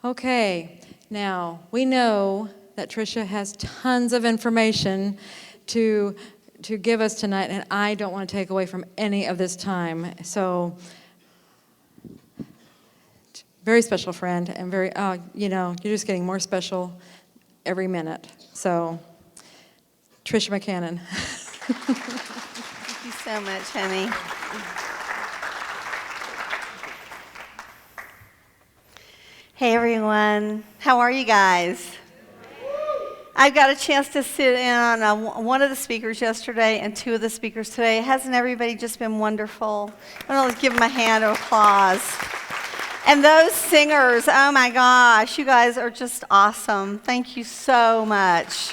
Okay, now we know that Tricia has tons of information to give us tonight, and I don't want to take away from any of this time. So, very special friend, and very, you're just getting more special every minute. So, Tricia McCannon. Thank you so much, honey. Hey, everyone. How are you guys? I got a chance to sit in on one of the speakers yesterday and two of the speakers today. Hasn't everybody just been wonderful? Let's give them a hand of applause. And those singers, oh my gosh, you guys are just awesome. Thank you so much.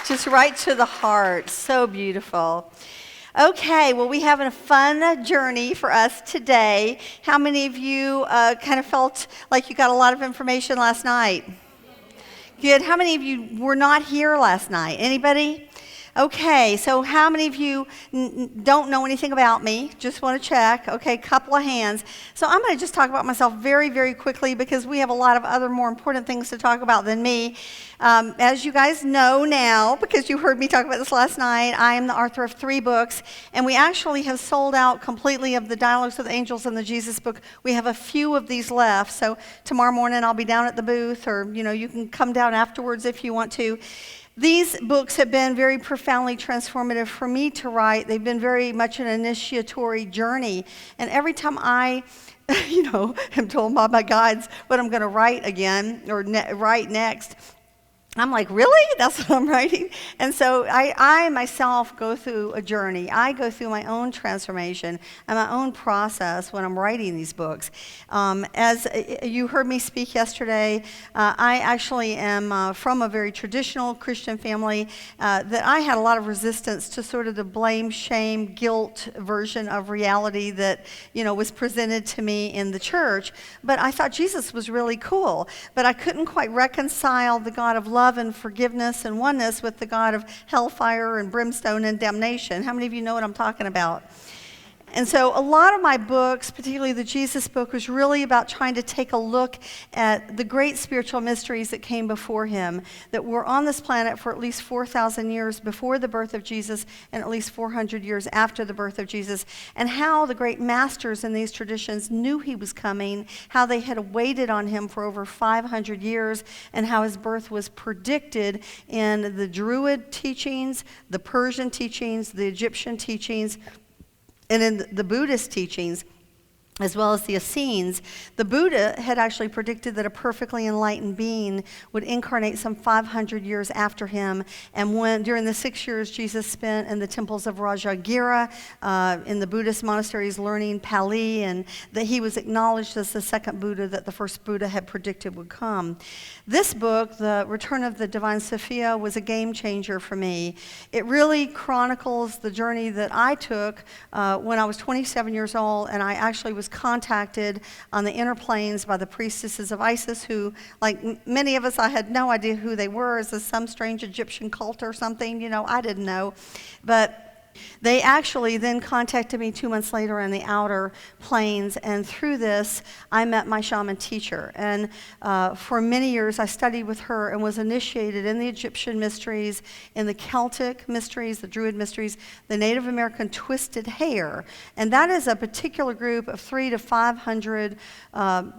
Just right to the heart. So beautiful. Okay, well, we have a fun journey for us today. How many of you kind of felt like you got a lot of information last night? Good. How many of you were not here last night? Anybody? Okay, so how many of you don't know anything about me? Just want to check. Okay, couple of hands. So I'm going to just talk about myself very, very quickly because we have a lot of other more important things to talk about than me. As you guys know now, because you heard me talk about this last night, I am the author of 3 books, and we actually have sold out completely of the Dialogues with Angels and the Jesus book. We have a few of these left, so tomorrow morning I'll be down at the booth, or you can come down afterwards if you want to. These books have been very profoundly transformative for me to write. They've been very much an initiatory journey. And every time I, am told by my guides what I'm going to write again or write next, I'm like, really? That's what I'm writing? And so I myself go through a journey. I go through my own transformation and my own process when I'm writing these books. As you heard me speak yesterday, I actually am from a very traditional Christian family that I had a lot of resistance to sort of the blame, shame, guilt version of reality that, was presented to me in the church. But I thought Jesus was really cool. But I couldn't quite reconcile the God of love and forgiveness and oneness with the God of hellfire and brimstone and damnation. How many of you know what I'm talking about? And so a lot of my books, particularly the Jesus book, was really about trying to take a look at the great spiritual mysteries that came before him, that were on this planet for at least 4,000 years before the birth of Jesus and at least 400 years after the birth of Jesus, and how the great masters in these traditions knew he was coming, how they had waited on him for over 500 years, and how his birth was predicted in the Druid teachings, the Persian teachings, the Egyptian teachings, and in the Buddhist teachings, as well as the Essenes. The Buddha had actually predicted that a perfectly enlightened being would incarnate some 500 years after him. And during the 6 years Jesus spent in the temples of Rajagira, in the Buddhist monasteries learning Pali, and that he was acknowledged as the second Buddha that the first Buddha had predicted would come. This book, The Return of the Divine Sophia, was a game changer for me. It really chronicles the journey that I took when I was 27 years old, and I actually was contacted on the inner planes by the priestesses of Isis, who, like many of us, I had no idea who they were. Is this some strange Egyptian cult or something? I didn't know. But they actually then contacted me 2 months later in the outer planes, and through this, I met my shaman teacher. And for many years, I studied with her and was initiated in the Egyptian mysteries, in the Celtic mysteries, the Druid mysteries, the Native American twisted hair. And that is a particular group of 300 to 500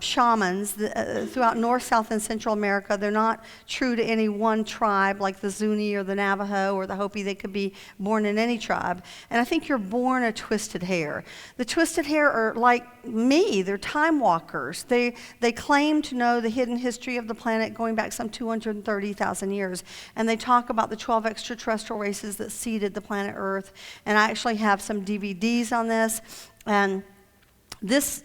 shamans throughout North, South, and Central America. They're not true to any one tribe, like the Zuni or the Navajo or the Hopi. They could be born in any tribe. And I think you're born a twisted hair. The twisted hair are like me. They're time walkers. They claim to know the hidden history of the planet going back some 230,000 years. And they talk about the 12 extraterrestrial races that seeded the planet Earth. And I actually have some DVDs on this. And this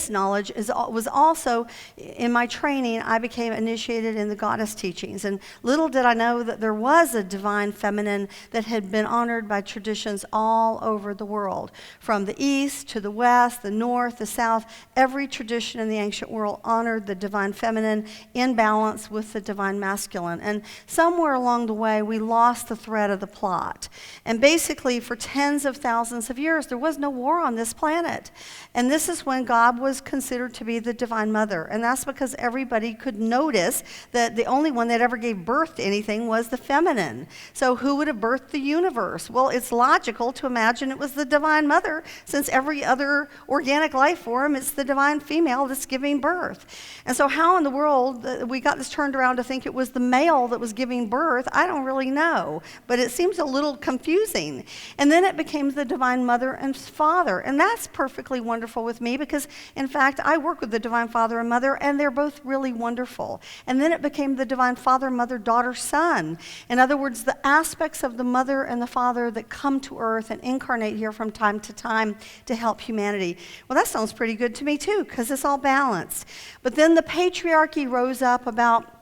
knowledge was also, in my training, I became initiated in the goddess teachings. And little did I know that there was a divine feminine that had been honored by traditions all over the world. From the east to the west, the north, the south, every tradition in the ancient world honored the divine feminine in balance with the divine masculine. And somewhere along the way, we lost the thread of the plot. And basically, for tens of thousands of years, there was no war on this planet. And this this is when God was considered to be the Divine Mother. And that's because everybody could notice that the only one that ever gave birth to anything was the feminine. So who would have birthed the universe? Well, it's logical to imagine it was the Divine Mother, since every other organic life form, it's the divine female that's giving birth. And so how in the world we got this turned around to think it was the male that was giving birth, I don't really know. But it seems a little confusing. And then it became the Divine Mother and Father. And that's perfectly wonderful with me because, in fact, I work with the Divine Father and Mother, and they're both really wonderful. And then it became the Divine Father, Mother, Daughter, Son. In other words, the aspects of the Mother and the Father that come to earth and incarnate here from time to time to help humanity. Well, that sounds pretty good to me too, because it's all balanced. But then the patriarchy rose up about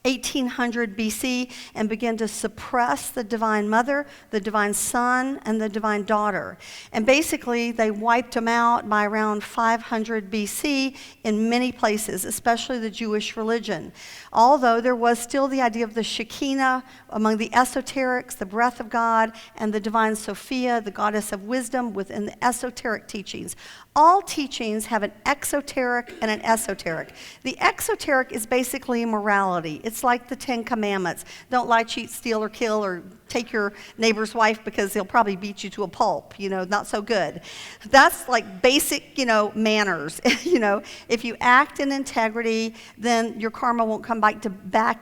1800 BC and began to suppress the Divine Mother, the Divine Son, and the Divine Daughter. And basically, they wiped them out by around 500 BC in many places, especially the Jewish religion. Although there was still the idea of the Shekinah among the esoterics, the breath of God, and the Divine Sophia, the goddess of wisdom, within the esoteric teachings. All teachings have an exoteric and an esoteric. The exoteric is basically morality. It's like the 10 Commandments. Don't lie, cheat, steal, or kill, or take your neighbor's wife because he'll probably beat you to a pulp. Not so good. That's like basic, manners. If you act in integrity, then your karma won't come back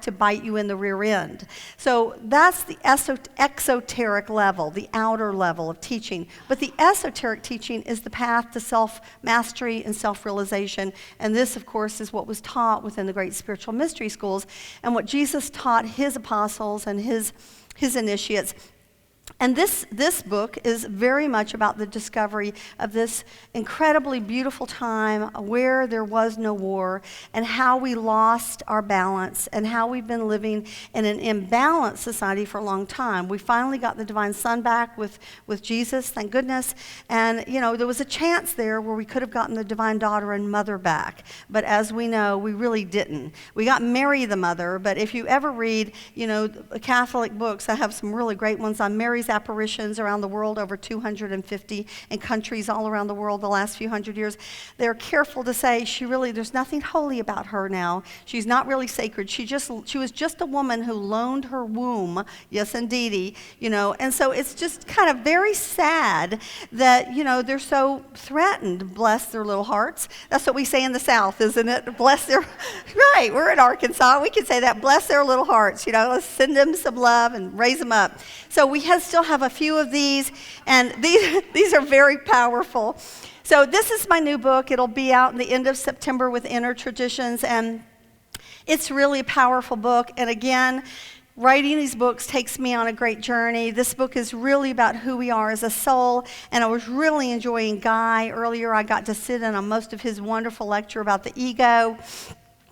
to bite you in the rear end. So that's the exoteric level, the outer level of teaching. But the esoteric teaching is the path to self-mastery and self-realization. And this, of course, is what was taught within the great spiritual mystery schools and what Jesus taught his apostles and his initiates. And this book is very much about the discovery of this incredibly beautiful time where there was no war and how we lost our balance and how we've been living in an imbalanced society for a long time. We finally got the Divine Son back with Jesus, thank goodness. And, there was a chance there where we could have gotten the Divine Daughter and Mother back. But as we know, we really didn't. We got Mary the Mother, but if you ever read, Catholic books, I have some really great ones on Mary's apparitions around the world, over 250 in countries all around the world the last few hundred years. They're careful to say there's nothing holy about her now. She's not really sacred. She was just a woman who loaned her womb, yes indeedy, and so it's just kind of very sad that, they're so threatened. Bless their little hearts. That's what we say in the South, isn't it? Bless their, right, we're in Arkansas. We can say that, bless their little hearts, let's send them some love and raise them up. So we still have a few of these, and these are very powerful. So this is my new book. It'll be out in the end of September with Inner Traditions, and it's really a powerful book. And again, writing these books takes me on a great journey. This book is really about who we are as a soul, and I was really enjoying Guy. Earlier, I got to sit in on most of his wonderful lecture about the ego.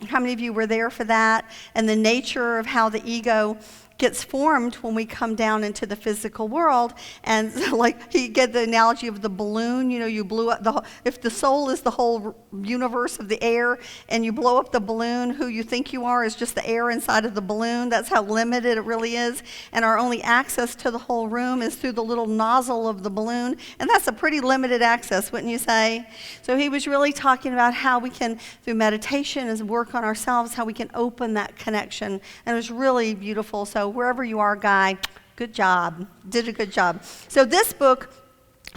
How many of you were there for that? And the nature of how the ego gets formed when we come down into the physical world. And like he get the analogy of the balloon, you blew up if the soul is the whole universe of the air and you blow up the balloon, who you think you are is just the air inside of the balloon. That's how limited it really is. And our only access to the whole room is through the little nozzle of the balloon. And that's a pretty limited access, wouldn't you say? So he was really talking about how we can, through meditation and work on ourselves, how we can open that connection. And it was really beautiful. So wherever you are, Guy, good job. Did a good job. So this book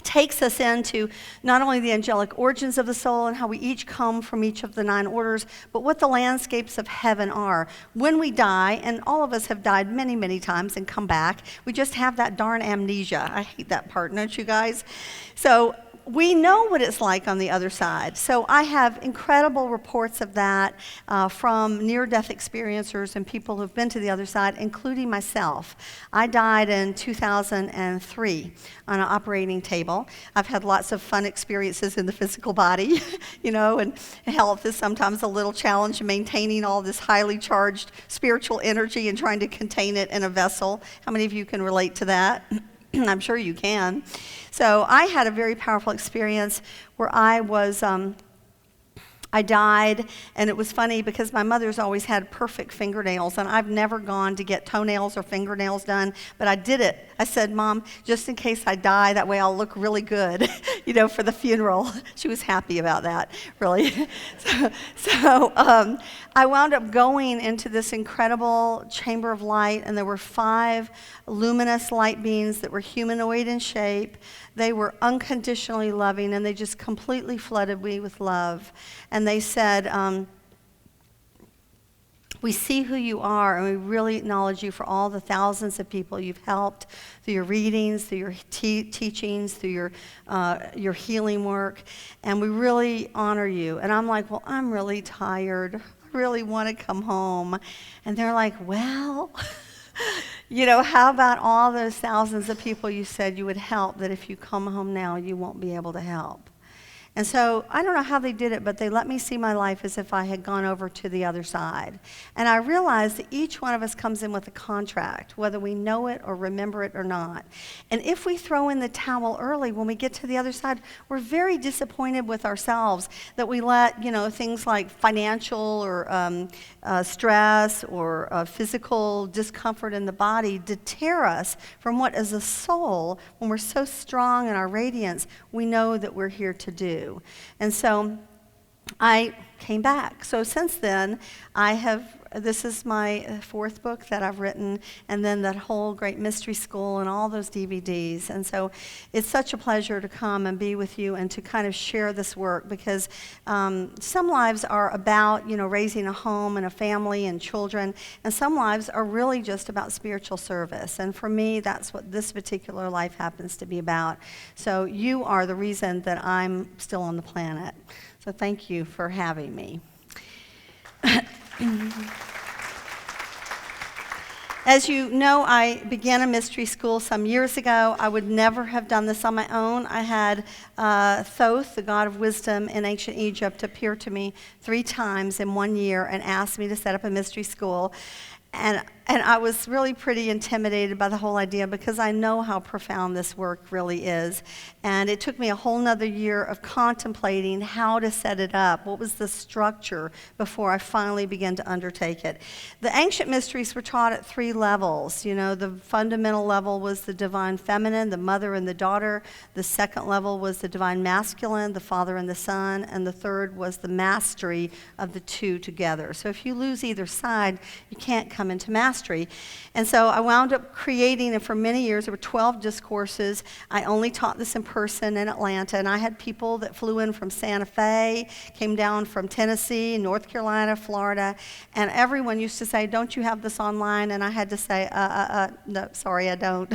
takes us into not only the angelic origins of the soul and how we each come from each of the 9 orders, but what the landscapes of heaven are. When we die, and all of us have died many, many times and come back, we just have that darn amnesia. I hate that part, don't you guys? So we know what it's like on the other side. So I have incredible reports of that from near-death experiencers and people who've been to the other side, including myself. I died in 2003 on an operating table. I've had lots of fun experiences in the physical body, and health is sometimes a little challenge in maintaining all this highly charged spiritual energy and trying to contain it in a vessel. How many of you can relate to that? I'm sure you can. So I had a very powerful experience where I was I died, and it was funny because my mother's always had perfect fingernails, and I've never gone to get toenails or fingernails done, but I did it. I said, Mom, just in case I die, that way I'll look really good, for the funeral. She was happy about that, really. So I wound up going into this incredible chamber of light, and there were 5 luminous light beings that were humanoid in shape. They were unconditionally loving, and they just completely flooded me with love. And they said, we see who you are, and we really acknowledge you for all the thousands of people you've helped through your readings, through your teachings, through your healing work, and we really honor you. And I'm like, well, I'm really tired. I really want to come home. And they're like, well... how about all those thousands of people you said you would help, that if you come home now, you won't be able to help? And so I don't know how they did it, but they let me see my life as if I had gone over to the other side. And I realized that each one of us comes in with a contract, whether we know it or remember it or not. And if we throw in the towel early, when we get to the other side, we're very disappointed with ourselves that we let, things like financial or stress or physical discomfort in the body deter us from what, as a soul, when we're so strong in our radiance, we know that we're here to do. And so I came back. So since then, this is my 4th book that I've written, and then that whole Great Mystery School and all those DVDs. And so it's such a pleasure to come and be with you and to kind of share this work, because some lives are about, raising a home and a family and children, and some lives are really just about spiritual service. And for me, that's what this particular life happens to be about. So you are the reason that I'm still on the planet. So thank you for having me. As you know, I began a mystery school some years ago. I would never have done this on my own. I had Thoth, the god of wisdom in ancient Egypt, appear to me 3 times in 1 year and asked me to set up a mystery school. And I was really pretty intimidated by the whole idea, because I know how profound this work really is. And it took me a whole nother year of contemplating how to set it up, what was the structure, before I finally began to undertake it. The ancient mysteries were taught at 3 levels. The fundamental level was the divine feminine, the mother and the daughter. The second level was the divine masculine, the father and the son. And the third was the mastery of the 2 together. So if you lose either side, you can't come into mastery. And so I wound up creating, and for many years, there were 12 discourses. I only taught this in person in Atlanta, and I had people that flew in from Santa Fe, came down from Tennessee, North Carolina, Florida, and everyone used to say, don't you have this online? And I had to say, no, sorry, I don't.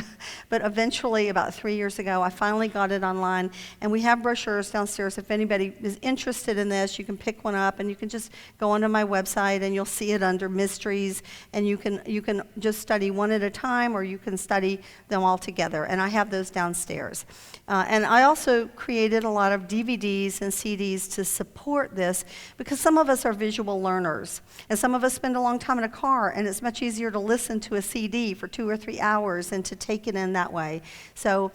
But eventually, about 3 years ago, I finally got it online, and we have brochures downstairs. If anybody is interested in this, you can pick one up, and you can just go onto my website, and you'll see it under Mysteries, and you can just study one at a time, or you can study them all together. And I have those downstairs. And I also created a lot of DVDs and CDs to support this, because some of us are visual learners, and some of us spend a long time in a car, and it's much easier to listen to a CD for 2 or 3 hours and to take it in that way. So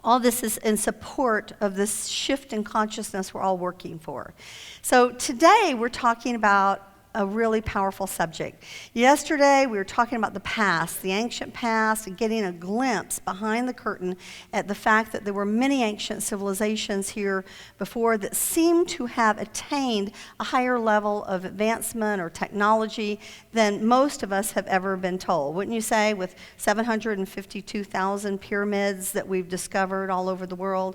all this is in support of this shift in consciousness we're all working for. So today we're talking about a really powerful subject. Yesterday, we were talking about the past, the ancient past, and getting a glimpse behind the curtain at the fact that there were many ancient civilizations here before that seem to have attained a higher level of advancement or technology than most of us have ever been told. Wouldn't you say, with 752,000 pyramids that we've discovered all over the world?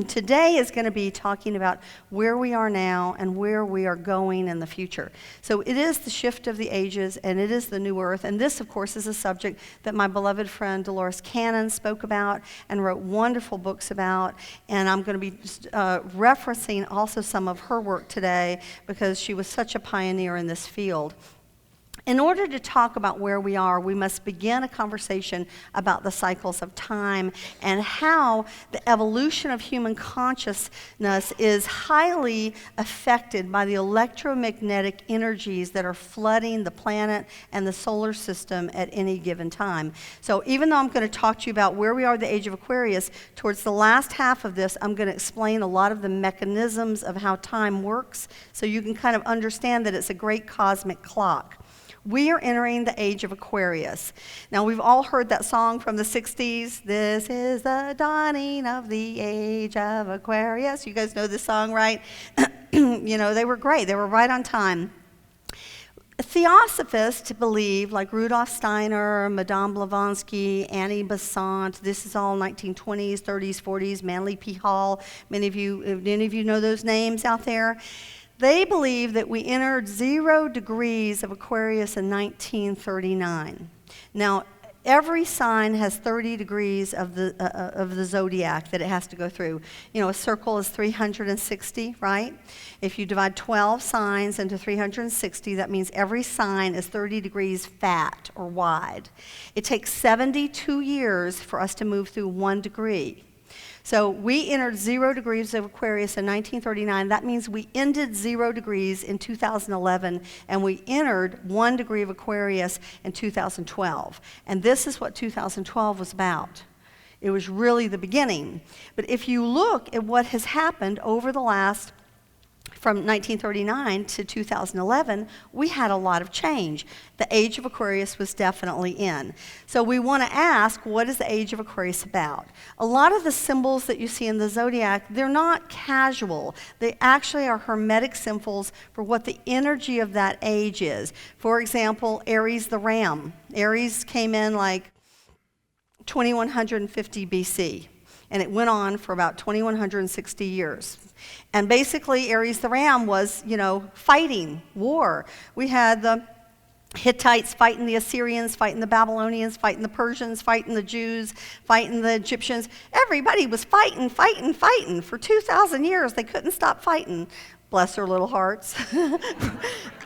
Today is going to be talking about where we are now and where we are going in the future. So it is the shift of the ages, and it is the new earth. And this, of course, is a subject that my beloved friend Dolores Cannon spoke about and wrote wonderful books about. And I'm going to be referencing also some of her work today, because she was such a pioneer in this field. In order to talk about where we are, we must begin a conversation about the cycles of time and how the evolution of human consciousness is highly affected by the electromagnetic energies that are flooding the planet and the solar system at any given time. So even though I'm going to talk to you about where we are in the age of Aquarius, towards the last half of this, I'm going to explain a lot of the mechanisms of how time works so you can kind of understand that it's a great cosmic clock. We are entering the age of Aquarius. Now, we've all heard that song from the 60s. This is the dawning of the age of Aquarius. You guys know this song, right? You know, they were great. They were right on time. Theosophists believe, like Rudolf Steiner, Madame Blavatsky, Annie Besant, this is all 1920s, 30s, 40s, Manly P. Hall. Many of you know those names out there? They believe that we entered 0 degrees of Aquarius in 1939. Now, every sign has 30 degrees of the zodiac that it has to go through. You know, a circle is 360, right? If you divide 12 signs into 360, that means every sign is 30 degrees fat or wide. It takes 72 years for us to move through 1 degree. So we entered 0 degrees of Aquarius in 1939. That means we ended 0 degrees in 2011, and we entered 1 degree of Aquarius in 2012. And this is what 2012 was about. It was really the beginning. But if you look at what has happened over the last, from 1939 to 2011, we had a lot of change. The age of Aquarius was definitely in. So we want to ask, what is the age of Aquarius about? A lot of the symbols that you see in the zodiac, they're not casual. They actually are hermetic symbols for what the energy of that age is. For example, Aries the ram. Aries came in like 2150 BC. And it went on for about 2160 years. And basically, Aries the ram was, you know, fighting, war. We had the Hittites fighting the Assyrians, fighting the Babylonians, fighting the Persians, fighting the Jews, fighting the Egyptians. Everybody was fighting for 2,000 years. They couldn't stop fighting. Bless their little hearts.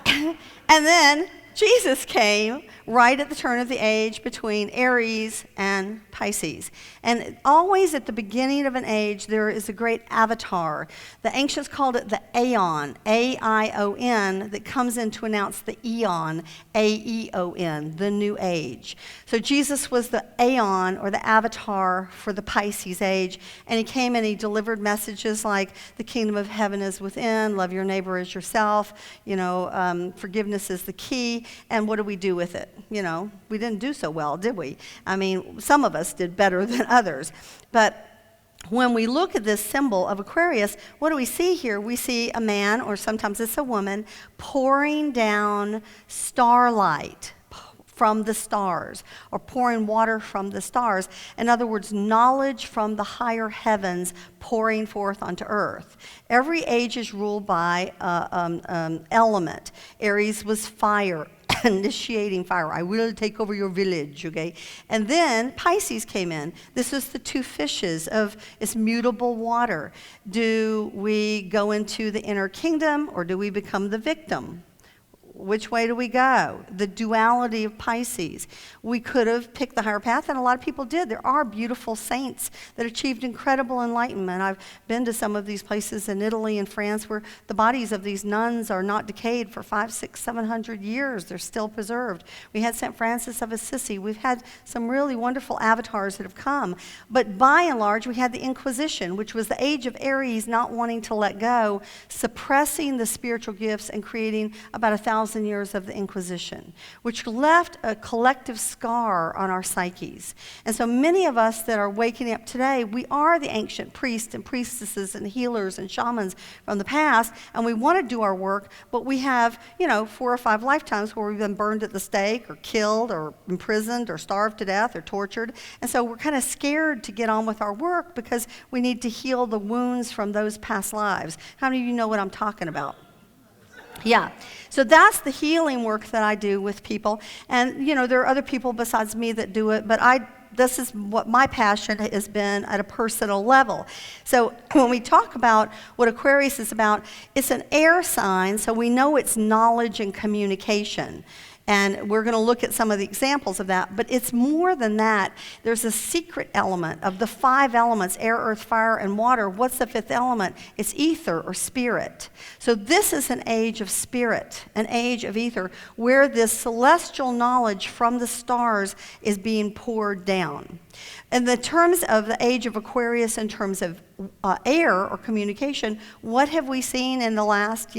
And then Jesus came right at the turn of the age between Aries and Pisces. And always at the beginning of an age, there is a great avatar. The ancients called it the Aeon, A-I-O-N, that comes in to announce the Eon, A-E-O-N, the new age. So Jesus was the Aeon, or the avatar, for the Pisces age. And he came and he delivered messages like, the kingdom of heaven is within, love your neighbor as yourself, you know, forgiveness is the key. And what do we do with it? You know, we didn't do so well, did we? I mean, some of us did better than others. But when we look at this symbol of Aquarius, what do we see here? We see a man, or sometimes it's a woman, pouring down starlight from the stars, or pouring water from the stars. In other words, knowledge from the higher heavens pouring forth onto earth. Every age is ruled by element. Aries was fire. Initiating fire. I will take over your village, okay? And then Pisces came in. This is the 2 fishes of its mutable water. Do we go into the inner kingdom, or do we become the victim? Which way do we go? The duality of Pisces. We could have picked the higher path, and a lot of people did. There are beautiful saints that achieved incredible enlightenment. I've been to some of these places in Italy and France where the bodies of these nuns are not decayed for 500, 600, 700 years. They're still preserved. We had St. Francis of Assisi. We've had some really wonderful avatars that have come. But by and large, we had the Inquisition, which was the age of Aries not wanting to let go, suppressing the spiritual gifts and creating about 1,000 years of the Inquisition, which left a collective scar on our psyches. And so many of us that are waking up today, we are the ancient priests and priestesses and healers and shamans from the past, and we want to do our work, but we have, 4 or 5 lifetimes where we've been burned at the stake or killed or imprisoned or starved to death or tortured. And so we're kind of scared to get on with our work because we need to heal the wounds from those past lives. How many of you know what I'm talking about? Yeah, so that's the healing work that I do with people. And, there are other people besides me that do it, but this is what my passion has been at a personal level. So when we talk about what Aquarius is about, it's an air sign, so we know it's knowledge and communication. And we're going to look at some of the examples of that. But it's more than that. There's a secret element of the 5 elements, air, earth, fire, and water. What's the 5th element? It's ether or spirit. So this is an age of spirit, an age of ether, where this celestial knowledge from the stars is being poured down. In the terms of the age of Aquarius, in terms of air or communication, what have we seen in the last,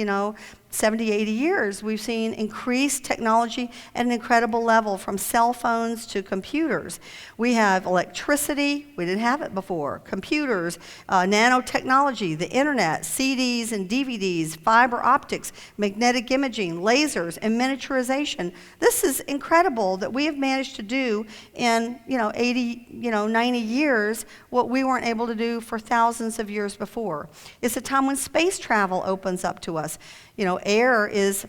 70, 80 years? We've seen increased technology at an incredible level, from cell phones to computers. We have electricity. We didn't have it before. Computers, nanotechnology, the internet, CDs and DVDs, fiber optics, magnetic imaging, lasers, and miniaturization. This is incredible that we have managed to do in, 80, 90 years what we weren't able to do for thousands of years before. It's a time when space travel opens up to us. Air is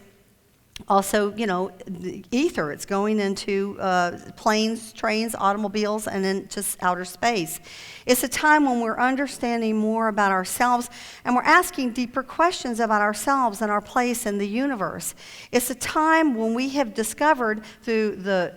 also, the ether. It's going into planes, trains, automobiles, and into outer space. It's a time when we're understanding more about ourselves, and we're asking deeper questions about ourselves and our place in the universe. It's a time when we have discovered through the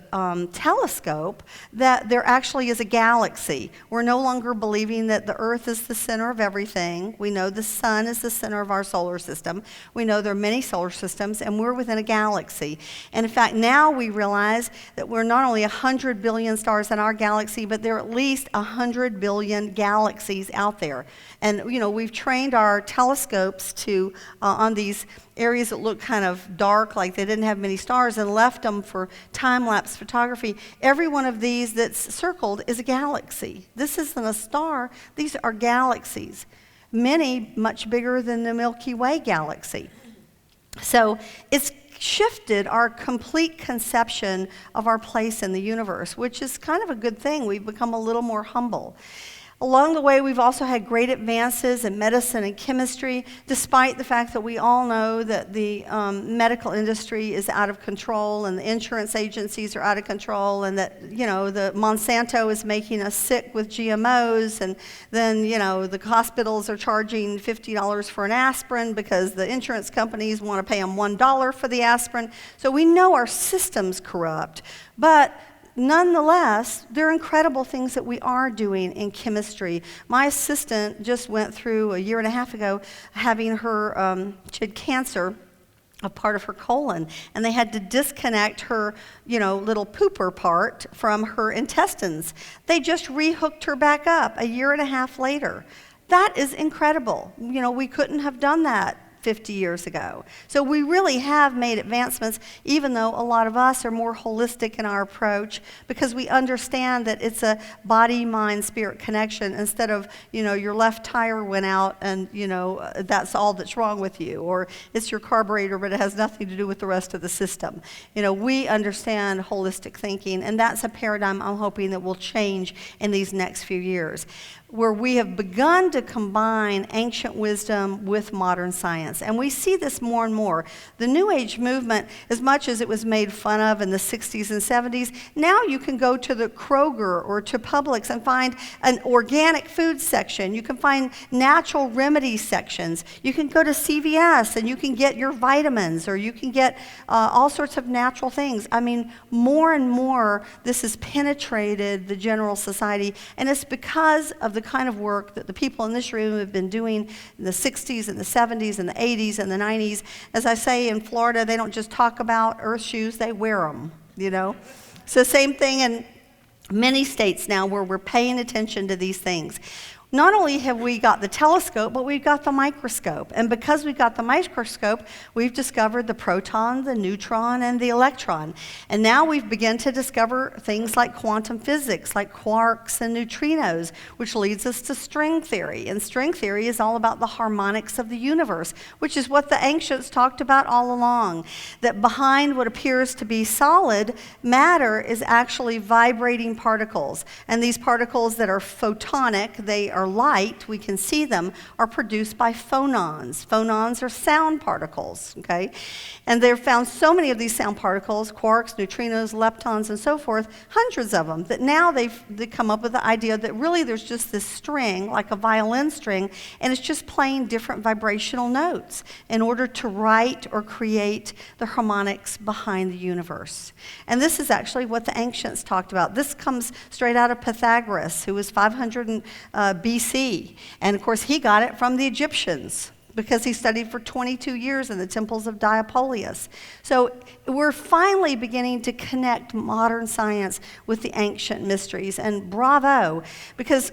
telescope that there actually is a galaxy. We're no longer believing that the Earth is the center of everything. We know the sun is the center of our solar system. We know there are many solar systems, and we're within a galaxy. And in fact, now we realize that we're not only 100 billion stars in our galaxy, but there are at least 100 billion galaxies out there. And, we've trained our telescopes to, on these areas that look kind of dark, like they didn't have many stars, and left them for time-lapse photography. Every one of these that's circled is a galaxy. This isn't a star. These are galaxies, many much bigger than the Milky Way galaxy. So it's shifted our complete conception of our place in the universe, which is kind of a good thing. We've become a little more humble. Along the way, we've also had great advances in medicine and chemistry, despite the fact that we all know that the medical industry is out of control and the insurance agencies are out of control, and that, the Monsanto is making us sick with GMOs, and then, the hospitals are charging $50 for an aspirin because the insurance companies want to pay them $1 for the aspirin. So we know our system's corrupt, but nonetheless, there are incredible things that we are doing in chemistry. My assistant just went through a year and a half ago having her, she had cancer, a part of her colon, and they had to disconnect her, little pooper part from her intestines. They just rehooked her back up a year and a half later. That is incredible. We couldn't have done that 50 years ago. So we really have made advancements, even though a lot of us are more holistic in our approach, because we understand that it's a body, mind, spirit connection instead of, your left tire went out and, that's all that's wrong with you, or it's your carburetor, but it has nothing to do with the rest of the system. We understand holistic thinking, and that's a paradigm I'm hoping that will change in these next few years, where we have begun to combine ancient wisdom with modern science. And we see this more and more. The New Age movement, as much as it was made fun of in the 60s and 70s, now you can go to the Kroger or to Publix and find an organic food section. You can find natural remedy sections. You can go to CVS and you can get your vitamins, or you can get all sorts of natural things. I mean, more and more this has penetrated the general society, and it's because of the kind of work that the people in this room have been doing in the 60s and the 70s and the 80s and the 90s. As I say, in Florida, they don't just talk about earth shoes, they wear them, So same thing in many states now where we're paying attention to these things. Not only have we got the telescope, but we've got the microscope. And because we've got the microscope, we've discovered the proton, the neutron, and the electron. And now we've begun to discover things like quantum physics, like quarks and neutrinos, which leads us to string theory. And string theory is all about the harmonics of the universe, which is what the ancients talked about all along. That behind what appears to be solid matter is actually vibrating particles. And these particles that are photonic, they are are light, we can see them, are produced by phonons. Phonons are sound particles, okay? And they've found so many of these sound particles, quarks, neutrinos, leptons, and so forth, hundreds of them, that now they've come up with the idea that really there's just this string, like a violin string, and it's just playing different vibrational notes in order to write or create the harmonics behind the universe. And this is actually what the ancients talked about. This comes straight out of Pythagoras, who was 500 BC. And of course, he got it from the Egyptians, because he studied for 22 years in the temples of Diapolius. So we're finally beginning to connect modern science with the ancient mysteries, and bravo, because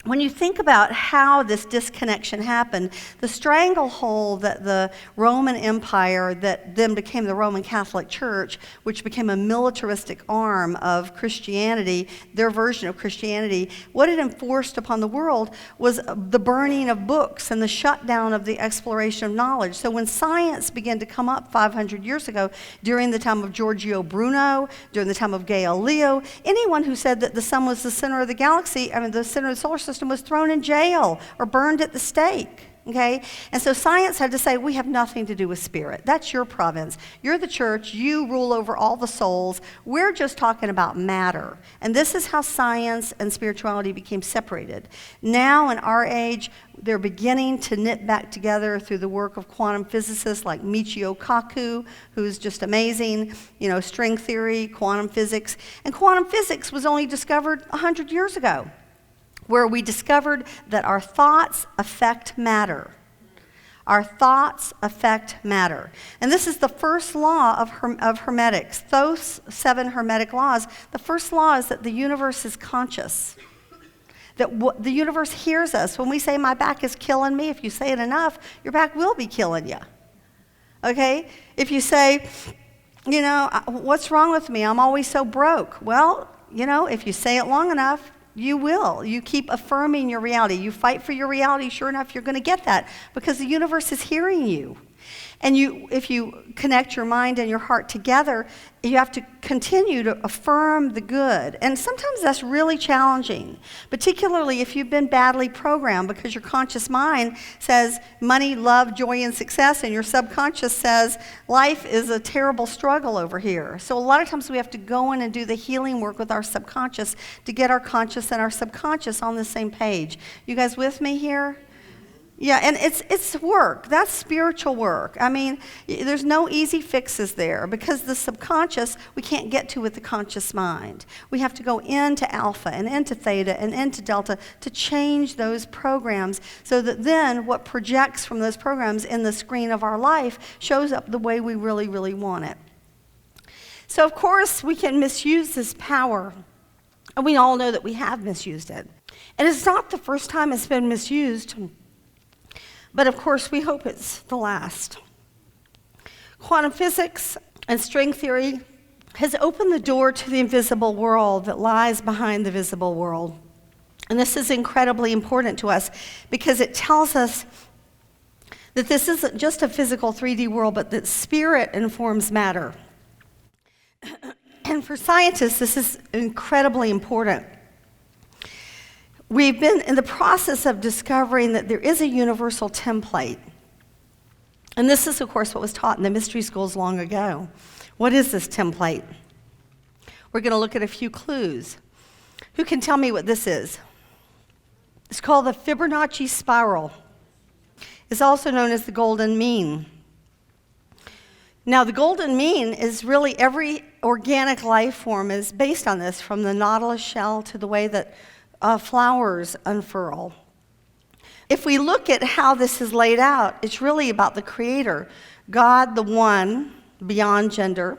when you think about how this disconnection happened, the stranglehold that the Roman Empire, that then became the Roman Catholic Church, which became a militaristic arm of Christianity, their version of Christianity, what it enforced upon the world was the burning of books and the shutdown of the exploration of knowledge. So when science began to come up 500 years ago, during the time of Giorgio Bruno, during the time of Galileo, anyone who said that the sun was the center of the galaxy, the center of the solar system, was thrown in jail or burned at the stake. Okay? And so science had to say, we have nothing to do with spirit. That's your province. You're the church. You rule over all the souls. We're just talking about matter. And this is how science and spirituality became separated. Now, in our age, they're beginning to knit back together through the work of quantum physicists like Michio Kaku, who's just amazing, string theory, quantum physics. And quantum physics was only discovered 100 years ago, where we discovered that our thoughts affect matter. Our thoughts affect matter. And this is the first law of hermetics. Those 7 hermetic laws, the first law is that the universe is conscious. That the universe hears us. When we say, my back is killing me, if you say it enough, your back will be killing you. Okay? If you say, what's wrong with me? I'm always so broke. Well, if you say it long enough, you will. You keep affirming your reality. You fight for your reality. Sure enough, you're going to get that because the universe is hearing you. And if you connect your mind and your heart together, you have to continue to affirm the good. And sometimes that's really challenging, particularly if you've been badly programmed, because your conscious mind says money, love, joy, and success, and your subconscious says life is a terrible struggle over here. So a lot of times we have to go in and do the healing work with our subconscious to get our conscious and our subconscious on the same page. You guys with me here? Yeah, and it's work. That's spiritual work. There's no easy fixes there, because the subconscious we can't get to with the conscious mind. We have to go into alpha and into theta and into delta to change those programs, so that then what projects from those programs in the screen of our life shows up the way we really, really want it. So of course we can misuse this power, and we all know that we have misused it. And it's not the first time it's been misused. But of course, we hope it's the last. Quantum physics and string theory has opened the door to the invisible world that lies behind the visible world. And this is incredibly important to us because it tells us that this isn't just a physical 3D world, but that spirit informs matter. And for scientists, this is incredibly important. We've been in the process of discovering that there is a universal template. And this is, of course, what was taught in the mystery schools long ago. What is this template? We're going to look at a few clues. Who can tell me what this is? It's called the Fibonacci spiral. It's also known as the golden mean. Now, the golden mean is really every organic life form is based on this, from the nautilus shell to the way that flowers unfurl. If we look at how this is laid out, it's really about the Creator. God, the one, beyond gender,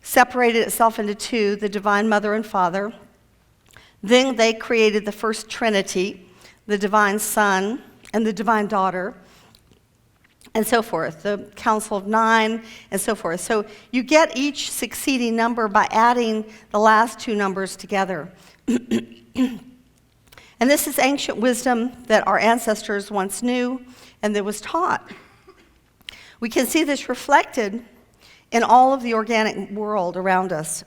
separated itself into 2, the Divine Mother and Father. Then they created the first Trinity, the Divine Son and the Divine Daughter, and so forth, the Council of 9, and so forth. So you get each succeeding number by adding the last 2 numbers together. And this is ancient wisdom that our ancestors once knew and that was taught. We can see this reflected in all of the organic world around us,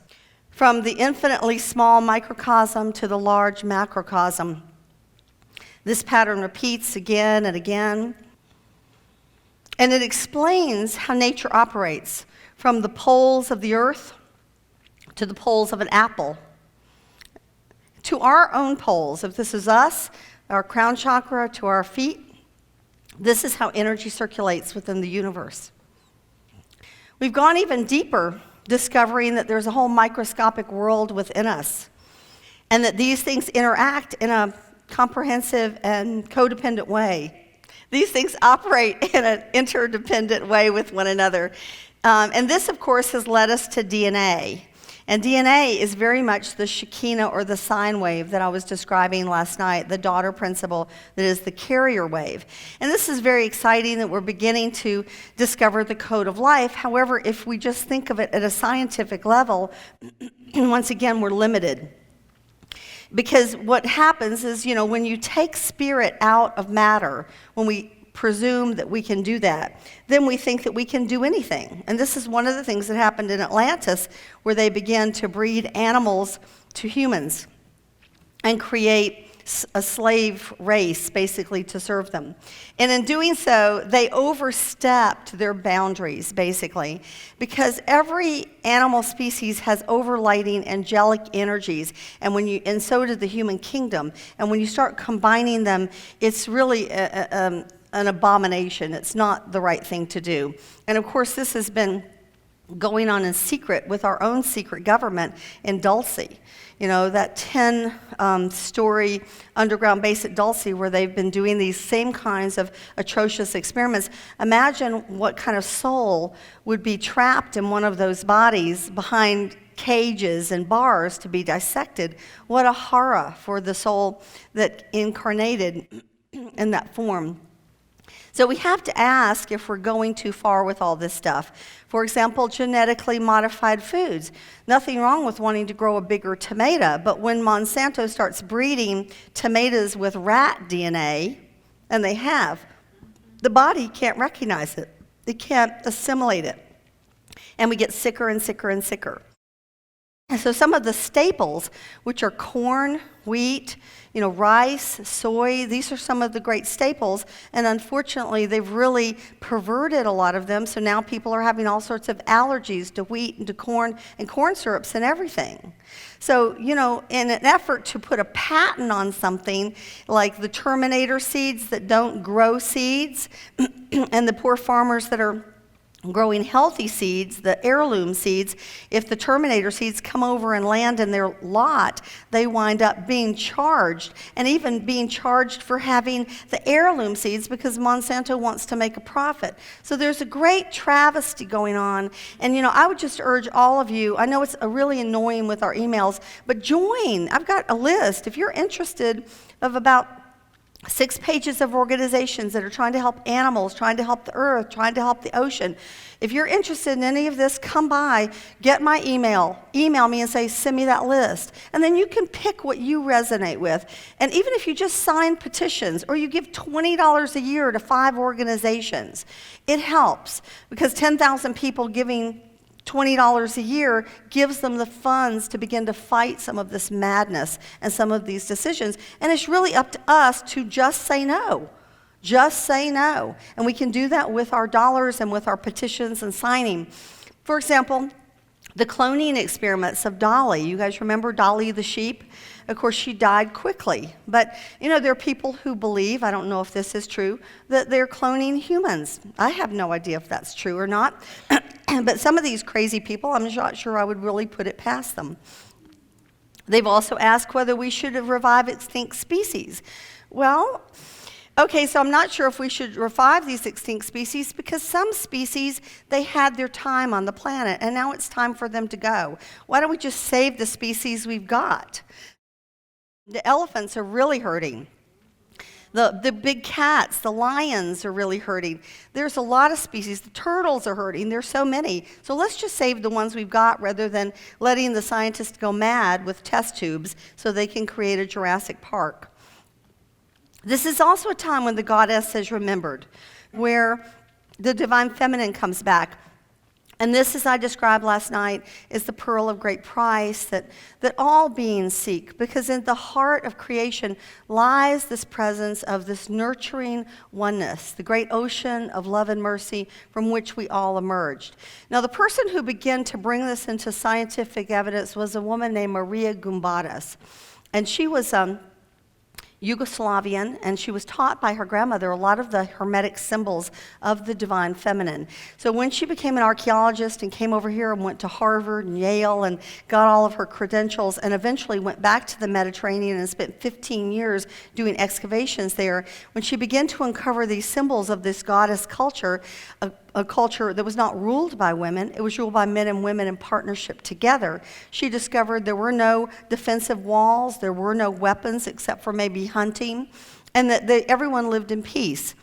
from the infinitely small microcosm to the large macrocosm. This pattern repeats again and again. And it explains how nature operates, from the poles of the earth to the poles of an apple, to our own poles. If this is us, our crown chakra to our feet, this is how energy circulates within the universe. We've gone even deeper, discovering that there's a whole microscopic world within us, and that these things interact in a comprehensive and codependent way. These things operate in an interdependent way with one another. And this, of course, has led us to DNA. And DNA is very much the Shekinah or the sine wave that I was describing last night, the daughter principle that is the carrier wave. And this is very exciting that we're beginning to discover the code of life. However, if we just think of it at a scientific level, once again, we're limited. Because what happens is, when you take spirit out of matter, when we presume that we can do that, then we think that we can do anything. And this is one of the things that happened in Atlantis, where they began to breed animals to humans and create a slave race, basically, to serve them. And in doing so, they overstepped their boundaries, basically, because every animal species has overlighting angelic energies, and so did the human kingdom. And when you start combining them, it's really an abomination. It's not the right thing to do. And of course, this has been going on in secret with our own secret government in Dulce. That 10-story underground base at Dulce, where they've been doing these same kinds of atrocious experiments. Imagine what kind of soul would be trapped in one of those bodies behind cages and bars to be dissected. What a horror for the soul that incarnated in that form. So we have to ask if we're going too far with all this stuff. For example, genetically modified foods. Nothing wrong with wanting to grow a bigger tomato, but when Monsanto starts breeding tomatoes with rat DNA, and they have, the body can't recognize it. It can't assimilate it. And we get sicker and sicker and sicker. And so some of the staples, which are corn, wheat, rice, soy, these are some of the great staples. And unfortunately, they've really perverted a lot of them. So now people are having all sorts of allergies to wheat and to corn and corn syrups and everything. So, in an effort to put a patent on something like the Terminator seeds that don't grow seeds, and the poor farmers that are growing healthy seeds, the heirloom seeds, if the Terminator seeds come over and land in their lot, they wind up being charged, and even being charged for having the heirloom seeds because Monsanto wants to make a profit. So there's a great travesty going on, and I would just urge all of you, I know it's really annoying with our emails, but join. I've got a list. If you're interested, of about 6 pages of organizations that are trying to help animals, trying to help the earth, trying to help the ocean. If you're interested in any of this, come by, get my email me and say, send me that list. And then you can pick what you resonate with. And even if you just sign petitions or you give $20 a year to 5 organizations, it helps, because 10,000 people giving $20 a year gives them the funds to begin to fight some of this madness and some of these decisions. And it's really up to us to just say no. Just say no. And we can do that with our dollars and with our petitions and signing. For example, the cloning experiments of Dolly. You guys remember Dolly the sheep? Of course, she died quickly. But, there are people who believe, I don't know if this is true, that they're cloning humans. I have no idea if that's true or not. But some of these crazy people, I'm not sure I would really put it past them. They've also asked whether we should revive extinct species. Well, okay, so I'm not sure if we should revive these extinct species, because some species, they had their time on the planet, and now it's time for them to go. Why don't we just save the species we've got? The elephants are really hurting. The big cats, the lions are really hurting. There's a lot of species. The turtles are hurting. There's so many. So let's just save the ones we've got rather than letting the scientists go mad with test tubes so they can create a Jurassic Park. This is also a time when the goddess is remembered, where the divine feminine comes back. And this, as I described last night, is the pearl of great price that all beings seek, because in the heart of creation lies this presence of this nurturing oneness, the great ocean of love and mercy from which we all emerged. Now, the person who began to bring this into scientific evidence was a woman named Maria Gumbadas. And she was Yugoslavian, and she was taught by her grandmother a lot of the hermetic symbols of the divine feminine. So when she became an archaeologist and came over here and went to Harvard and Yale and got all of her credentials and eventually went back to the Mediterranean and spent 15 years doing excavations there, when she began to uncover these symbols of this goddess culture, a culture that was not ruled by women, it was ruled by men and women in partnership together. She discovered there were no defensive walls, there were no weapons except for maybe hunting, and that everyone lived in peace.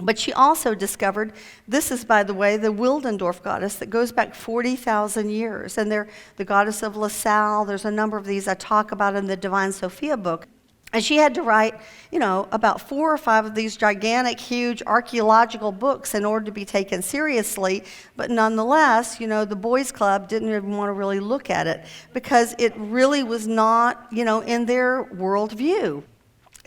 But she also discovered, this is, by the way, the Wildendorf goddess that goes back 40,000 years, and they're the goddess of LaSalle. There's a number of these I talk about in the Divine Sophia book. And she had to write, about 4 or 5 of these gigantic, huge archaeological books in order to be taken seriously. But nonetheless, the boys' club didn't even want to really look at it because it really was not, in their worldview.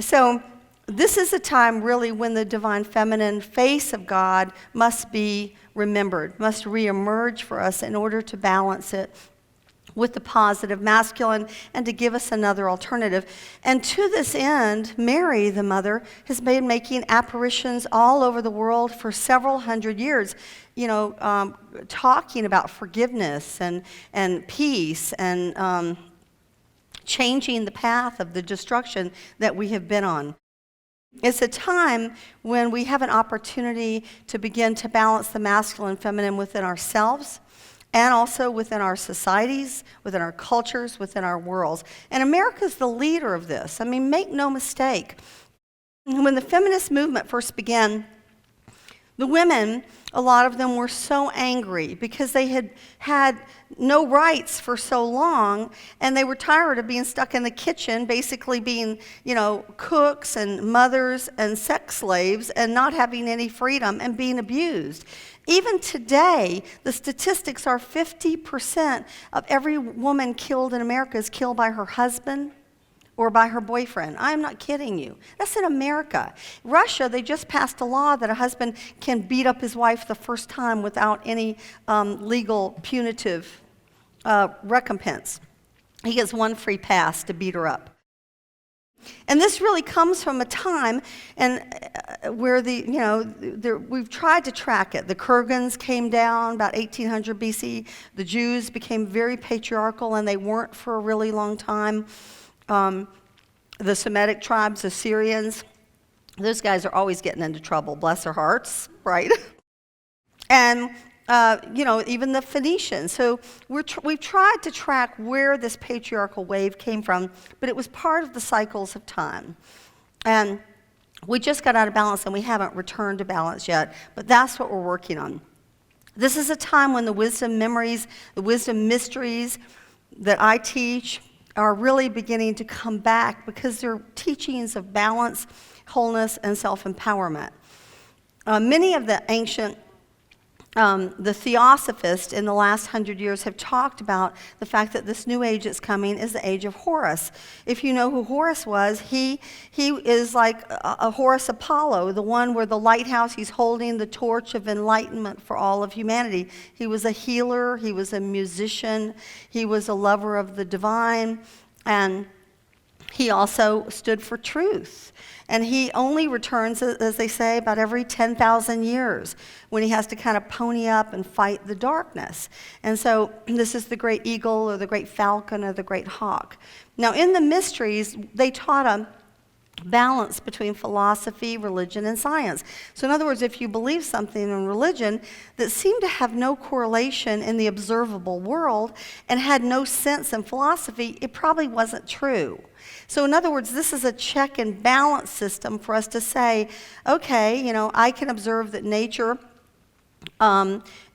So this is a time really when the divine feminine face of God must be remembered, must reemerge for us in order to balance it with the positive masculine and to give us another alternative. And to this end, Mary, the mother, has been making apparitions all over the world for several hundred years, talking about forgiveness and peace and changing the path of the destruction that we have been on. It's a time when we have an opportunity to begin to balance the masculine and feminine within ourselves, and also within our societies, within our cultures, within our worlds. And America's the leader of this. I mean, make no mistake. When the feminist movement first began, the women, a lot of them were so angry because they had had no rights for so long, and they were tired of being stuck in the kitchen, basically being, cooks and mothers and sex slaves and not having any freedom and being abused. Even today, the statistics are 50% of every woman killed in America is killed by her husband or by her boyfriend. I'm not kidding you. That's in America. Russia, they just passed a law that a husband can beat up his wife the first time without any legal punitive recompense. He gets one free pass to beat her up. And this really comes from a time where we've tried to track it. The Kurgans came down about 1800 BC. The Jews became very patriarchal, and they weren't for a really long time. The Semitic tribes, the Syrians, those guys are always getting into trouble, bless their hearts, right? And even the Phoenicians. So we've tried to track where this patriarchal wave came from, but it was part of the cycles of time. And we just got out of balance, and we haven't returned to balance yet, but that's what we're working on. This is a time when the wisdom memories, the wisdom mysteries that I teach are really beginning to come back because they're teachings of balance, wholeness, and self-empowerment. Many of the ancient the theosophists in the last 100 years have talked about the fact that this new age that's coming is the age of Horus. If you know who Horus was, he is like a Horus Apollo, the one where the lighthouse, he's holding the torch of enlightenment for all of humanity. He was a healer, he was a musician, he was a lover of the divine, and he also stood for truth. And he only returns, as they say, about every 10,000 years when he has to kind of pony up and fight the darkness. And so this is the great eagle or the great falcon or the great hawk. Now, in the mysteries, they taught a balance between philosophy, religion, and science. So in other words, if you believe something in religion that seemed to have no correlation in the observable world and had no sense in philosophy, it probably wasn't true. So in other words, this is a check and balance system for us to say, okay, I can observe that nature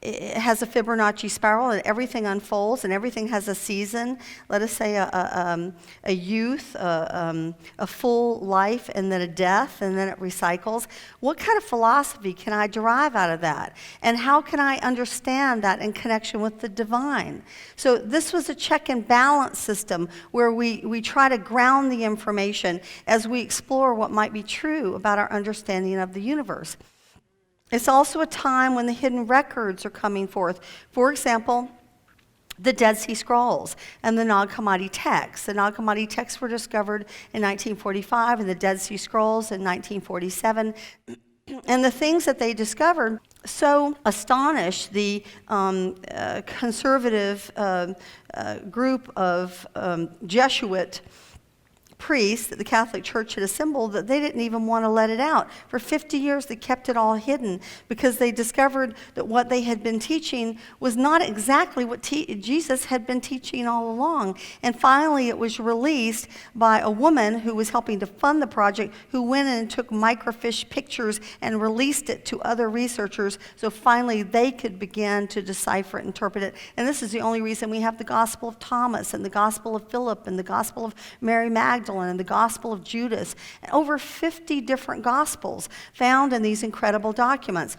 It has a Fibonacci spiral, and everything unfolds, and everything has a season. Let us say a youth, a full life, and then a death, and then it recycles. What kind of philosophy can I derive out of that? And how can I understand that in connection with the divine? So this was a check and balance system where we try to ground the information as we explore what might be true about our understanding of the universe. It's also a time when the hidden records are coming forth. For example, the Dead Sea Scrolls and the Nag Hammadi texts. The Nag Hammadi texts were discovered in 1945 and the Dead Sea Scrolls in 1947. And the things that they discovered so astonished the conservative group of Jesuit priests that the Catholic Church had assembled that they didn't even want to let it out. For 50 years, they kept it all hidden because they discovered that what they had been teaching was not exactly what Jesus had been teaching all along. And finally, it was released by a woman who was helping to fund the project, who went in and took microfiche pictures and released it to other researchers, so finally they could begin to decipher it, interpret it. And this is the only reason we have the Gospel of Thomas and the Gospel of Philip and the Gospel of Mary Magdalene and the Gospel of Judas, over 50 different Gospels found in these incredible documents,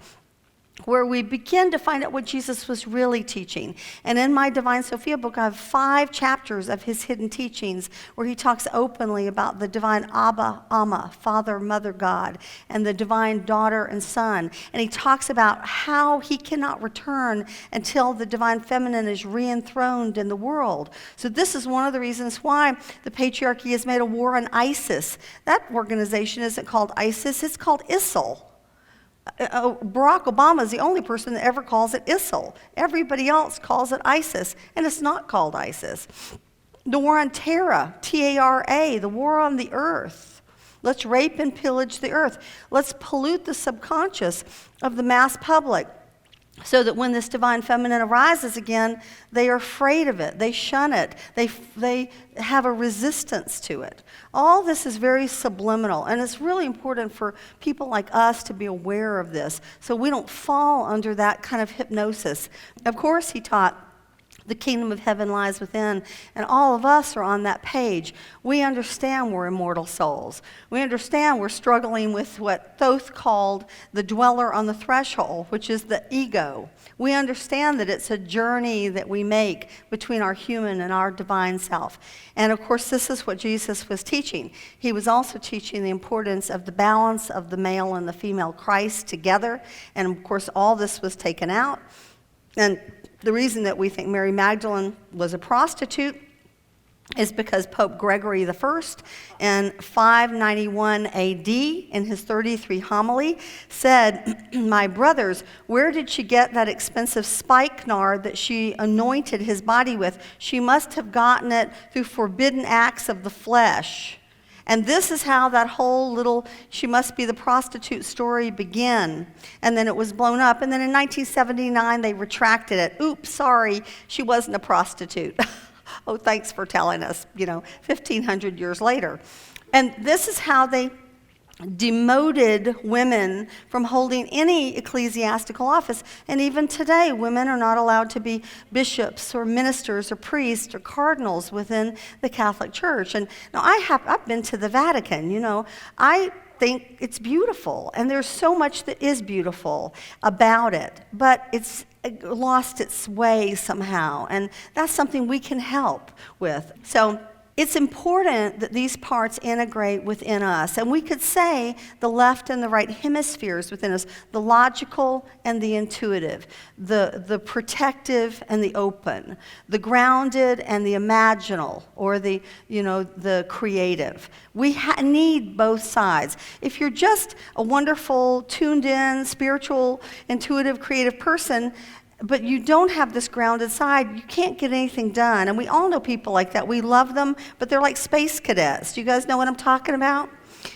where we begin to find out what Jesus was really teaching. And in my Divine Sophia book, I have 5 chapters of his hidden teachings where he talks openly about the divine Abba, Amma, Father, Mother, God, and the divine Daughter and Son. And he talks about how he cannot return until the divine feminine is re-enthroned in the world. So this is one of the reasons why the patriarchy has made a war on ISIS. That organization isn't called ISIS, it's called ISIL. Barack Obama is the only person that ever calls it ISIL. Everybody else calls it ISIS, and it's not called ISIS. The war on Terra, T-A-R-A, the war on the earth. Let's rape and pillage the earth. Let's pollute the subconscious of the mass public, so that when this divine feminine arises again, they are afraid of it. They shun it. They have a resistance to it. All this is very subliminal, and it's really important for people like us to be aware of this so we don't fall under that kind of hypnosis. Of course, he taught the kingdom of heaven lies within, and all of us are on that page. We understand we're immortal souls. We understand we're struggling with what Thoth called the dweller on the threshold, which is the ego. We understand that it's a journey that we make between our human and our divine self. And of course, this is what Jesus was teaching. He was also teaching the importance of the balance of the male and the female Christ together. And of course, all this was taken out. And the reason that we think Mary Magdalene was a prostitute is because Pope Gregory I in 591 AD, in his 33 homily, said, "My brothers, where did she get that expensive spikenard that she anointed his body with? She must have gotten it through forbidden acts of the flesh." And this is how that whole little "she must be the prostitute" story began. And then it was blown up. And then in 1979, they retracted it. Oops, sorry, she wasn't a prostitute. Oh, thanks for telling us, 1,500 years later. And this is how they demoted women from holding any ecclesiastical office. And even today, women are not allowed to be bishops or ministers or priests or cardinals within the Catholic Church. And now I've been to the Vatican, I think it's beautiful, and there's so much that is beautiful about it, but it's lost its way somehow, and that's something we can help with. So it's important that these parts integrate within us. And we could say the left and the right hemispheres within us, the logical and the intuitive, the protective and the open, the grounded and the imaginal, or the creative. We need both sides. If you're just a wonderful, tuned in, spiritual, intuitive, creative person, but you don't have this grounded side, you can't get anything done. And we all know people like that. We love them, but they're like space cadets. Do you guys know what I'm talking about?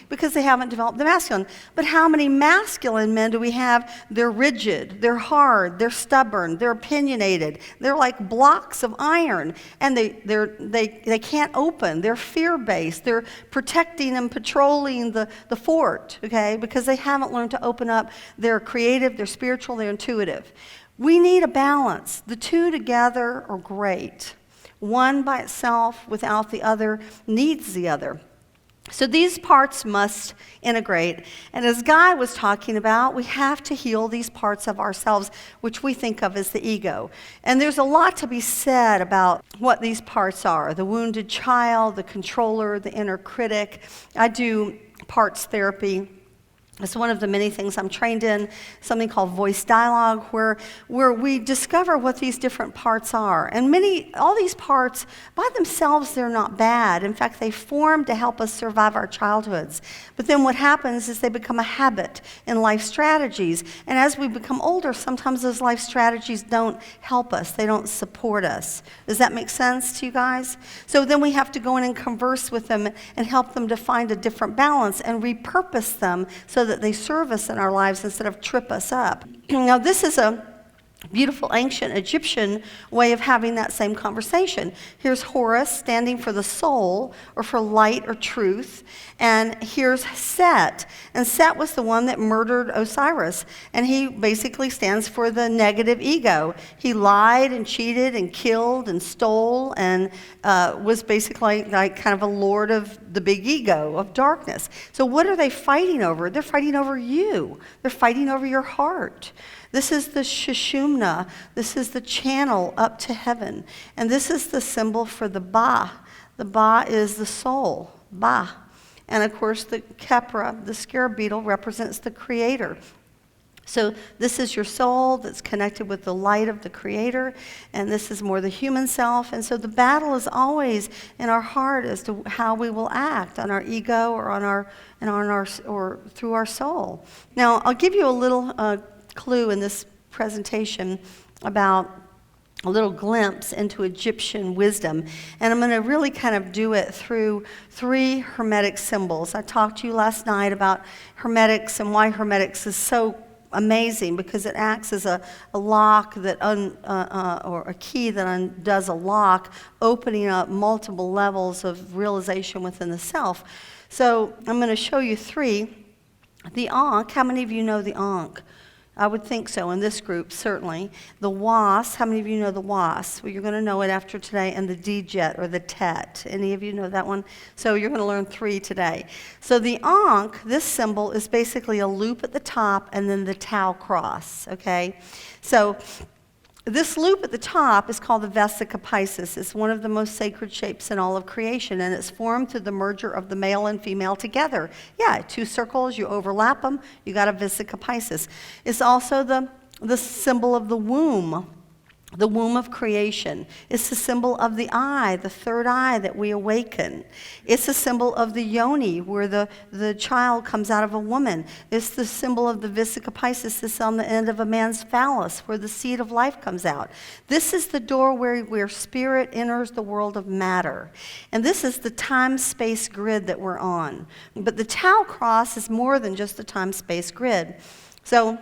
because they haven't developed the masculine. But how many masculine men do we have? They're rigid, they're hard, they're stubborn, they're opinionated, they're like blocks of iron, and they can't open, they're fear-based, they're protecting and patrolling the fort, okay, because they haven't learned to open up. They're creative, they're spiritual, they're intuitive. We need a balance. The two together are great. One by itself without the other needs the other. So these parts must integrate. And as Guy was talking about, we have to heal these parts of ourselves, which we think of as the ego. And there's a lot to be said about what these parts are. The wounded child, the controller, the inner critic. I do parts therapy. It's one of the many things I'm trained in, something called voice dialogue, where we discover what these different parts are. And all these parts, by themselves, they're not bad. In fact, they form to help us survive our childhoods. But then what happens is they become a habit in life strategies. And as we become older, sometimes those life strategies don't help us. They don't support us. Does that make sense to you guys? So then we have to go in and converse with them and help them to find a different balance and repurpose them so that they serve us in our lives instead of trip us up. Now, this is a beautiful ancient Egyptian way of having that same conversation. Here's Horus standing for the soul or for light or truth. And here's Set. And Set was the one that murdered Osiris. And he basically stands for the negative ego. He lied and cheated and killed and stole and was basically like kind of a lord of the big ego of darkness. So what are they fighting over? They're fighting over you. They're fighting over your heart. This is the Shishumna. This is the channel up to heaven. And this is the symbol for the Ba. The Ba is the soul, Ba. And of course the Kepra, the scarab beetle, represents the creator. So this is your soul that's connected with the light of the creator, and this is more the human self. And so the battle is always in our heart as to how we will act on our ego or or through our soul. Now, I'll give you a little clue in this presentation about a little glimpse into Egyptian wisdom. And I'm going to really kind of do it through 3 Hermetic symbols. I talked to you last night about Hermetics and why Hermetics is so amazing, because it acts as a lock that or a key that undoes a lock, opening up multiple levels of realization within the self. So I'm going to show you 3. The Ankh, how many of you know the Ankh? I would think so in this group, certainly. The Was, how many of you know the Was? Well, you're going to know it after today. And the Djet or the Tet. Any of you know that one? So you're going to learn 3 today. So the Ankh, this symbol is basically a loop at the top and then the Tau cross, okay? So this loop at the top is called the Vesica Pisces. It's one of the most sacred shapes in all of creation, and it's formed through the merger of the male and female together. Yeah, 2 circles, you overlap them, you got a Vesica Pisces. It's also the symbol of the womb of creation. It's the symbol of the eye, the third eye that we awaken. It's the symbol of the yoni, where the child comes out of a woman. It's the symbol of the Vesica Pisces that's on the end of a man's phallus, where the seed of life comes out. This is the door where spirit enters the world of matter. And this is the time-space grid that we're on. But the Tau cross is more than just the time-space grid. So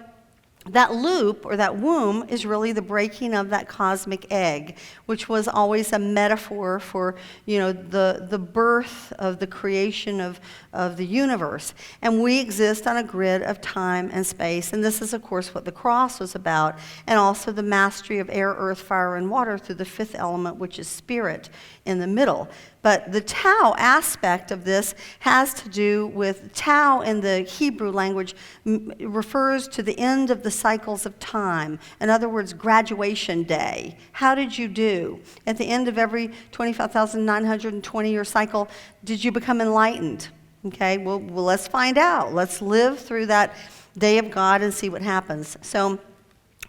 that loop or that womb is really the breaking of that cosmic egg, which was always a metaphor for, the birth of the creation of the universe. And we exist on a grid of time and space. And this is, of course, what the cross was about, and also the mastery of air, earth, fire, and water through the 5th element, which is spirit in the middle. But the Tau aspect of this has to do with Tau in the Hebrew language refers to the end of the cycles of time. In other words, graduation day. How did you do? At the end of every 25,920-year cycle, did you become enlightened? Okay, well, let's find out. Let's live through that day of God and see what happens. So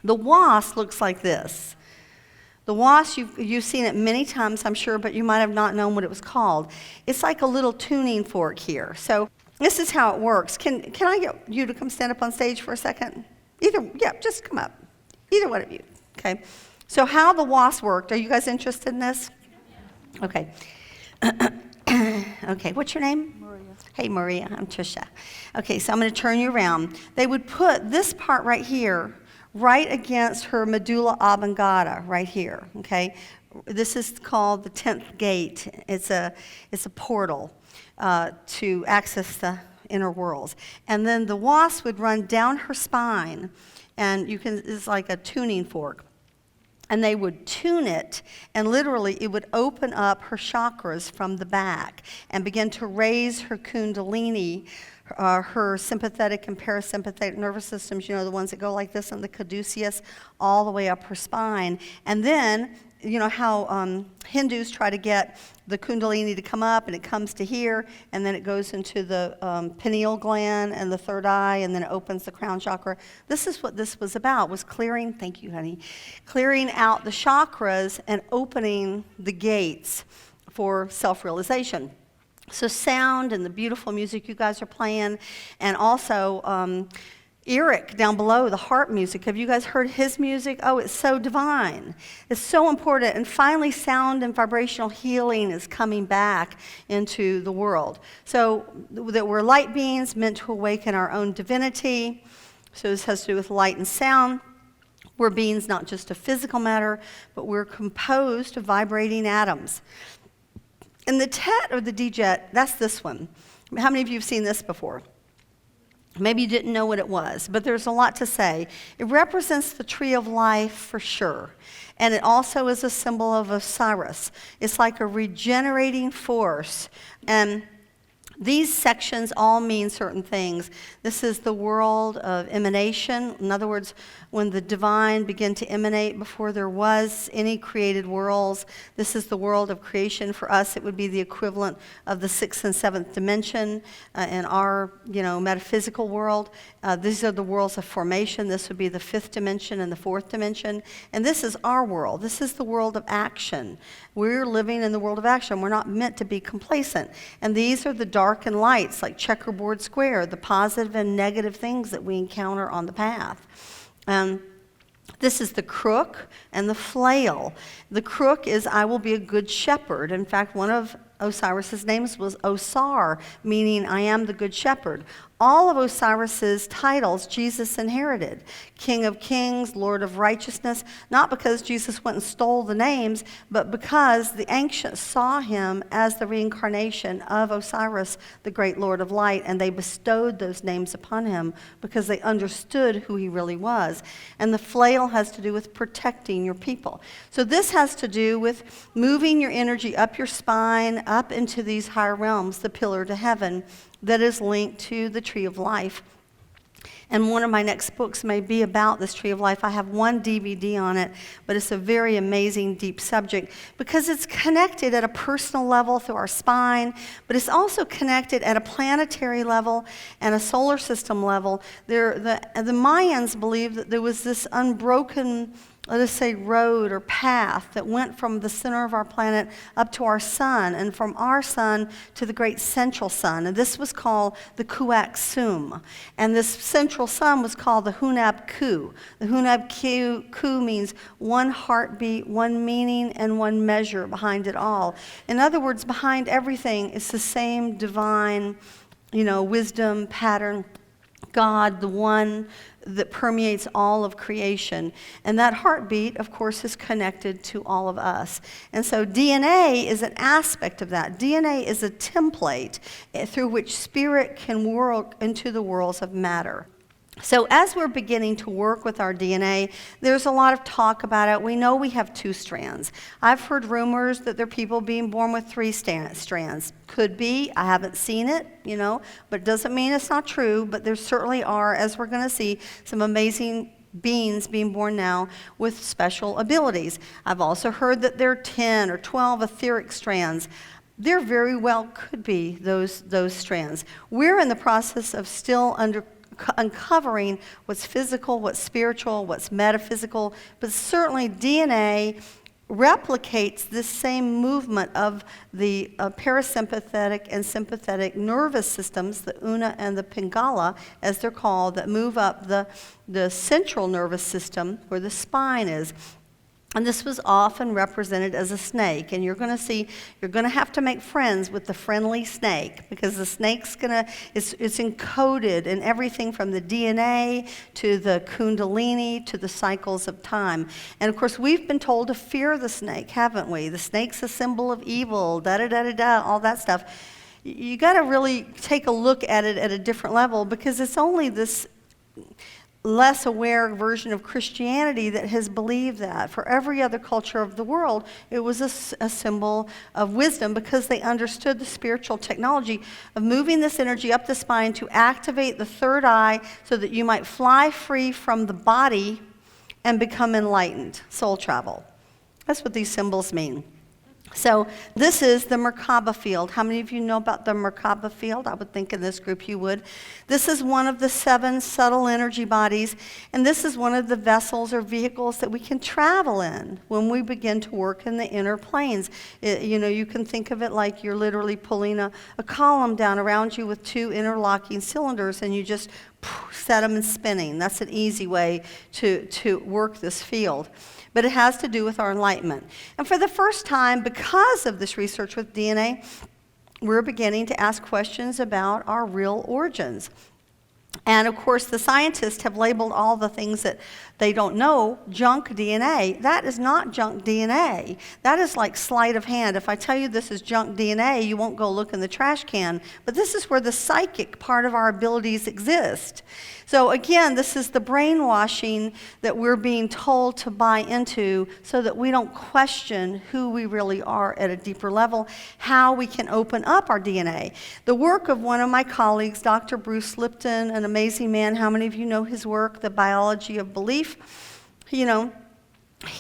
the wasp looks like this. The wasp, you've seen it many times, I'm sure, but you might have not known what it was called. It's like a little tuning fork here. So this is how it works. Can I get you to come stand up on stage for a second? Just come up. Either one of you, okay? So how the wasp worked, are you guys interested in this? Okay. Okay, what's your name? Maria. Hey, Maria, I'm Tricia. Okay, so I'm going to turn you around. They would put this part right here, right against her medulla oblongata, right here, okay? This is called the 10th gate. It's a portal to access the inner worlds. And then the wasp would run down her spine, and it's like a tuning fork. And they would tune it, and literally it would open up her chakras from the back and begin to raise her kundalini, her sympathetic and parasympathetic nervous systems, the ones that go like this, and the caduceus, all the way up her spine. And then, you know how Hindus try to get the kundalini to come up, and it comes to here, and then it goes into the pineal gland and the third eye, and then it opens the crown chakra. This is what this was about, was clearing, thank you, honey, clearing out the chakras and opening the gates for self-realization. So sound and the beautiful music you guys are playing, and also Eric down below, the harp music. Have you guys heard his music? Oh, it's so divine. It's so important. And finally, sound and vibrational healing is coming back into the world. So that we're light beings meant to awaken our own divinity. So this has to do with light and sound. We're beings not just of physical matter, but we're composed of vibrating atoms. And the tet or the D-jet, that's this one. How many of you have seen this before? Maybe you didn't know what it was, but there's a lot to say. It represents the tree of life for sure. And it also is a symbol of Osiris. It's like a regenerating force. And these sections all mean certain things. This is the world of emanation. In other words, when the divine began to emanate before there was any created worlds. This is the world of creation. For us, it would be the equivalent of the 6th and 7th dimension in our, metaphysical world. These are the worlds of formation. This would be the 5th dimension and the 4th dimension. And this is our world. This is the world of action. We're living in the world of action. We're not meant to be complacent. And these are the dark and lights, like checkerboard square, the positive and negative things that we encounter on the path. This is the crook and the flail. The crook is, I will be a good shepherd. In fact, one of Osiris's names was Osar, meaning I am the good shepherd. All of Osiris's titles Jesus inherited. King of Kings, Lord of Righteousness, not because Jesus went and stole the names, but because the ancients saw him as the reincarnation of Osiris, the great Lord of Light, and they bestowed those names upon him because they understood who he really was. And the flail has to do with protecting your people. So this has to do with moving your energy up your spine, up into these higher realms, the pillar to heaven, that is linked to the tree of life. And one of my next books may be about this tree of life. I have one DVD on it, but it's a very amazing, deep subject because it's connected at a personal level through our spine, but it's also connected at a planetary level and a solar system level. The Mayans believed that there was this unbroken, let us say, road or path that went from the center of our planet up to our sun, and from our sun to the great central sun. And this was called the Kuak Sum. And this central sun was called the Hunab Ku. The Hunab Ku means one heartbeat, one meaning, and one measure behind it all. In other words, behind everything is the same divine, wisdom, pattern, God, the one that permeates all of creation. And that heartbeat, of course, is connected to all of us. And so DNA is an aspect of that. DNA is a template through which spirit can work into the worlds of matter. So as we're beginning to work with our DNA, there's a lot of talk about it. We know we have 2 strands. I've heard rumors that there are people being born with 3 strands. Could be. I haven't seen it, but it doesn't mean it's not true. But there certainly are, as we're going to see, some amazing beings being born now with special abilities. I've also heard that there are 10 or 12 etheric strands. There very well could be those strands. We're in the process of still uncovering what's physical, what's spiritual, what's metaphysical, but certainly DNA replicates this same movement of the parasympathetic and sympathetic nervous systems, the Una and the Pingala, as they're called, that move up the central nervous system where the spine is. And this was often represented as a snake. And you're going to see, you're going to have to make friends with the friendly snake, because the snake's it's encoded in everything from the DNA to the kundalini to the cycles of time. And of course, we've been told to fear the snake, haven't we? The snake's a symbol of evil, da-da-da-da-da, all that stuff. You got to really take a look at it at a different level, because it's only this less aware version of Christianity that has believed that. For every other culture of the world, it was a symbol of wisdom, because they understood the spiritual technology of moving this energy up the spine to activate the third eye so that you might fly free from the body and become enlightened, soul travel. That's what these symbols mean. So this is the Merkaba field. How many of you know about the Merkaba field? I would think in this group you would. This is one of the 7 subtle energy bodies, and this is one of the vessels or vehicles that we can travel in when we begin to work in the inner planes. You can think of it like you're literally pulling a column down around you with 2 interlocking cylinders, and you just set them and spinning. That's an easy way to work this field. But it has to do with our enlightenment. And for the first time, because of this research with DNA, we're beginning to ask questions about our real origins. And of course, the scientists have labeled all the things that they don't know junk DNA. That is not junk DNA. That is like sleight of hand. If I tell you this is junk DNA, you won't go look in the trash can. But this is where the psychic part of our abilities exist. So again, this is the brainwashing that we're being told to buy into, so that we don't question who we really are at a deeper level, how we can open up our DNA. The work of one of my colleagues, Dr. Bruce Lipton, an amazing man. How many of you know his work, The Biology of Belief? He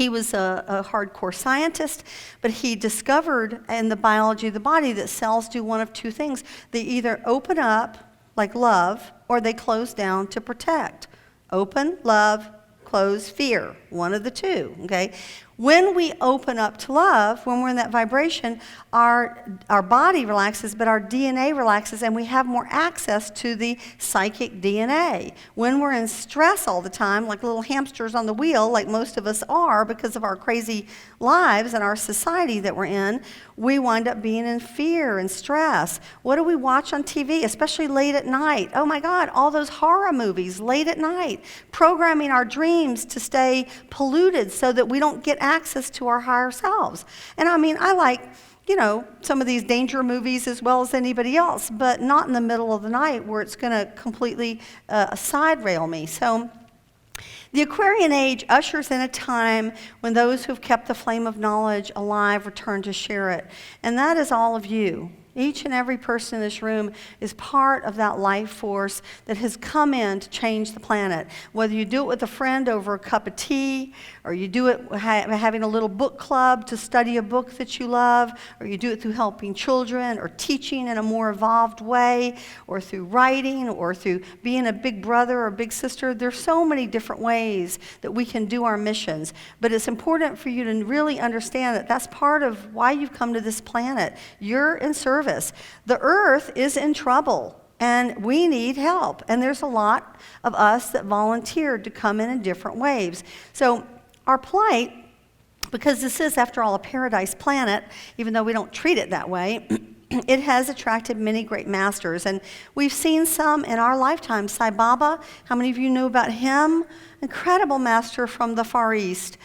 was a hardcore scientist, but he discovered in the biology of the body that cells do one of 2 things. They either open up, like love, or they close down to protect. Open, love, close, fear. One of the 2, okay? When we open up to love, when we're in that vibration, our body relaxes, but our DNA relaxes, and we have more access to the psychic DNA. When we're in stress all the time, like little hamsters on the wheel, like most of us are because of our crazy lives and our society that we're in, we wind up being in fear and stress. What do we watch on TV, especially late at night? Oh my God, all those horror movies late at night, programming our dreams to stay polluted so that we don't get access to our higher selves. And I mean, I like, some of these danger movies as well as anybody else, but not in the middle of the night where it's going to completely side rail me. So the Aquarian Age ushers in a time when those who've kept the flame of knowledge alive return to share it. And that is all of you. Each and every person in this room is part of that life force that has come in to change the planet. Whether you do it with a friend over a cup of tea, or you do it having a little book club to study a book that you love, or you do it through helping children, or teaching in a more evolved way, or through writing, or through being a big brother or big sister. There's so many different ways that we can do our missions. But it's important for you to really understand that that's part of why you've come to this planet. You're in service. The earth is in trouble, and we need help. And there's a lot of us that volunteered to come in different waves. So our plight, because this is, after all, a paradise planet, even though we don't treat it that way, it has attracted many great masters. And we've seen some in our lifetime. Sai Baba, how many of you know about him? Incredible master from the Far East.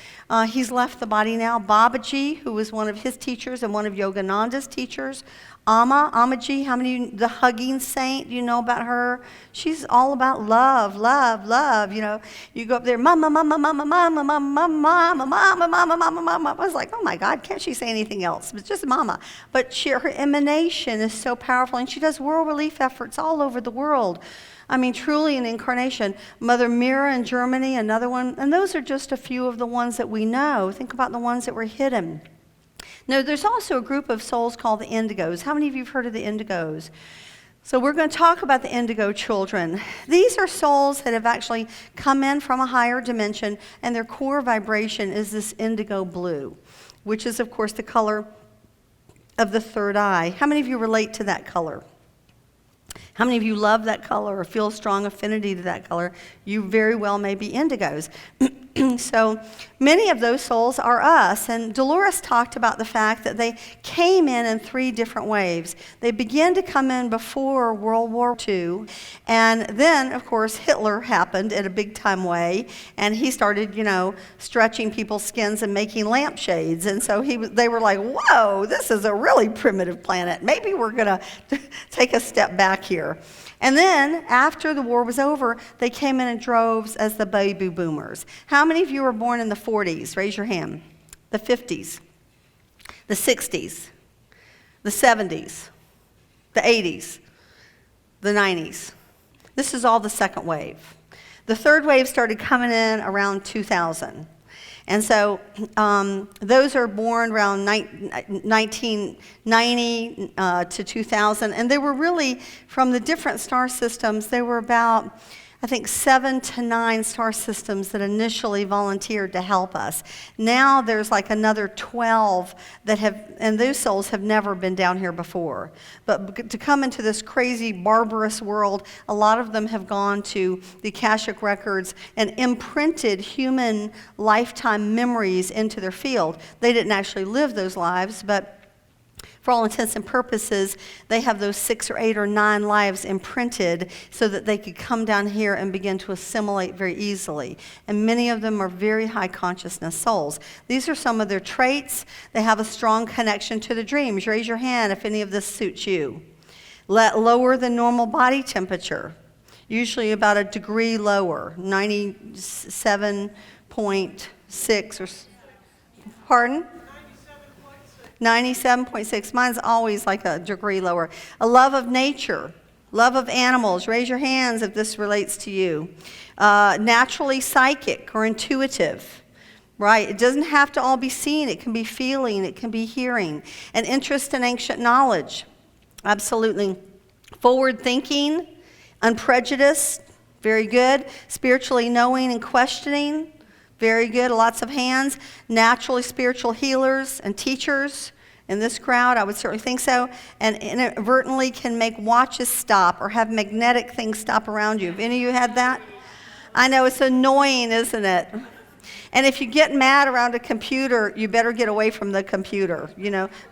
He's left the body now. Babaji, who was one of his teachers and one of Yogananda's teachers. Amaji, how many, the hugging saint, you know about her? She's all about love, love, love. You go up there, mama, mama, mama, mama, mama, mama, mama, mama, mama, mama. I was like, oh my God, can't she say anything else? But just mama. But her emanation is so powerful, and she does world relief efforts all over the world. I mean, truly an incarnation. Mother Mira in Germany, another one. And those are just a few of the ones that we know. Think about the ones that were hidden. Now, there's also a group of souls called the Indigos. How many of you have heard of the Indigos? So we're going to talk about the Indigo children. These are souls that have actually come in from a higher dimension, and their core vibration is this indigo blue, which is, of course, the color of the third eye. How many of you relate to that color? How many of you love that color or feel strong affinity to that color? You very well may be indigos. So many of those souls are us. And Dolores talked about the fact that they came in 3 different waves. They began to come in before World War II. And then, of course, Hitler happened in a big-time way. And he started, stretching people's skins and making lampshades. And so they were like, whoa, this is a really primitive planet. Maybe we're going to take a step back here. And then, after the war was over, they came in droves as the baby boomers. How many of you were born in the 40s? Raise your hand. The 50s, the 60s, the 70s, the 80s, the 90s. This is all the second wave. The third wave started coming in around 2000. And so those are born around 1990 to 2000. And they were really, from the different star systems, they were about, I think, 7 to 9 star systems that initially volunteered to help us. Now there's like another 12 that have, and those souls have never been down here before. But to come into this crazy, barbarous world, a lot of them have gone to the Akashic records and imprinted human lifetime memories into their field. They didn't actually live those lives, but for all intents and purposes, they have those 6 or 8 or 9 lives imprinted so that they could come down here and begin to assimilate very easily. And many of them are very high consciousness souls. These are some of their traits. They have a strong connection to the dreams. Raise your hand if any of this suits you. Lower than normal body temperature, usually about a degree lower, 97.6 or, pardon? 97.6. Mine's always like a degree lower. A love of nature, love of animals. Raise your hands if this relates to you. Naturally psychic or intuitive, right? It doesn't have to all be seen. It can be feeling. It can be hearing. An interest in ancient knowledge. Absolutely. Forward thinking, unprejudiced. Very good. Spiritually knowing and questioning. Very good, lots of hands. Naturally spiritual healers and teachers in this crowd, I would certainly think so. And inadvertently can make watches stop or have magnetic things stop around you. Have any of you had that? I know, it's annoying, isn't it? And if you get mad around a computer, you better get away from the computer,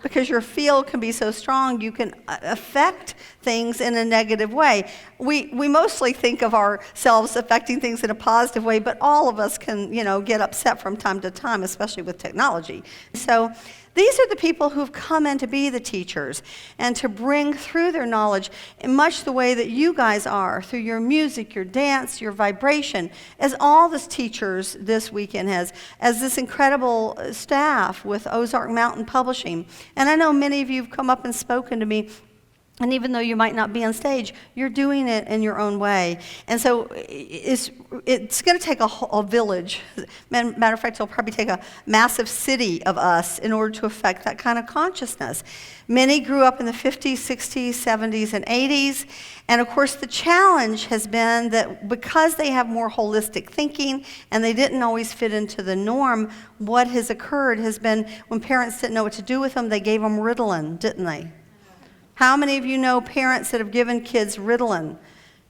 because your field can be so strong, you can affect things in a negative way. We mostly think of ourselves affecting things in a positive way, but all of us can, get upset from time to time, especially with technology. So these are the people who've come in to be the teachers and to bring through their knowledge in much the way that you guys are, through your music, your dance, your vibration, as all the teachers this weekend has, as this incredible staff with Ozark Mountain Publishing. And I know many of you have come up and spoken to me. And even though you might not be on stage, you're doing it in your own way. And so it's going to take a village. Matter of fact, it'll probably take a massive city of us in order to affect that kind of consciousness. Many grew up in the 50s, 60s, 70s, and 80s. And of course, the challenge has been that because they have more holistic thinking and they didn't always fit into the norm, what has occurred has been when parents didn't know what to do with them, they gave them Ritalin, didn't they? How many of you know parents that have given kids Ritalin?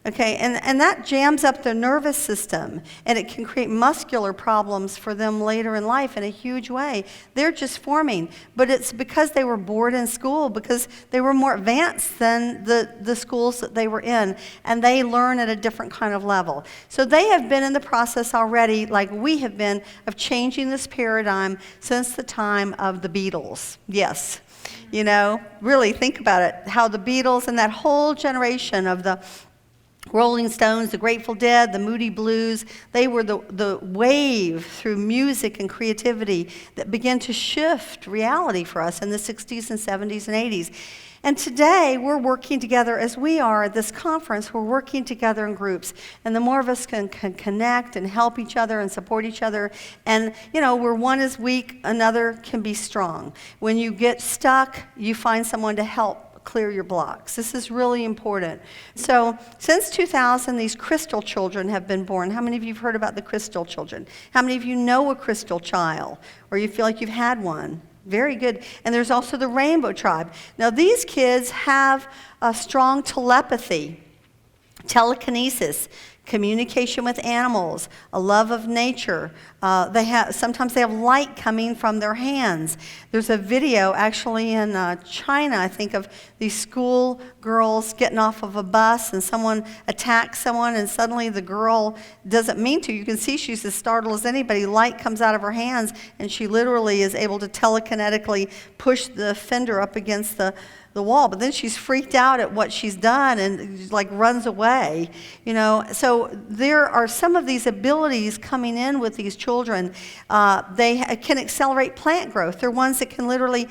Okay, and that jams up their nervous system, and it can create muscular problems for them later in life in a huge way. They're just forming, but it's because they were bored in school, because they were more advanced than the schools that they were in, and they learn at a different kind of level. So they have been in the process already, like we have been, of changing this paradigm since the time of the Beatles. Yes. Really think about it, how the Beatles and that whole generation of the Rolling Stones, the Grateful Dead, the Moody Blues, they were the wave through music and creativity that began to shift reality for us in the 60s and 70s and 80s. And today, we're working together, as we are at this conference, we're working together in groups. And the more of us can connect and help each other and support each other. And, where one is weak, another can be strong. When you get stuck, you find someone to help clear your blocks. This is really important. So, since 2000, these crystal children have been born. How many of you have heard about the crystal children? How many of you know a crystal child? Or you feel like you've had one? Very good. And there's also the rainbow tribe. Now, these kids have a strong telepathy, telekinesis, communication with animals, a love of nature. Sometimes they have light coming from their hands. There's a video actually in China, I think, of these school girls getting off of a bus and someone attacks someone and suddenly the girl doesn't mean to. You can see she's as startled as anybody. Light comes out of her hands and she literally is able to telekinetically push the fender up against the wall, but then she's freaked out at what she's done and like runs away, So there are some of these abilities coming in with these children. They can accelerate plant growth. They're ones that can literally,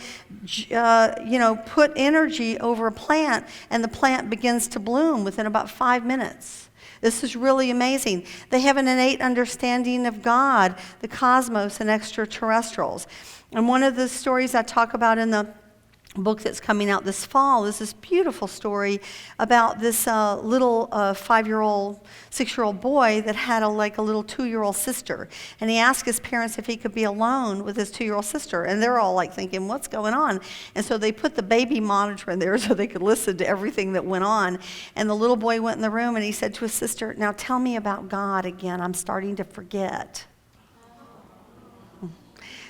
put energy over a plant and the plant begins to bloom within about 5 minutes. This is really amazing. They have an innate understanding of God, the cosmos, and extraterrestrials. And one of the stories I talk about in the book that's coming out this fall is this beautiful story about this little 5-year-old, 6-year-old boy that had a little 2-year-old sister. And he asked his parents if he could be alone with his 2-year-old sister. And they're all thinking, what's going on? And so they put the baby monitor in there so they could listen to everything that went on. And the little boy went in the room and he said to his sister, now tell me about God again. I'm starting to forget.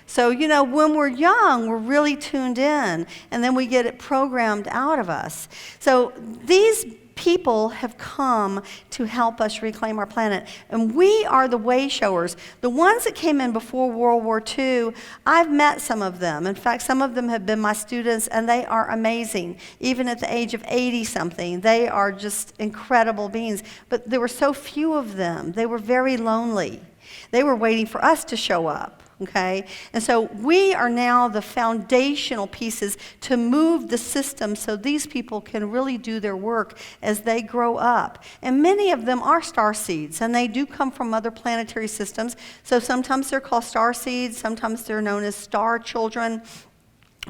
So, when we're young, we're really tuned in, and then we get it programmed out of us. So these people have come to help us reclaim our planet, and we are the way showers. The ones that came in before World War II, I've met some of them. In fact, some of them have been my students, and they are amazing. Even at the age of 80-something, they are just incredible beings. But there were so few of them. They were very lonely. They were waiting for us to show up. Okay? And so we are now the foundational pieces to move the system so these people can really do their work as they grow up. And many of them are star seeds, and they do come from other planetary systems. So sometimes they're called star seeds, sometimes they're known as star children.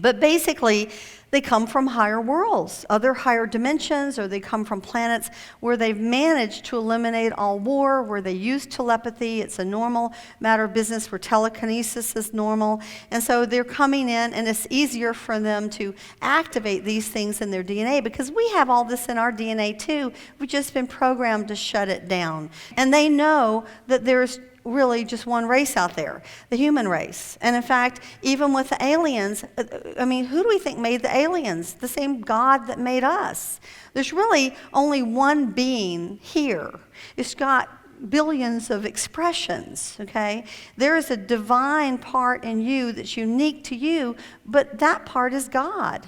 But basically, they come from higher worlds, other higher dimensions, or they come from planets where they've managed to eliminate all war, where they use telepathy. It's a normal matter of business where telekinesis is normal. And so they're coming in, and it's easier for them to activate these things in their DNA because we have all this in our DNA too. We've just been programmed to shut it down. And they know that there's really just one race out there, the human race. And in fact, even with the aliens, who do we think made the aliens? The same God that made us. There's really only one being here. It's got billions of expressions, okay? There is a divine part in you that's unique to you, but that part is God.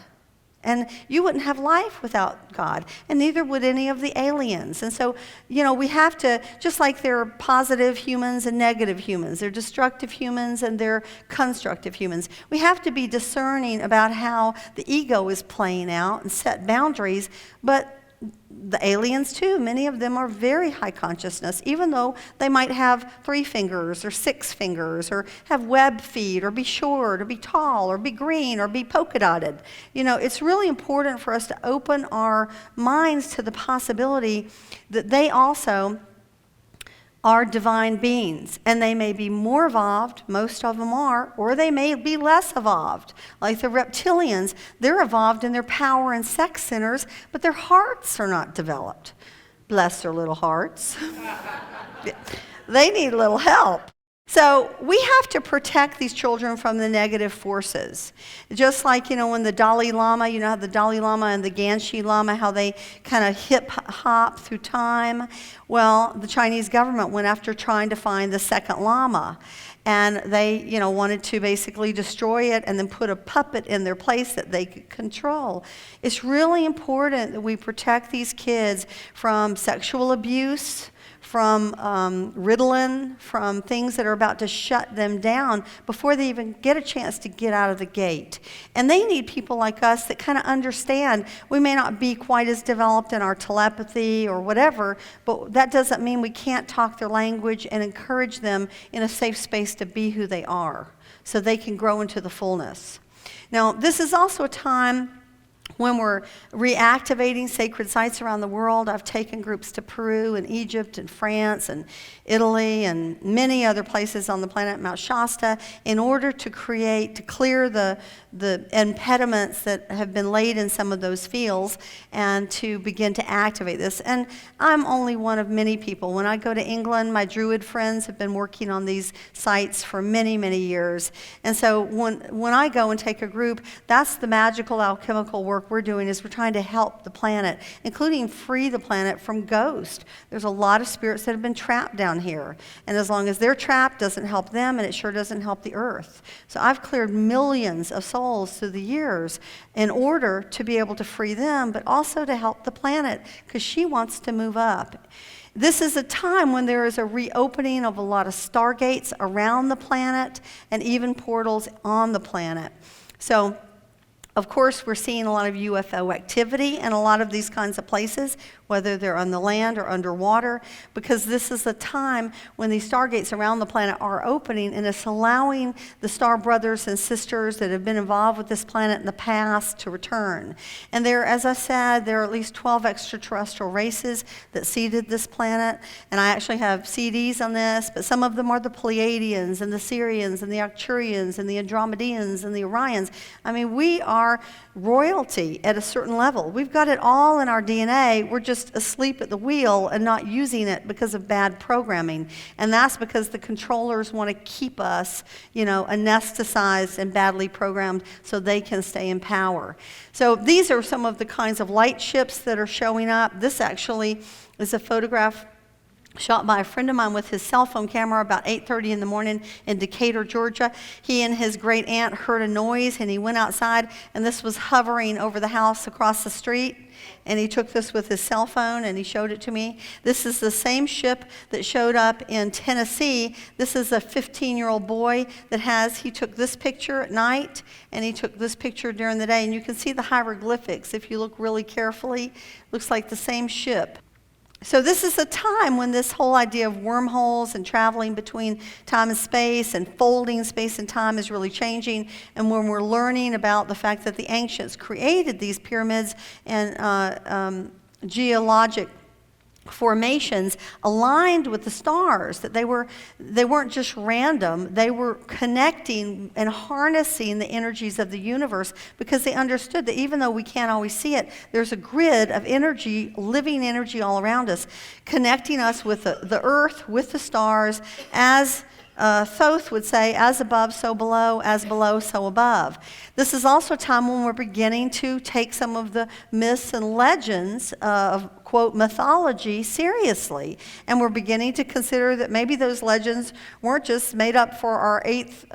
And you wouldn't have life without God, and neither would any of the aliens. And so, we have to, just like there are positive humans and negative humans, there are destructive humans and there are constructive humans. We have to be discerning about how the ego is playing out and set boundaries, but the aliens too, many of them are very high consciousness, even though they might have 3 fingers or 6 fingers or have web feet or be short or be tall or be green or be polka dotted. It's really important for us to open our minds to the possibility that they also are divine beings, and they may be more evolved, most of them are, or they may be less evolved. Like the reptilians, they're evolved in their power and sex centers, but their hearts are not developed. Bless their little hearts. They need a little help. So we have to protect these children from the negative forces. Just like, when the Dalai Lama, how the Dalai Lama and the Ganshi Lama, how they kind of hip-hop through time. Well, the Chinese government went after trying to find the second Lama. And they, wanted to basically destroy it and then put a puppet in their place that they could control. It's really important that we protect these kids from sexual abuse, from Ritalin, from things that are about to shut them down before they even get a chance to get out of the gate. And they need people like us that kind of understand. We may not be quite as developed in our telepathy or whatever, but that doesn't mean we can't talk their language and encourage them in a safe space to be who they are so they can grow into the fullness. Now, this is also a time When we're reactivating sacred sites around the world, I've taken groups to Peru and Egypt and France and Italy and many other places on the planet, Mount Shasta, in order to clear the impediments that have been laid in some of those fields and to begin to activate this. And I'm only one of many people. When I go to England, my Druid friends have been working on these sites for many, many years. And so when I go and take a group, that's the magical alchemical work we're doing, is we're trying to help the planet, including free the planet from ghosts. There's a lot of spirits that have been trapped down here. And as long as they're trapped, doesn't help them, and it sure doesn't help the earth. So I've cleared millions of souls through the years in order to be able to free them, but also to help the planet, because she wants to move up. This is a time when there is a reopening of a lot of stargates around the planet and even portals on the planet. So, of course, we're seeing a lot of UFO activity in a lot of these kinds of places, whether they're on the land or underwater, because this is a time when these stargates around the planet are opening, and it's allowing the star brothers and sisters that have been involved with this planet in the past to return. And there, as I said, there are at least 12 extraterrestrial races that seeded this planet, and I actually have CDs on this, but some of them are the Pleiadians and the Sirians and the Arcturians and the Andromedians and the Orions. I mean, we are royalty at a certain level. We've got it all in our DNA. We're just asleep at the wheel and not using it because of bad programming. And that's because the controllers want to keep us, anesthetized and badly programmed so they can stay in power. So these are some of the kinds of light ships that are showing up. This actually is a photograph shot by a friend of mine with his cell phone camera about 8:30 in the morning in Decatur, Georgia. He and his great aunt heard a noise, and he went outside, and this was hovering over the house across the street. And he took this with his cell phone, and he showed it to me. This is the same ship that showed up in Tennessee. This is a 15-year-old boy he took this picture at night, and he took this picture during the day. And you can see the hieroglyphics if you look really carefully. Looks like the same ship. So this is a time when this whole idea of wormholes and traveling between time and space and folding space and time is really changing, and when we're learning about the fact that the ancients created these pyramids and geologic formations aligned with the stars, that they weren't just random, they were connecting and harnessing the energies of the universe, because they understood that even though we can't always see it, there's a grid of energy, living energy all around us, connecting us with the earth, with the stars, as Thoth would say, as above, so below, as below, so above. This is also a time when we're beginning to take some of the myths and legends of, quote, mythology seriously. And we're beginning to consider that maybe those legends weren't just made up for our 8th,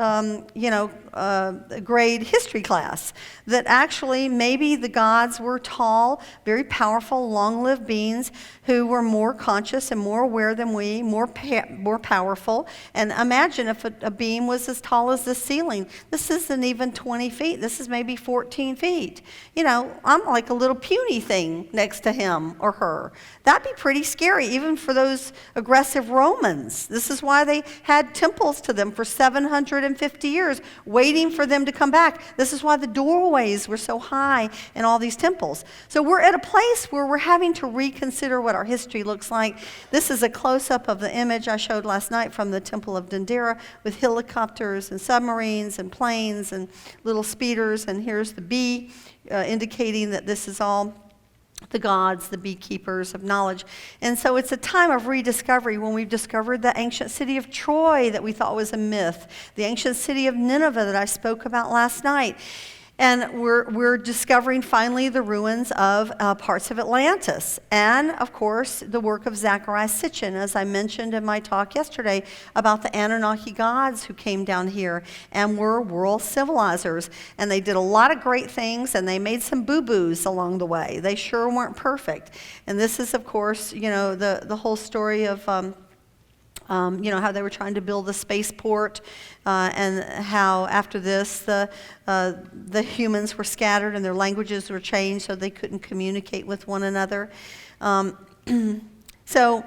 grade history class. That actually maybe the gods were tall, very powerful, long-lived beings who were more conscious and more aware than we, more powerful. And imagine if a being was as tall as this ceiling. This isn't even 20 feet. This is maybe 14 feet. I'm like a little puny thing next to him or her. That'd be pretty scary, even for those aggressive Romans. This is why they had temples to them for 750 years, waiting for them to come back. This is why the doorways were so high in all these temples. So we're at a place where we're having to reconsider what our history looks like. This is a close-up of the image I showed last night from the Temple of Dendera with helicopters and submarines and planes and little speeders, and here's the bee, indicating that this is all the gods, the beekeepers of knowledge. And so it's a time of rediscovery when we've discovered the ancient city of Troy that we thought was a myth, the ancient city of Nineveh that I spoke about last night. And we're discovering finally the ruins of parts of Atlantis. And, of course, the work of Zecharia Sitchin, as I mentioned in my talk yesterday about the Anunnaki gods who came down here and were world civilizers. And they did a lot of great things, and they made some boo-boos along the way. They sure weren't perfect. And this is, of course, the whole story of how they were trying to build the spaceport, and how after this the humans were scattered and their languages were changed so they couldn't communicate with one another. So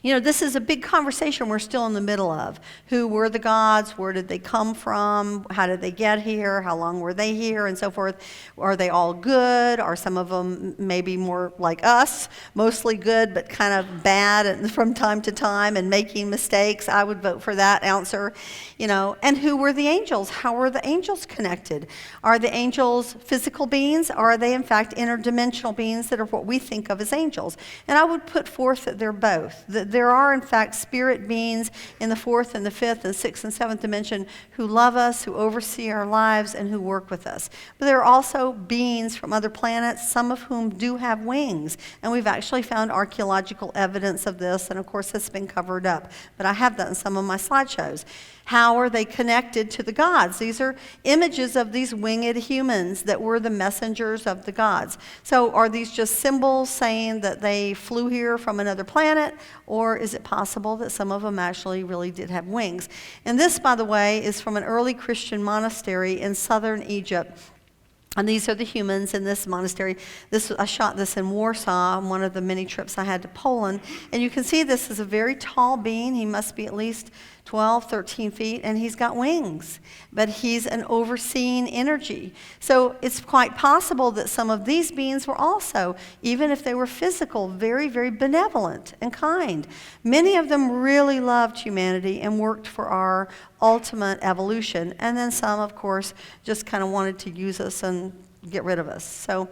You know, this is a big conversation we're still in the middle of. Who were the gods? Where did they come from? How did they get here? How long were they here? And so forth. Are they all good? Are some of them maybe more like us, mostly good, but kind of bad from time to time and making mistakes? I would vote for that answer. You know, and who were the angels? How were the angels connected? Are the angels physical beings? Or are they, in fact, interdimensional beings that are what we think of as angels? And I would put forth that they're both. That there are, in fact, spirit beings in the fourth and the fifth and sixth and seventh dimension who love us, who oversee our lives, and who work with us. But there are also beings from other planets, some of whom do have wings. And we've actually found archaeological evidence of this, and of course, it's been covered up. But I have that in some of my slideshows. How are they connected to the gods? These are images of these winged humans that were the messengers of the gods. So are these just symbols saying that they flew here from another planet? Or is it possible that some of them actually really did have wings? And this, by the way, is from an early Christian monastery in southern Egypt. And these are the humans in this monastery. I shot this in Warsaw on one of the many trips I had to Poland. And you can see this is a very tall being. He must be at least 12, 13 feet, and he's got wings. But he's an overseeing energy. So it's quite possible that some of these beings were also, even if they were physical, very, very benevolent and kind. Many of them really loved humanity and worked for our ultimate evolution. And then some, of course, just kind of wanted to use us and get rid of us. So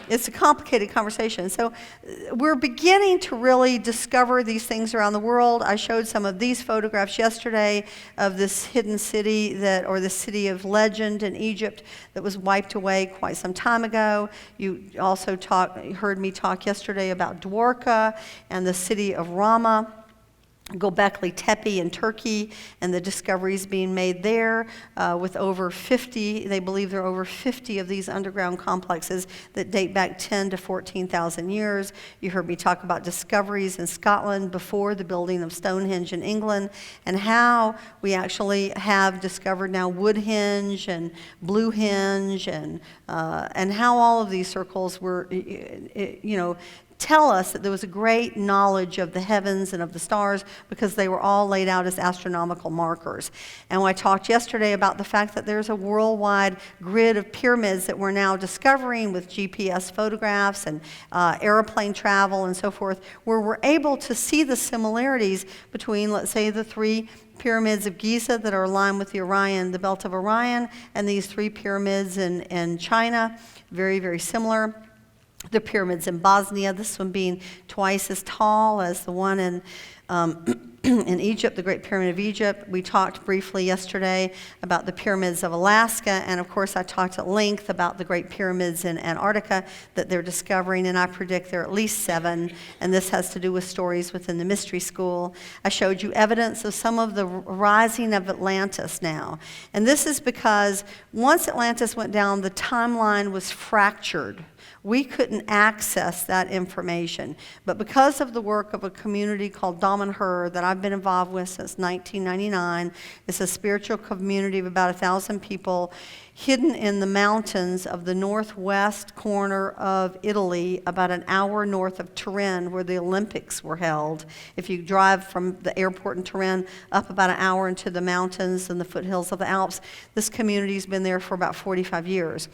it's a complicated conversation. So we're beginning to really discover these things around the world. I showed some of these photographs yesterday of this hidden city or the city of legend in Egypt that was wiped away quite some time ago. You also heard me talk yesterday about Dwarka and the city of Rama. Göbekli Tepe in Turkey, and the discoveries being made there with over 50, they believe there are over 50 of these underground complexes that date back 10 to 14,000 years. You heard me talk about discoveries in Scotland before the building of Stonehenge in England, and how we actually have discovered now Woodhenge and Bluehenge, and how all of these circles were, tell us that there was a great knowledge of the heavens and of the stars because they were all laid out as astronomical markers. And when I talked yesterday about the fact that there's a worldwide grid of pyramids that we're now discovering with GPS photographs and airplane travel and so forth, where we're able to see the similarities between, let's say, the three pyramids of Giza that are aligned with the belt of Orion, and these three pyramids in China, very, very similar. The pyramids in Bosnia, this one being twice as tall as the one in Egypt, the Great Pyramid of Egypt. We talked briefly yesterday about the pyramids of Alaska, and of course I talked at length about the Great Pyramids in Antarctica that they're discovering, and I predict there are at least 7, and this has to do with stories within the Mystery School. I showed you evidence of some of the rising of Atlantis now, and this is because once Atlantis went down, the timeline was fractured. We couldn't access that information. But because of the work of a community called Dom and Her that I've been involved with since 1999, it's a spiritual community of about 1,000 people hidden in the mountains of the northwest corner of Italy, about an hour north of Turin, where the Olympics were held. If you drive from the airport in Turin up about an hour into the mountains and the foothills of the Alps, this community's been there for about 45 years.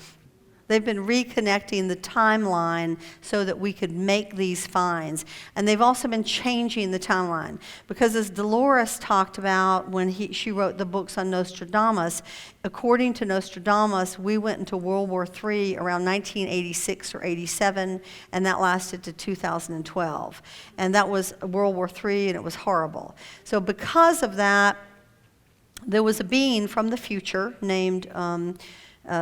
They've been reconnecting the timeline so that we could make these finds. And they've also been changing the timeline. Because as Dolores talked about when she wrote the books on Nostradamus, according to Nostradamus, we went into World War III around 1986 or 87, and that lasted to 2012. And that was World War III, and it was horrible. So because of that, there was a being from the future named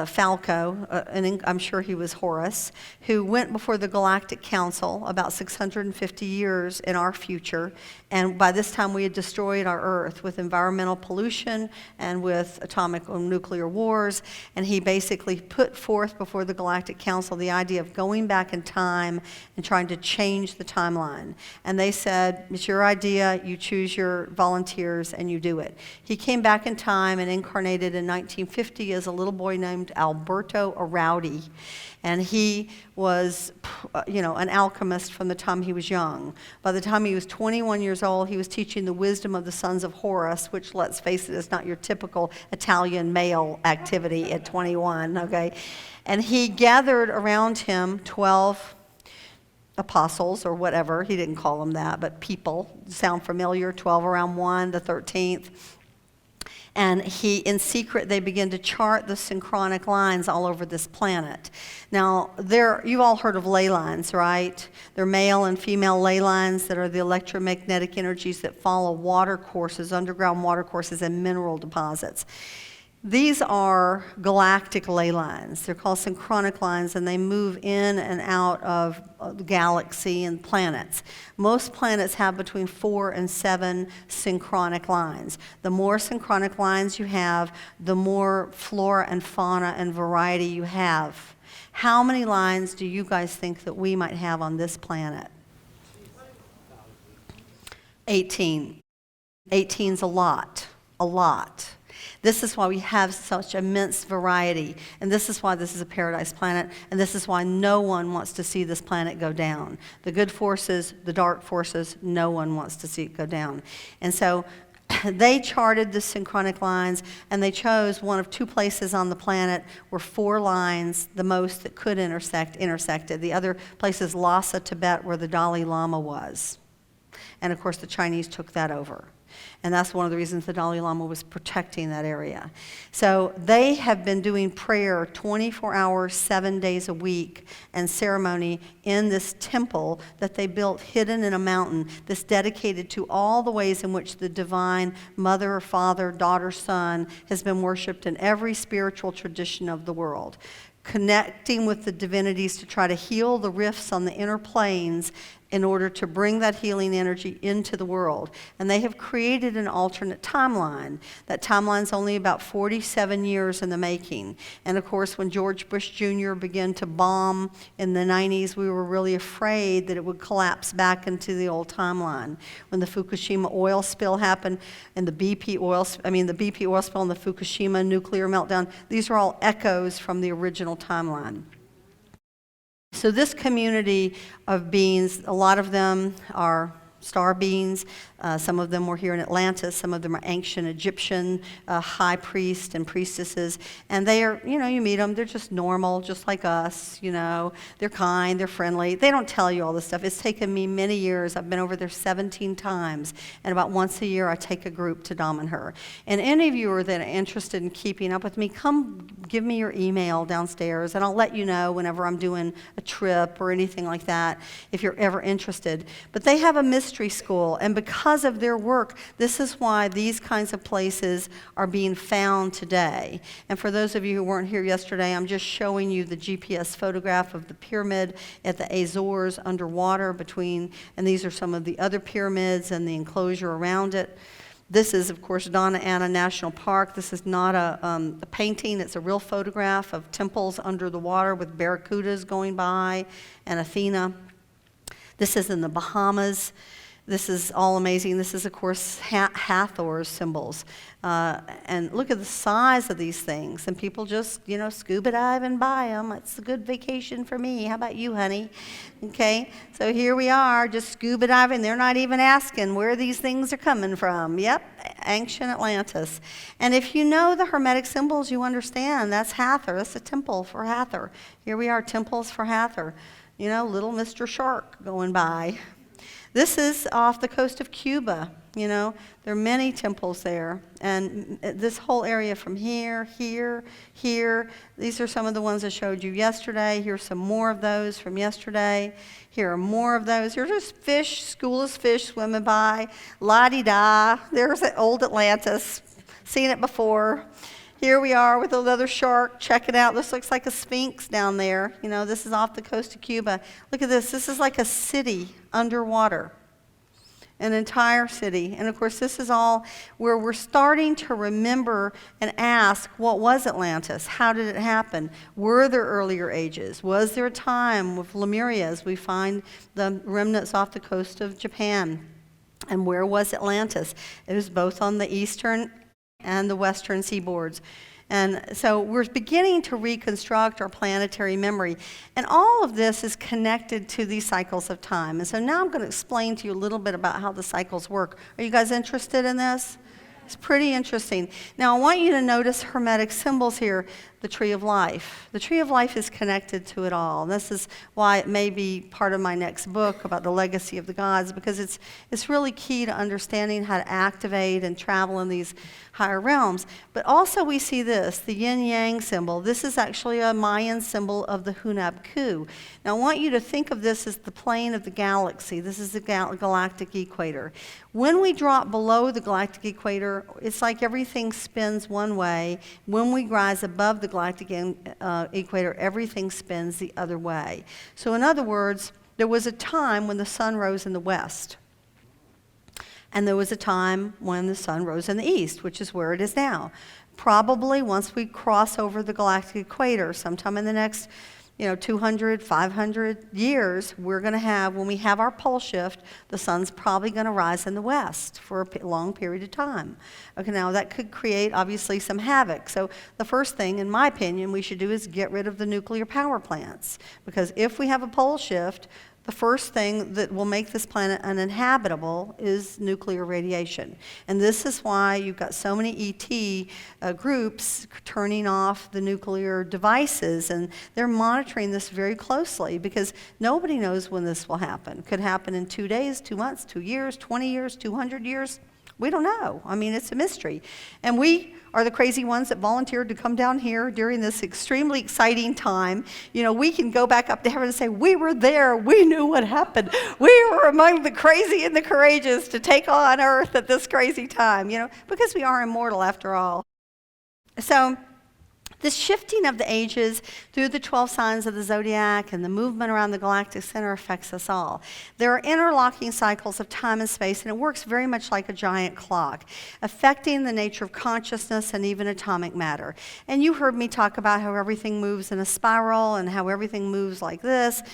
Falco, and I'm sure he was Horus, who went before the Galactic Council about 650 years in our future, and by this time we had destroyed our Earth with environmental pollution and with atomic or nuclear wars, and he basically put forth before the Galactic Council the idea of going back in time and trying to change the timeline. And they said, it's your idea, you choose your volunteers, and you do it. He came back in time and incarnated in 1950 as a little boy named named Alberto Arauti. And he was, an alchemist from the time he was young. By the time he was 21 years old, he was teaching the wisdom of the sons of Horus, which, let's face it, is not your typical Italian male activity at 21, okay? And he gathered around him 12 apostles or whatever. He didn't call them that, but people. Sound familiar? 12 around 1, the 13th. And in secret, they begin to chart the synchronic lines all over this planet. Now, you've all heard of ley lines, right? They're male and female ley lines that are the electromagnetic energies that follow water courses, underground water courses, and mineral deposits. These are galactic ley lines. They're called synchronic lines, and they move in and out of the galaxy and planets. Most planets have between 4 and 7 synchronic lines. The more synchronic lines you have, the more flora and fauna and variety you have. How many lines do you guys think that we might have on this planet? 18. 18's a lot. A lot. This is why we have such immense variety, and this is why this is a paradise planet, and this is why no one wants to see this planet go down. The good forces, the dark forces, no one wants to see it go down. And so they charted the synchronic lines, and they chose one of 2 places on the planet where 4 lines, the most that could intersected. The other place is Lhasa, Tibet, where the Dalai Lama was. And of course, the Chinese took that over. And that's one of the reasons the Dalai Lama was protecting that area. So they have been doing prayer 24 hours, 7 days a week, and ceremony in this temple that they built hidden in a mountain that's dedicated to all the ways in which the divine mother, father, daughter, son has been worshipped in every spiritual tradition of the world. Connecting with the divinities to try to heal the rifts on the inner planes in order to bring that healing energy into the world. And they have created an alternate timeline. That timeline's only about 47 years in the making. And of course, when George Bush Jr. began to bomb in the 90s, we were really afraid that it would collapse back into the old timeline. When the Fukushima oil spill happened and the BP oil spill and the Fukushima nuclear meltdown, these are all echoes from the original timeline. So this community of beings, a lot of them are star beings. Some of them were here in Atlantis. Some of them are ancient Egyptian high priests and priestesses. And they are, you meet them. They're just normal, just like us, They're kind, they're friendly. They don't tell you all this stuff. It's taken me many years. I've been over there 17 times. And about once a year, I take a group to Damanhur. And any of you that are interested in keeping up with me, come give me your email downstairs, and I'll let you know whenever I'm doing a trip or anything like that, if you're ever interested. But they have a mystery school, and because of their work, this is why these kinds of places are being found today. And for those of you who weren't here yesterday, I'm just showing you the GPS photograph of the pyramid at the Azores underwater and these are some of the other pyramids and the enclosure around it. This is, of course, Donna Ana National Park. This is not a painting. It's a real photograph of temples under the water with barracudas going by and Athena. This is in the Bahamas. This is all amazing. This is, of course, Hathor's symbols. And look at the size of these things. And people just, scuba dive and buy them. It's a good vacation for me. How about you, honey? Okay, so here we are, just scuba diving. They're not even asking where these things are coming from. Yep, ancient Atlantis. And if you know the Hermetic symbols, you understand that's Hathor. That's a temple for Hathor. Here we are, temples for Hathor. Little Mr. Shark going by. This is off the coast of Cuba. There are many temples there. And this whole area from here, these are some of the ones I showed you yesterday. Here's some more of those from yesterday. Here are more of those. Here's just fish, schoolless fish swimming by. La-di-da. There's old Atlantis. Seen it before. Here we are with another shark. Check it out. This looks like a sphinx down there. This is off the coast of Cuba. Look at this. This is like a city underwater. An entire city. And of course, this is all where we're starting to remember and ask, what was Atlantis? How did it happen? Were there earlier ages? Was there a time with Lemuria, as we find the remnants off the coast of Japan? And where was Atlantis? It was both on the eastern and the western seaboards. And so we're beginning to reconstruct our planetary memory. And all of this is connected to these cycles of time. And so now I'm going to explain to you a little bit about how the cycles work. Are you guys interested in this? It's pretty interesting. Now, I want you to notice Hermetic symbols here, the tree of life. The tree of life is connected to it all. This is why it may be part of my next book about the legacy of the gods, because it's really key to understanding how to activate and travel in these higher realms. But also we see this, the yin-yang symbol. This is actually a Mayan symbol of the Hunab Ku. Now, I want you to think of this as the plane of the galaxy. This is the galactic equator. When we drop below the galactic equator, it's like everything spins one way. When we rise above the galactic equator, everything spins the other way. So in other words, there was a time when the sun rose in the west. And there was a time when the sun rose in the east, which is where it is now. Probably once we cross over the galactic equator, sometime in the next 200, 500 years, we're going to have, when we have our pole shift, the sun's probably going to rise in the west for a long period of time. Okay, now that could create, obviously, some havoc. So the first thing, in my opinion, we should do is get rid of the nuclear power plants. Because if we have a pole shift, the first thing that will make this planet uninhabitable is nuclear radiation. And this is why you've got so many ET groups turning off the nuclear devices, and they're monitoring this very closely because nobody knows when this will happen. It could happen in 2 days, 2 months, 2 years, 20 years, 200 years. We don't know. I mean, it's a mystery. And we are the crazy ones that volunteered to come down here during this extremely exciting time. We can go back up to heaven and say, we were there, we knew what happened. We were among the crazy and the courageous to take on Earth at this crazy time, because we are immortal after all. So, this shifting of the ages through the 12 signs of the zodiac and the movement around the galactic center affects us all. There are interlocking cycles of time and space, and it works very much like a giant clock, affecting the nature of consciousness and even atomic matter. And you heard me talk about how everything moves in a spiral and how everything moves like this.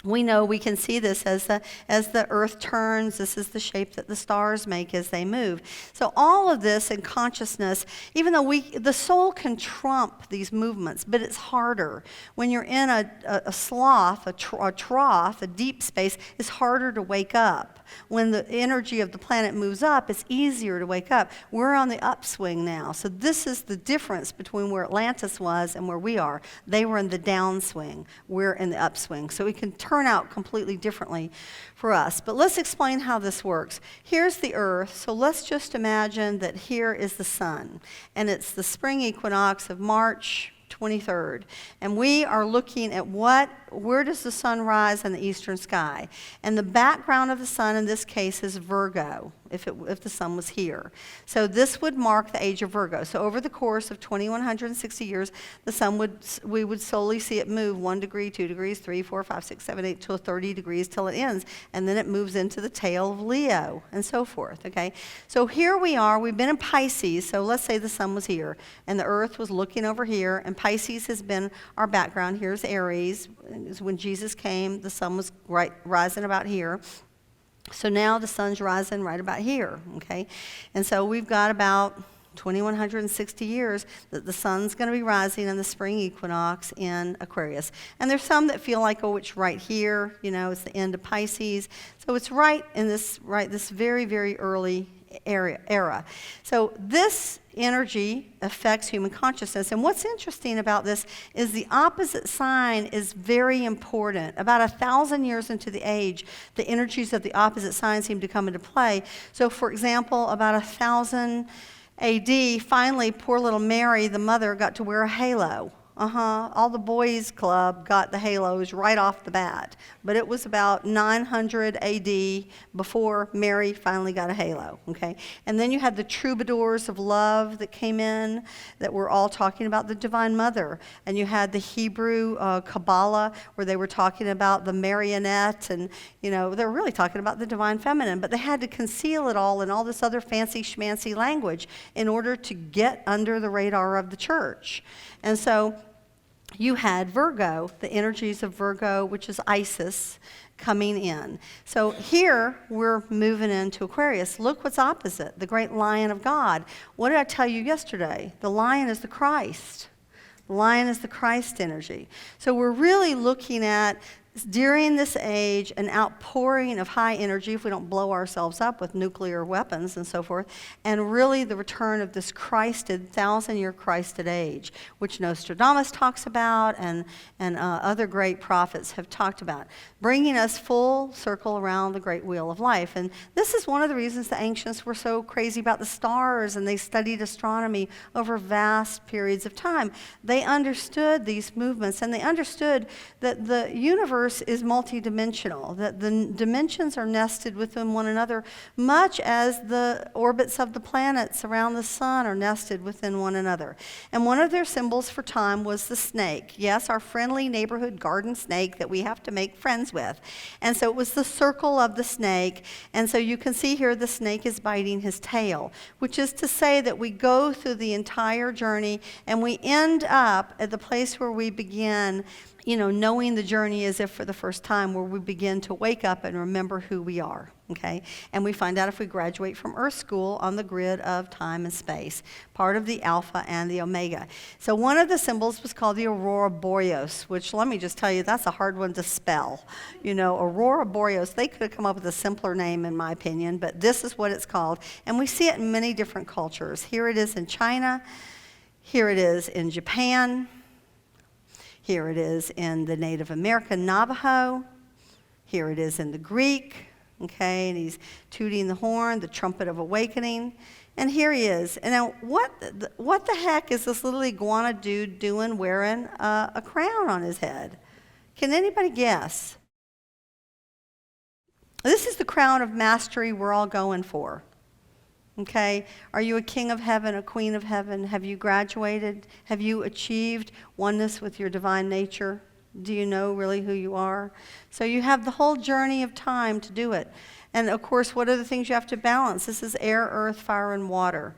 We know we can see this as the Earth turns. This is the shape that the stars make as they move. So all of this in consciousness, even though the soul can trump these movements, but it's harder. When you're in a sloth, a trough, a deep space, it's harder to wake up. When the energy of the planet moves up, it's easier to wake up. We're on the upswing now. So this is the difference between where Atlantis was and where we are. They were in the downswing. We're in the upswing. So we can turn out completely differently for us. But let's explain how this works. Here's the Earth. So let's just imagine that here is the sun. And it's the spring equinox of March 23rd. And we are looking at where does the sun rise in the eastern sky? And the background of the sun in this case is Virgo, if the sun was here. So this would mark the age of Virgo. So over the course of 2160 years, the sun we would slowly see it move 1 degree, 2 degrees, 3, 4, 5, 6, 7, 8, till 30 degrees till it ends. And then it moves into the tail of Leo and so forth, okay? So here we are, we've been in Pisces. So let's say the sun was here and the earth was looking over here, and Pisces has been our background. Here's Aries. When Jesus came, the sun was rising about here. So now the sun's rising right about here, okay? And so we've got about 2160 years that the sun's going to be rising in the spring equinox in Aquarius. And there's some that feel like, it's right here, it's the end of Pisces. So it's right in this very, very early era. So this energy affects human consciousness. And what's interesting about this is the opposite sign is very important. About 1,000 years into the age, the energies of the opposite sign seem to come into play. So for example, about 1000 AD, finally, poor little Mary, the mother, got to wear a halo. All the boys' club got the halos right off the bat. But it was about 900 AD before Mary finally got a halo, okay? And then you had the troubadours of love that came in that were all talking about the Divine Mother. And you had the Hebrew Kabbalah where they were talking about the marionette, and, they were really talking about the Divine Feminine. But they had to conceal it all in all this other fancy schmancy language in order to get under the radar of the church. And so you had Virgo, the energies of Virgo, which is Isis, coming in. So here we're moving into Aquarius. Look what's opposite, the great lion of God. What did I tell you yesterday? The lion is the Christ. The lion is the Christ energy. So we're really looking at, during this age, an outpouring of high energy, if we don't blow ourselves up with nuclear weapons and so forth, and really the return of this Christed, 1,000-year Christed age, which Nostradamus talks about and other great prophets have talked about, bringing us full circle around the great wheel of life. And this is one of the reasons the ancients were so crazy about the stars, and they studied astronomy over vast periods of time. They understood these movements, and they understood that the universe is multidimensional, that the dimensions are nested within one another, much as the orbits of the planets around the sun are nested within one another. And one of their symbols for time was the snake. Yes, our friendly neighborhood garden snake that we have to make friends with. And so it was the circle of the snake. And so you can see here the snake is biting his tail, which is to say that we go through the entire journey and we end up at the place where we begin, knowing the journey as if for the first time, where we begin to wake up and remember who we are, okay? And we find out if we graduate from Earth School on the grid of time and space, part of the Alpha and the Omega. So one of the symbols was called the Aurora Borealis, which, let me just tell you, that's a hard one to spell. Aurora Borealis, they could have come up with a simpler name, in my opinion, but this is what it's called. And we see it in many different cultures. Here it is in China. Here it is in Japan. Here it is in the Native American Navajo. Here it is in the Greek, okay, and he's tooting the horn, the trumpet of awakening. And here he is. And now, what the heck is this little iguana dude doing wearing a crown on his head? Can anybody guess? This is the crown of mastery we're all going for. Okay, are you a king of heaven, a queen of heaven? Have you graduated? Have you achieved oneness with your divine nature? Do you know really who you are? So you have the whole journey of time to do it. And of course, what are the things you have to balance? This is air, earth, fire, and water.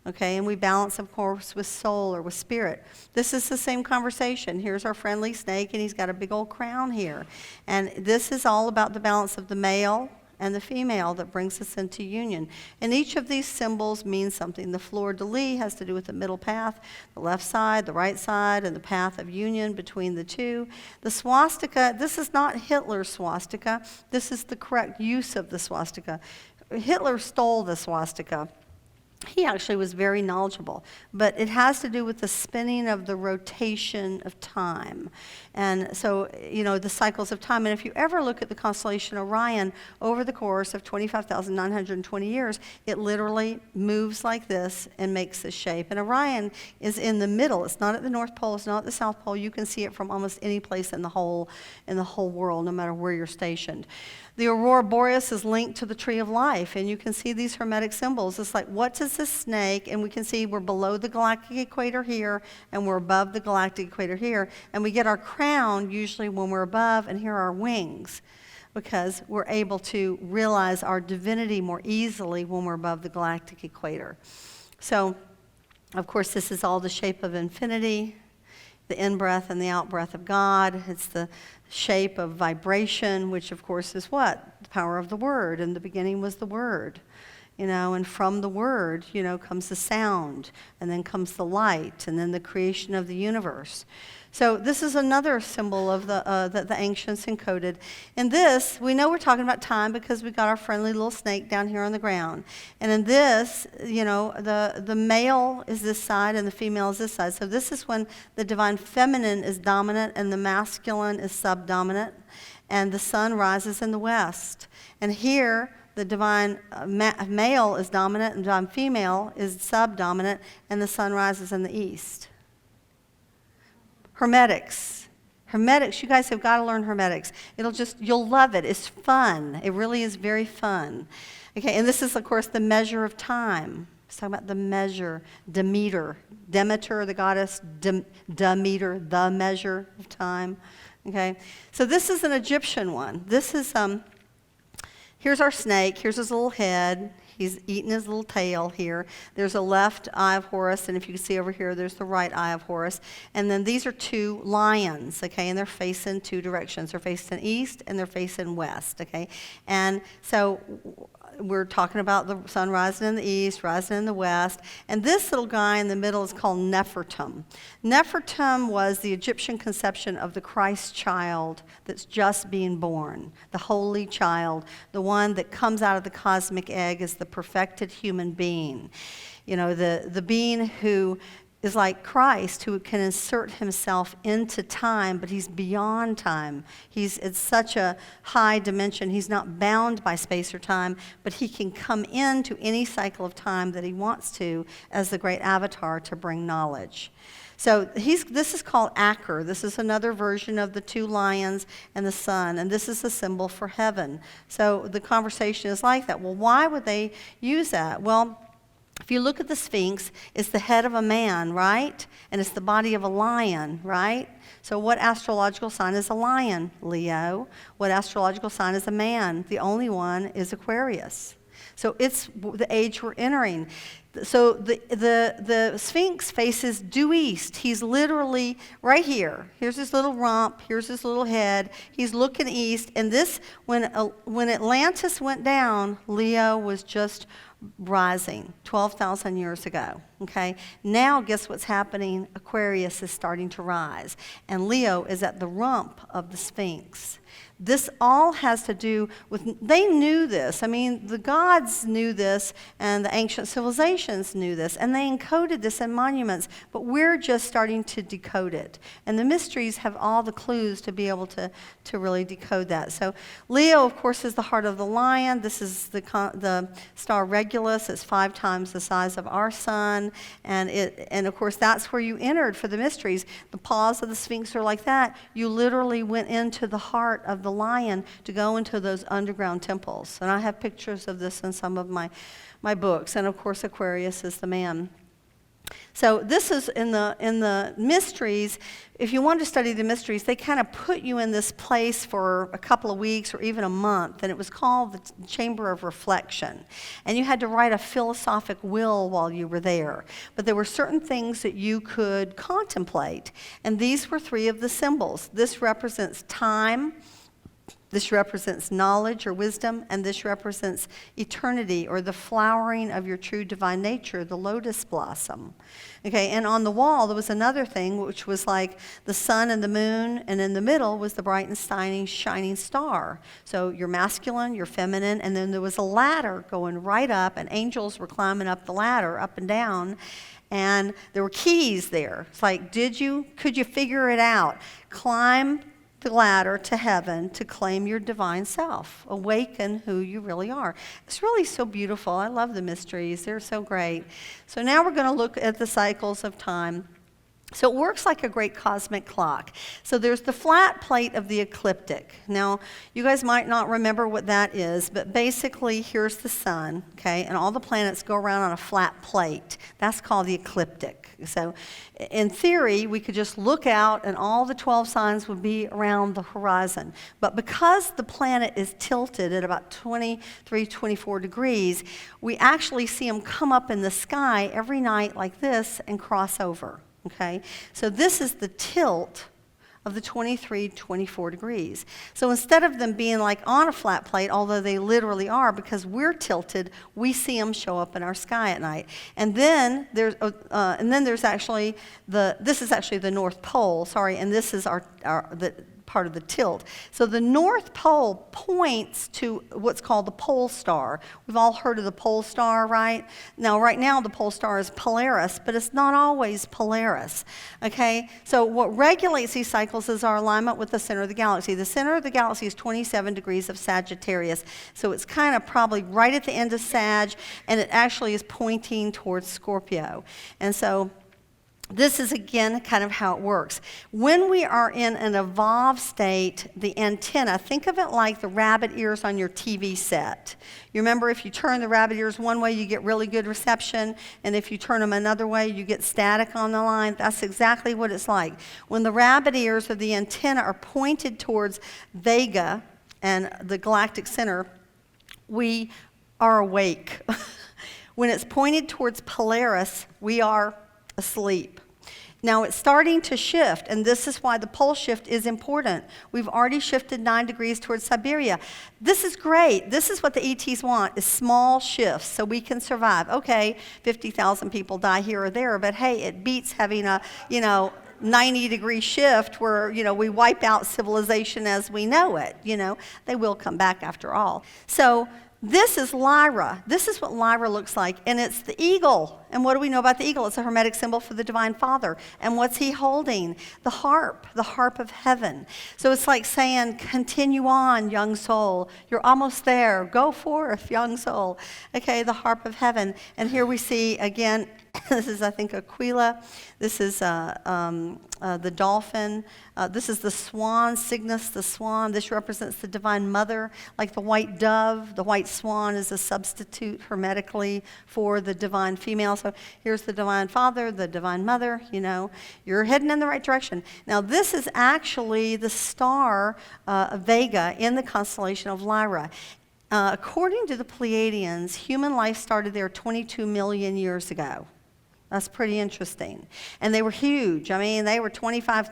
Okay, and we balance, of course, with soul or with spirit. This is the same conversation. Here's our friendly snake, and he's got a big old crown here. And this is all about the balance of the male and the female that brings us into union. And each of these symbols means something. The fleur-de-lis has to do with the middle path, the left side, the right side, and the path of union between the two. The swastika, this is not Hitler's swastika. This is the correct use of the swastika. Hitler stole the swastika. He actually was very knowledgeable, but it has to do with the spinning of the rotation of time. And so, the cycles of time. And if you ever look at the constellation Orion over the course of 25,920 years, it literally moves like this and makes this shape. And Orion is in the middle. It's not at the North Pole. It's not at the South Pole. You can see it from almost any place in the whole world, no matter where you're stationed. The Aurora Borealis is linked to the tree of life, and you can see these hermetic symbols. It's like, what does this snake, and we can see we're below the galactic equator here, and we're above the galactic equator here, and we get our crown usually when we're above, and here are our wings, because we're able to realize our divinity more easily when we're above the galactic equator. So, of course, this is all the shape of infinity, the in-breath and the out-breath of God. It's the shape of vibration, which of course is what? The power of the Word. In the beginning was the Word. And from the Word, comes the sound, and then comes the light, and then the creation of the universe. So this is another symbol of that the ancients encoded. In this, we know we're talking about time because we got our friendly little snake down here on the ground. And in this, the male is this side and the female is this side. So this is when the divine feminine is dominant and the masculine is subdominant, and the sun rises in the west. And here, the divine male is dominant and divine female is subdominant, and the sun rises in the east. Hermetics, you guys have got to learn hermetics. You'll love it. It's fun. It really is very fun. Okay, and this is, of course, the measure of time. Let's talk about the measure, Demeter, the goddess, Demeter, the measure of time. Okay, so this is an Egyptian one. This is, here's our snake. Here's his little head. He's eating his little tail here. There's a left eye of Horus, and if you can see over here, there's the right eye of Horus. And then these are two lions, okay, and they're facing two directions. They're facing east and they're facing west, okay. And so we're talking about the sun rising in the east, rising in the west. And this little guy in the middle is called Nefertum. Nefertum was the Egyptian conception of the Christ child that's just being born, the holy child, the one that comes out of the cosmic egg as the perfected human being. You know, the being who is like Christ, who can insert himself into time, but he's beyond time. It's such a high dimension. He's not bound by space or time, but he can come into any cycle of time that he wants to as the great avatar to bring knowledge. So this is called Aker. This is another version of the two lions and the sun, and this is a symbol for heaven. So the conversation is like that. Well, why would they use that? Well, if you look at the Sphinx, it's the head of a man, right? And it's the body of a lion, right? So what astrological sign is a lion? Leo. What astrological sign is a man? The only one is Aquarius. So it's the age we're entering. So the Sphinx faces due east. He's literally right here. Here's his little rump. Here's his little head. He's looking east. And this, when Atlantis went down, Leo was just rising 12,000 years ago, okay? Now, guess what's happening? Aquarius is starting to rise, and Leo is at the rump of the Sphinx. This all has to do with, they knew this. I mean, the gods knew this, and the ancient civilizations knew this, and they encoded this in monuments, but we're just starting to decode it. And the mysteries have all the clues to be able to really decode that. So Leo, of course, is the heart of the lion. This is the star Regulus. It's 5 times the size of our sun, and of course, that's where you entered for the mysteries. The paws of the Sphinx are like that. You literally went into the heart of the lion to go into those underground temples. And I have pictures of this in some of my books. And of course, Aquarius is the man. So this is in the mysteries. If you want to study the mysteries, they kind of put you in this place for a couple of weeks or even a month, and it was called the Chamber of Reflection. And you had to write a philosophic will while you were there. But there were certain things that you could contemplate, and these were 3 of the symbols. This represents time. This represents knowledge or wisdom, and this represents eternity or the flowering of your true divine nature, the lotus blossom. Okay, and on the wall there was another thing, which was like the sun and the moon, and in the middle was the bright and shining star. So you're masculine, you're feminine, and then there was a ladder going right up, and angels were climbing up the ladder, up and down, and there were keys there. It's like, could you figure it out? Climb the ladder to heaven to claim your divine self. Awaken who you really are. It's really so beautiful. I love the mysteries. They're so great. So now we're going to look at the cycles of time. So it works like a great cosmic clock. So there's the flat plate of the ecliptic. Now, you guys might not remember what that is, but basically here's the sun, okay, and all the planets go around on a flat plate. That's called the ecliptic. So in theory, we could just look out and all the 12 signs would be around the horizon. But because the planet is tilted at about 23, 24 degrees, we actually see them come up in the sky every night like this and cross over. Okay, so this is the tilt of the 23, 24 degrees. So instead of them being like on a flat plate, although they literally are, because we're tilted, we see them show up in our sky at night. And then there's actually this is actually the North Pole, sorry, and this is the part of the tilt. So the North Pole points to what's called the pole star. We've all heard of the pole star, right? Now, right now, the pole star is Polaris, but it's not always Polaris, okay? So what regulates these cycles is our alignment with the center of the galaxy. The center of the galaxy is 27 degrees of Sagittarius, so it's kind of probably right at the end of Sag, and it actually is pointing towards Scorpio. And so this is, again, kind of how it works. When we are in an evolved state, the antenna, think of it like the rabbit ears on your TV set. You remember if you turn the rabbit ears one way, you get really good reception, and if you turn them another way, you get static on the line. That's exactly what it's like. When the rabbit ears of the antenna are pointed towards Vega and the galactic center, we are awake. When it's pointed towards Polaris, we are asleep. Now it's starting to shift, and this is why the pole shift is important. We've already shifted 9 degrees towards Siberia. This is great. This is what the ETs want, is small shifts so we can survive. Okay, 50,000 people die here or there, but hey, it beats having a, 90-degree shift where, we wipe out civilization as we know it. They will come back after all. So this is Lyra. This is what Lyra looks like, and it's the eagle. And what do we know about the eagle? It's a Hermetic symbol for the Divine Father. And what's he holding? The harp of heaven. So it's like saying, continue on, young soul. You're almost there. Go forth, young soul. Okay, the harp of heaven. And here we see, again, this is, I think, Aquila. This is the dolphin. This is the swan, Cygnus, the swan. This represents the Divine Mother, like the white dove. The white swan is a substitute hermetically for the divine female. So here's the Divine Father, the Divine Mother, You're heading in the right direction. Now, this is actually the star Vega in the constellation of Lyra. According to the Pleiadians, human life started there 22 million years ago. That's pretty interesting. And they were huge. I mean, they were 35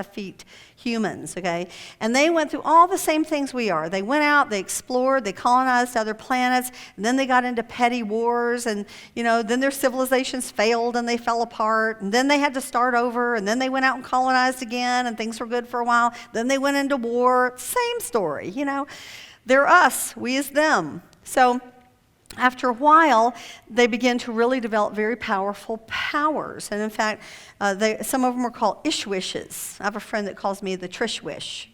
feet humans, okay? And they went through all the same things we are. They went out, they explored, they colonized other planets, and then they got into petty wars, and, then their civilizations failed and they fell apart, and then they had to start over, and then they went out and colonized again, and things were good for a while. Then they went into war. Same story, They're us, we is them. So after a while, they begin to really develop very powerful powers. And in fact, some of them are called Ishwishes. I have a friend that calls me the Trishwish,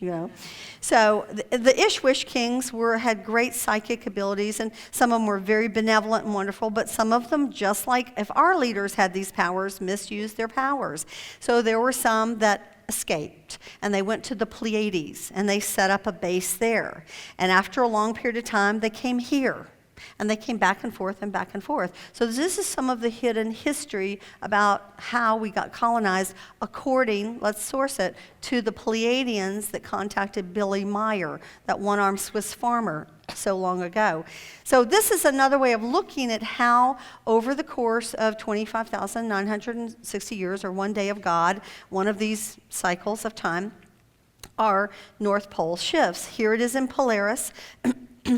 So the Ishwish kings had great psychic abilities, and some of them were very benevolent and wonderful, but some of them, just like if our leaders had these powers, misused their powers. So there were some that escaped, and they went to the Pleiades, and they set up a base there. And after a long period of time, they came here. And they came back and forth and back and forth. So this is some of the hidden history about how we got colonized according, let's source it, to the Pleiadians that contacted Billy Meyer, that one-armed Swiss farmer, so long ago. So this is another way of looking at how, over the course of 25,960 years, or one day of God, one of these cycles of time, our North Pole shifts. Here it is in Polaris,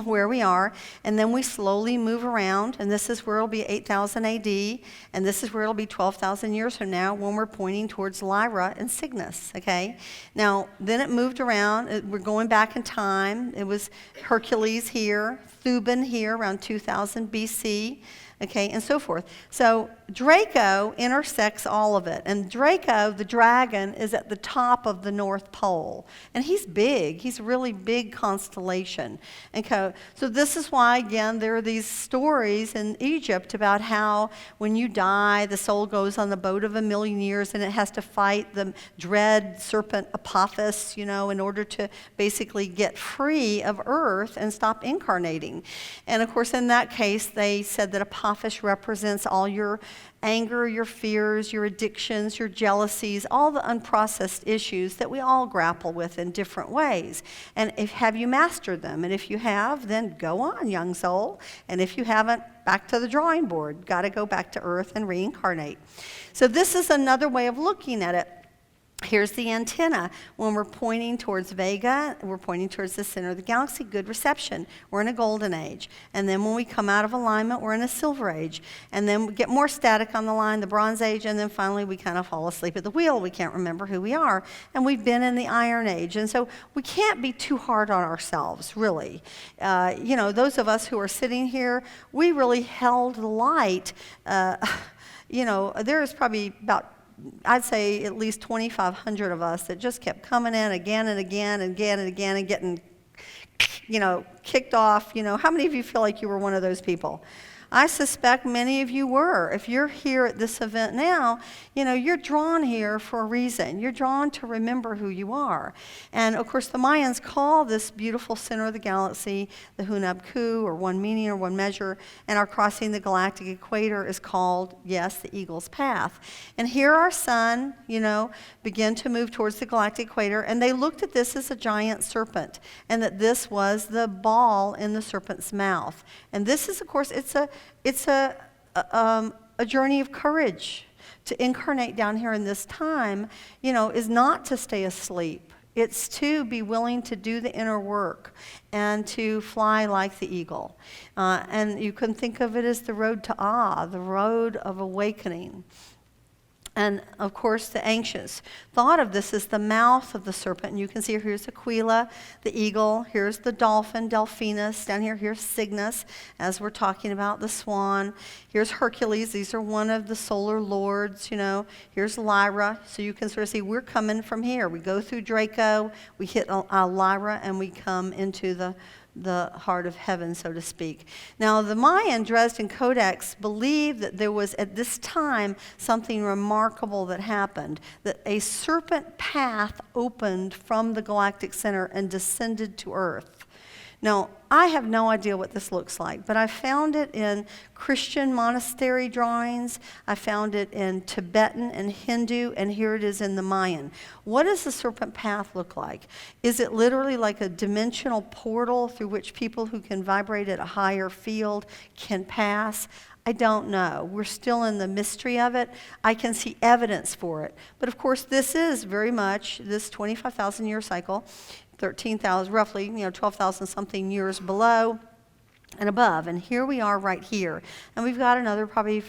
where we are, and then we slowly move around, and this is where it'll be 8,000 AD, and this is where it'll be 12,000 years from now when we're pointing towards Lyra and Cygnus, okay? Now, then it moved around. We're going back in time. It was Hercules here, Thuban here around 2000 BC, okay, and so forth. So Draco intersects all of it, and Draco, the dragon, is at the top of the North Pole, and he's big. He's a really big constellation. And so this is why, again, there are these stories in Egypt about how when you die, the soul goes on the boat of 1,000,000 years, and it has to fight the dread serpent Apophis, in order to basically get free of Earth and stop incarnating. And of course, in that case, they said that Apophis represents all your anger, your fears, your addictions, your jealousies, all the unprocessed issues that we all grapple with in different ways. And have you mastered them? And if you have, then go on, young soul. And if you haven't, back to the drawing board. Got to go back to Earth and reincarnate. So this is another way of looking at it. Here's the antenna. When we're pointing towards Vega, we're pointing towards the center of the galaxy. Good reception. We're in a golden age. And then when we come out of alignment, we're in a silver age. And then we get more static on the line, the bronze age, and then finally we kind of fall asleep at the wheel. We can't remember who we are. And we've been in the iron age. And so we can't be too hard on ourselves, really. Those of us who are sitting here, we really held the light. There's probably about, I'd say, at least 2,500 of us that just kept coming in again and again and again and again and getting, kicked off. How many of you feel like you were one of those people? I suspect many of you were. If you're here at this event now, you're drawn here for a reason. You're drawn to remember who you are. And of course, the Mayans call this beautiful center of the galaxy the Hunab-Ku, or one meaning or one measure, and our crossing the galactic equator is called, yes, the Eagle's Path. And here our sun, began to move towards the galactic equator, and they looked at this as a giant serpent, and that this was the ball in the serpent's mouth. And this is, of course, it's a journey of courage. To incarnate down here in this time, is not to stay asleep. It's to be willing to do the inner work and to fly like the eagle. And you can think of it as the road to the road of awakening. And of course, the ancients thought of this as the mouth of the serpent. And you can see here's Aquila, the eagle. Here's the dolphin, Delphinus. Down here, here's Cygnus, as we're talking about the swan. Here's Hercules. These are one of the solar lords, Here's Lyra. So you can sort of see we're coming from here. We go through Draco, we hit Lyra, and we come into the heart of heaven, so to speak. Now, the Mayan Dresden Codex believed that there was, at this time, something remarkable that happened, that a serpent path opened from the galactic center and descended to Earth. Now, I have no idea what this looks like, but I found it in Christian monastery drawings. I found it in Tibetan and Hindu, and here it is in the Mayan. What does the serpent path look like? Is it literally like a dimensional portal through which people who can vibrate at a higher field can pass? I don't know. We're still in the mystery of it. I can see evidence for it. But of course, this is very much this 25,000-year cycle. 13,000, roughly, 12,000 something years below and above. And here we are right here. And we've got another probably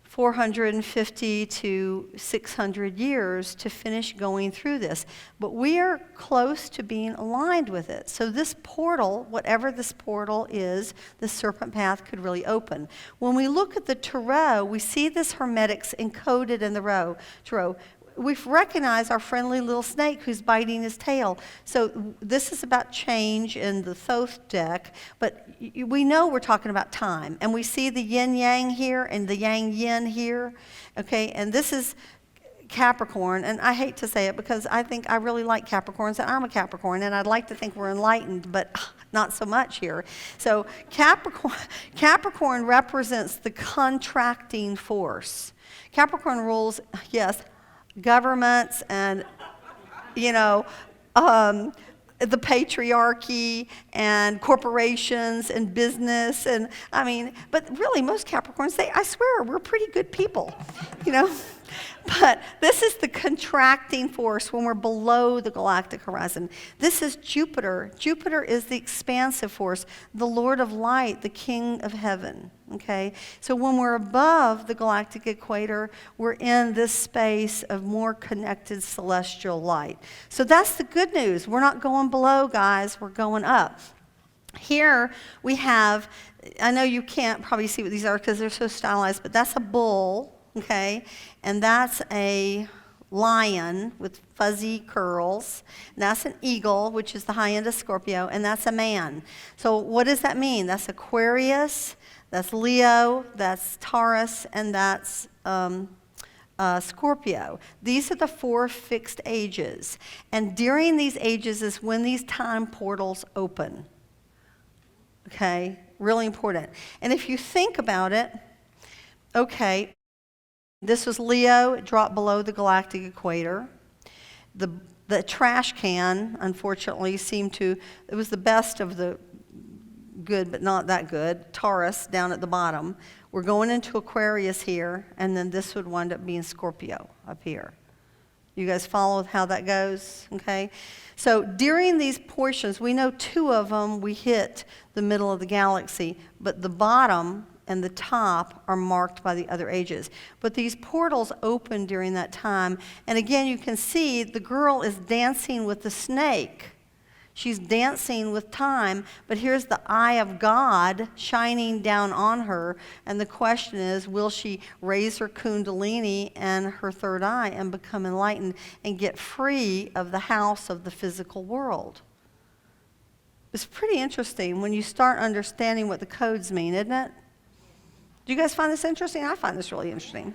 450 to 600 years to finish going through this. But we are close to being aligned with it. So this portal, whatever this portal is, the serpent path could really open. When we look at the tarot, we see this hermetics encoded in the tarot. We've recognized our friendly little snake who's biting his tail. So this is about change in the Thoth deck, but we know we're talking about time. And we see the yin-yang here and the yang-yin here, okay? And this is Capricorn, and I hate to say it because I think I really like Capricorns, and I'm a Capricorn, and I'd like to think we're enlightened, but not so much here. So Capricorn represents the contracting force. Capricorn rules, yes, governments and, the patriarchy and corporations and business. And but really most Capricorns say, I swear, we're pretty good people, But this is the contracting force when we're below the galactic horizon. This is Jupiter. Jupiter is the expansive force, the Lord of light, the King of heaven. Okay? So when we're above the galactic equator, we're in this space of more connected celestial light. So that's the good news. We're not going below, guys. We're going up. Here we have, I know you can't probably see what these are because they're so stylized, but that's a bull. Okay, and that's a lion with fuzzy curls. And that's an eagle, which is the high end of Scorpio, and that's a man. So what does that mean? That's Aquarius, that's Leo, that's Taurus, and that's Scorpio. These are the 4 fixed ages. And during these ages is when these time portals open. Okay, really important. And if you think about it, okay, this was Leo, it dropped below the galactic equator. The trash can, unfortunately, it was the best of the good, but not that good. Taurus down at the bottom. We're going into Aquarius here, and then this would wind up being Scorpio up here. You guys follow how that goes? Okay? So during these portions, we know 2 of them we hit the middle of the galaxy, but the bottom and the top are marked by the other ages. But these portals open during that time. And again, you can see the girl is dancing with the snake. She's dancing with time, but here's the eye of God shining down on her. And the question is, will she raise her kundalini and her third eye and become enlightened and get free of the house of the physical world? It's pretty interesting when you start understanding what the codes mean, isn't it? Do you guys find this interesting? I find this really interesting.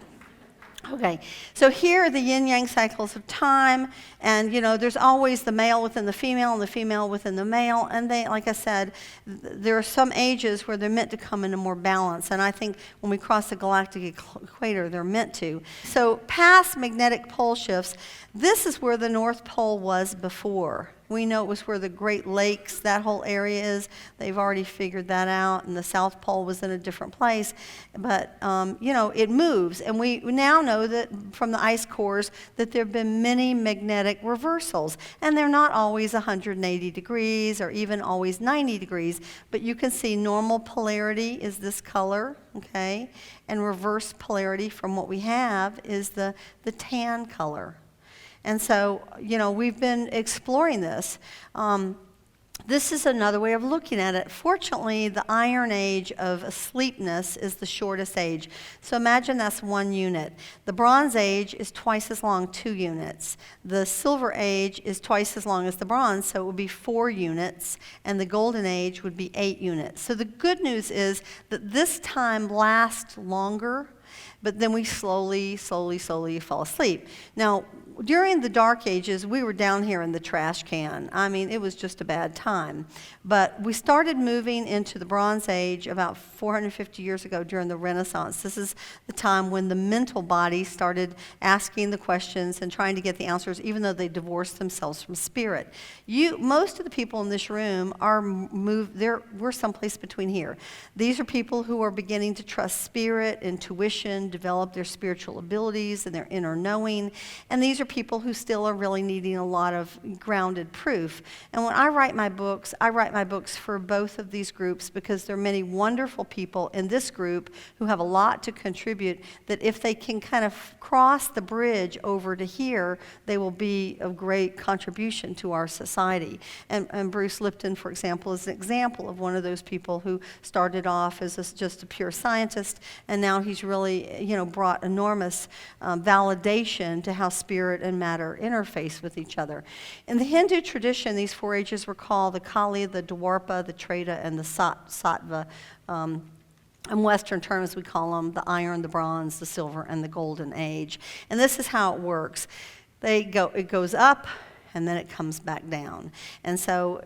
Okay, so here are the yin-yang cycles of time, and there's always the male within the female and the female within the male, and they, like I said, there are some ages where they're meant to come into more balance, and I think when we cross the galactic equator, they're meant to. So past magnetic pole shifts, this is where the North Pole was before. We know it was where the Great Lakes, that whole area is. They've already figured that out, and the South Pole was in a different place. But, it moves. And we now know that from the ice cores that there have been many magnetic reversals. And they're not always 180 degrees or even always 90 degrees. But you can see normal polarity is this color, okay? And reverse polarity from what we have is the tan color. And so, we've been exploring this. This is another way of looking at it. Fortunately, the Iron Age of asleepness is the shortest age. So imagine that's 1 unit. The Bronze Age is twice as long, 2 units. The Silver Age is twice as long as the Bronze, so it would be 4 units. And the Golden Age would be 8 units. So the good news is that this time lasts longer, but then we slowly fall asleep. Now, during the Dark Ages, we were down here in the trash can. I mean, it was just a bad time. But we started moving into the Bronze Age about 450 years ago during the Renaissance. This is the time when the mental body started asking the questions and trying to get the answers, even though they divorced themselves from spirit. Most of the people in this room we're someplace between here. These are people who are beginning to trust spirit, intuition, develop their spiritual abilities and their inner knowing. And these are people who still are really needing a lot of grounded proof. And when I write my books for both of these groups because there are many wonderful people in this group who have a lot to contribute that if they can kind of cross the bridge over to here, they will be of great contribution to our society. And Bruce Lipton, for example, is an example of one of those people who started off as just a pure scientist, and now he's really, brought enormous validation to how spirit and matter interface with each other. In the Hindu tradition, these 4 ages were called the Kali, the Dwarpa, the Treta, and the Sattva. In Western terms, we call them the Iron, the Bronze, the Silver, and the Golden Age. And this is how it works. It goes up, and then it comes back down. And so,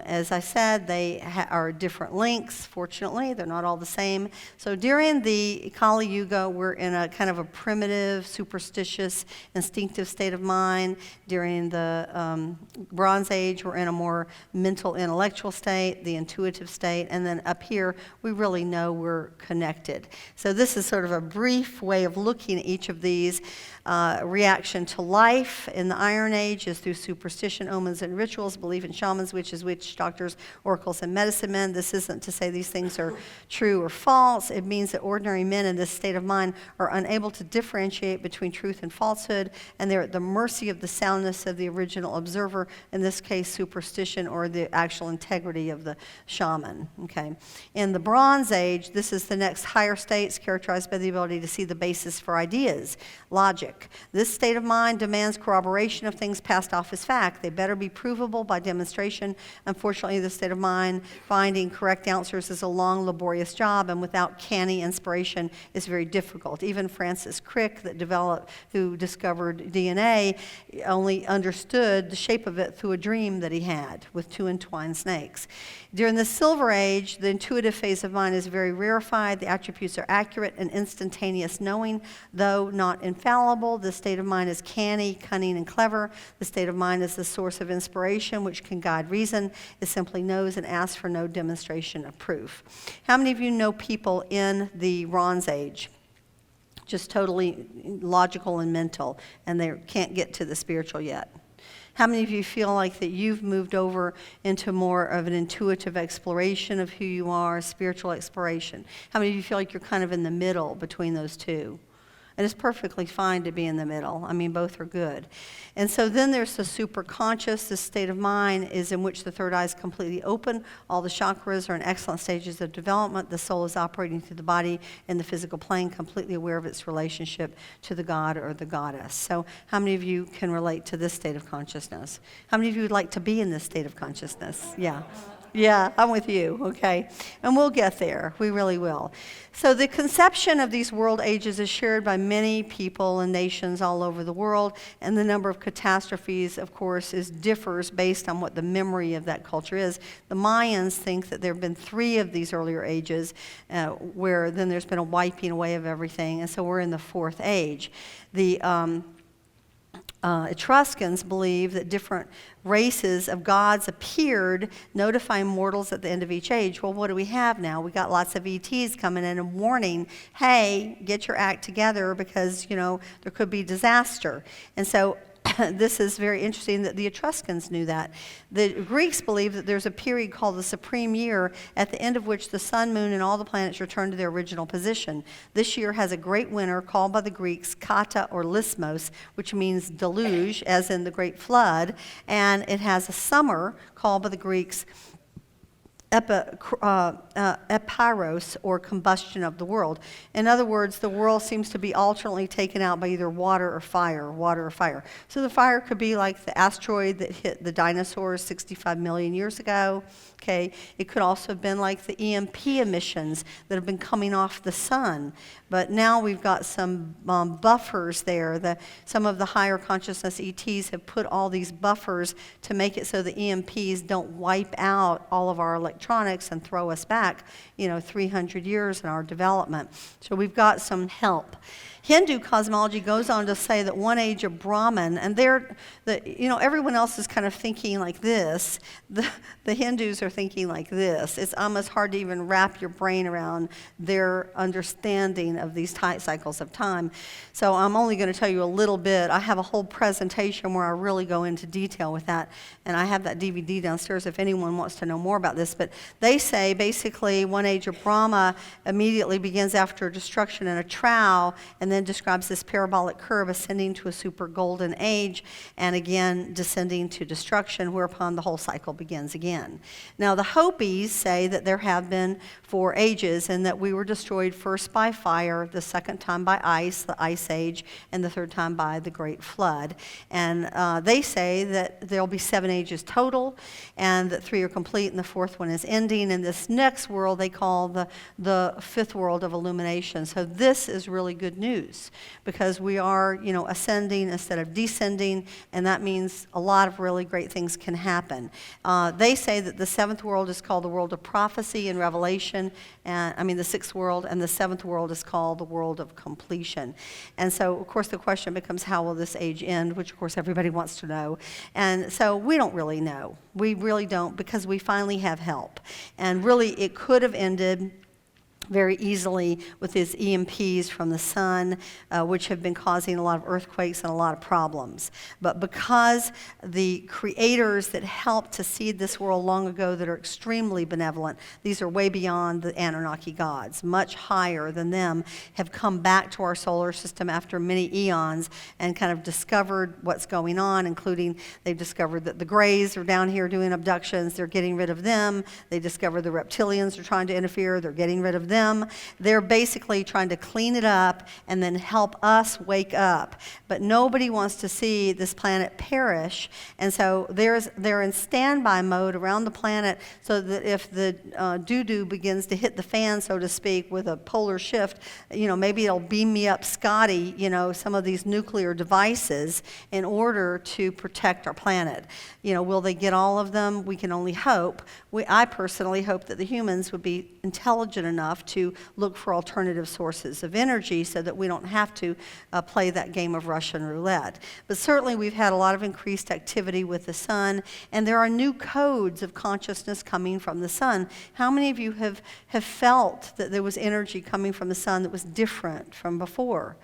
as I said, they are different lengths. Fortunately, they're not all the same. So during the Kali Yuga, we're in a kind of a primitive, superstitious, instinctive state of mind. During the Bronze Age, we're in a more mental, intellectual state, the intuitive state. And then up here, we really know we're connected. So this is sort of a brief way of looking at each of these. Reaction to life in the Iron Age is through superstition, omens, and rituals, belief in shamans, witches, witch doctors, oracles, and medicine men. This isn't to say these things are true or false. It means that ordinary men in this state of mind are unable to differentiate between truth and falsehood, and they're at the mercy of the soundness of the original observer, in this case superstition or the actual integrity of the shaman. Okay. In the Bronze Age, this is the next higher states characterized by the ability to see the basis for ideas, logic. This state of mind demands corroboration of things passed off as fact. They better be provable by demonstration. Unfortunately, this state of mind, finding correct answers is a long, laborious job, and without canny inspiration, is very difficult. Even Francis Crick, who discovered DNA, only understood the shape of it through a dream that he had with 2 entwined snakes. During the Silver Age, the intuitive phase of mind is very rarefied. The attributes are accurate and instantaneous knowing, though not infallible. The state of mind is canny, cunning, and clever. The state of mind is the source of inspiration, which can guide reason. It simply knows and asks for no demonstration of proof. How many of you know people in the Bronze Age? Just totally logical and mental, and they can't get to the spiritual yet. How many of you feel like that you've moved over into more of an intuitive exploration of who you are, spiritual exploration? How many of you feel like you're kind of in the middle between those two? And it's perfectly fine to be in the middle. I mean, both are good. And so then there's the superconscious. This state of mind is in which the third eye is completely open. All the chakras are in excellent stages of development. The soul is operating through the body in the physical plane, completely aware of its relationship to the god or the goddess. So how many of you can relate to this state of consciousness? How many of you would like to be in this state of consciousness? Yeah. Yeah, I'm with you, okay. And we'll get there. We really will. So the conception of these world ages is shared by many people and nations all over the world, and the number of catastrophes, of course, differs based on what the memory of that culture is. The Mayans think that there have been 3 of these earlier ages, where then there's been a wiping away of everything, and so we're in the 4th age. The Etruscans believe that different races of gods appeared, notifying mortals at the end of each age. Well, what do we have now? We got lots of ETs coming in and warning, hey, get your act together because, there could be disaster. And so this is very interesting that the Etruscans knew that. The Greeks believe that there's a period called the supreme year, at the end of which the sun, moon, and all the planets return to their original position. This year has a great winter called by the Greeks kata or lismos, which means deluge, as in the great flood, and it has a summer called by the Greeks epiros, or combustion of the world. In other words, the world seems to be alternately taken out by either water or fire. So the fire could be like the asteroid that hit the dinosaurs 65 million years ago. Okay, it could also have been like the EMP emissions that have been coming off the sun. But now we've got some buffers there. Some of the higher consciousness ETs have put all these buffers to make it so the EMPs don't wipe out all of our electronics and throw us back, 300 years in our development. So we've got some help. Hindu cosmology goes on to say that one age of Brahman, and everyone else is kind of thinking like this. The Hindus are thinking like this. It's almost hard to even wrap your brain around their understanding of these cycles of time. So I'm only going to tell you a little bit. I have a whole presentation where I really go into detail with that, and I have that DVD downstairs if anyone wants to know more about this. But they say basically one age of Brahma immediately begins after destruction in a trowel, and then describes this parabolic curve ascending to a super golden age and again descending to destruction, whereupon the whole cycle begins again. Now the Hopis say that there have been 4 ages and that we were destroyed first by fire, the second time by ice, the ice age, and the third time by the great flood. And they say that there'll be 7 ages total and that 3 are complete and the 4th one is ending. And this next world they call the 5th world of illumination. So this is really good news because we are, ascending instead of descending, and that means a lot of really great things can happen. They say that the 7th world is called the world of prophecy and revelation, and the 6th world, and the 7th world is called the world of completion. And so, of course, the question becomes, how will this age end, which, of course, everybody wants to know. And so we don't really know. We really don't, because we finally have help. And really, it could have ended very easily with these EMPs from the sun, which have been causing a lot of earthquakes and a lot of problems. But because the creators that helped to seed this world long ago that are extremely benevolent, these are way beyond the Anunnaki gods, much higher than them, have come back to our solar system after many eons and kind of discovered what's going on, including they've discovered that the Greys are down here doing abductions, they're getting rid of them. They discovered the reptilians are trying to interfere, they're getting rid of them. They're basically trying to clean it up and then help us wake up. But nobody wants to see this planet perish, and so they're in standby mode around the planet so that if the doo-doo begins to hit the fan, so to speak, with a polar shift, maybe it'll beam me up Scotty, some of these nuclear devices in order to protect our planet. Will they get all of them? We can only hope. I personally hope that the humans would be intelligent enough to look for alternative sources of energy so that we don't have to play that game of Russian roulette. But certainly we've had a lot of increased activity with the sun, and there are new codes of consciousness coming from the sun. How many of you have felt that there was energy coming from the sun that was different from before?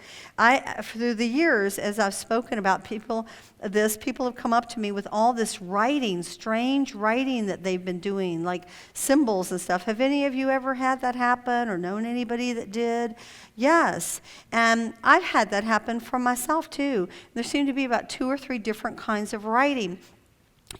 Through the years, as I've spoken about people have come up to me with all this writing, strange writing that they've been doing, like symbols and stuff. Have any of you ever had that happen or known anybody that did? Yes. And I've had that happen for myself too. There seem to be about 2 or 3 different kinds of writing.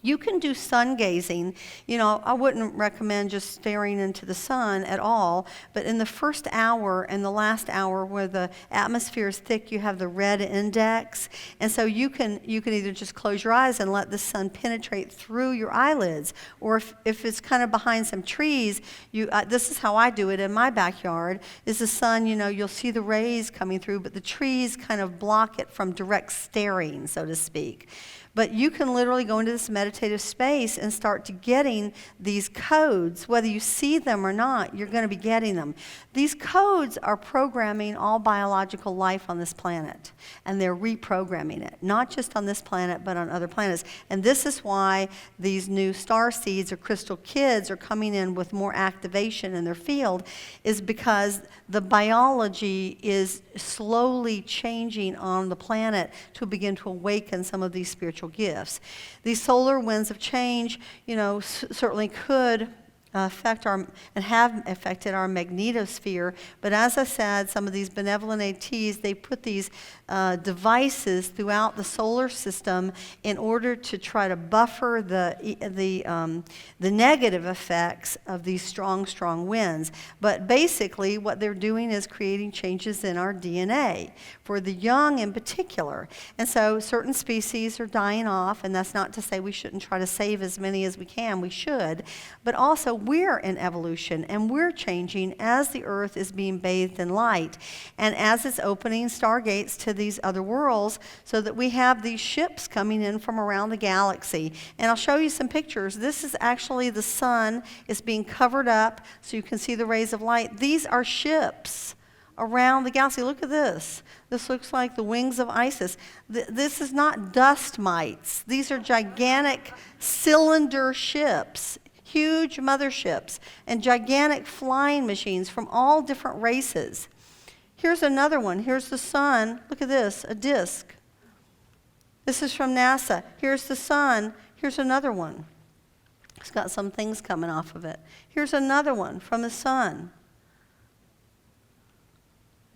You can do sun gazing. You know, I wouldn't recommend just staring into the sun at all, but in the first hour and the last hour where the atmosphere is thick, you have the red index. And so you can either just close your eyes and let the sun penetrate through your eyelids, or if it's kind of behind some trees, this is how I do it in my backyard, is the sun, you'll see the rays coming through, but the trees kind of block it from direct staring, so to speak. But you can literally go into this meditative space and start to getting these codes. Whether you see them or not, you're going to be getting them. These codes are programming all biological life on this planet. And they're reprogramming it, not just on this planet, but on other planets. And this is why these new star seeds or crystal kids are coming in with more activation in their field, is because the biology is slowly changing on the planet to begin to awaken some of these spiritual gifts. These solar winds of change, certainly could affect and have affected our magnetosphere. But as I said, some of these benevolent ATs, they put these devices throughout the solar system in order to try to buffer the negative effects of these strong winds. But basically, what they're doing is creating changes in our DNA, for the young in particular. And so certain species are dying off, and that's not to say we shouldn't try to save as many as we can. We should. But also, we're in evolution, and we're changing as the Earth is being bathed in light, and as it's opening stargates to these other worlds, so that we have these ships coming in from around the galaxy. And I'll show you some pictures. This is actually the sun. It's being covered up so you can see the rays of light. These are ships around the galaxy. Look at this. This looks like the wings of Isis. This is not dust mites. These are gigantic cylinder ships, huge motherships, and gigantic flying machines from all different races. Here's another one. Here's the sun. Look at this, a disk. This is from NASA. Here's the sun. Here's another one. It's got some things coming off of it. Here's another one from the sun.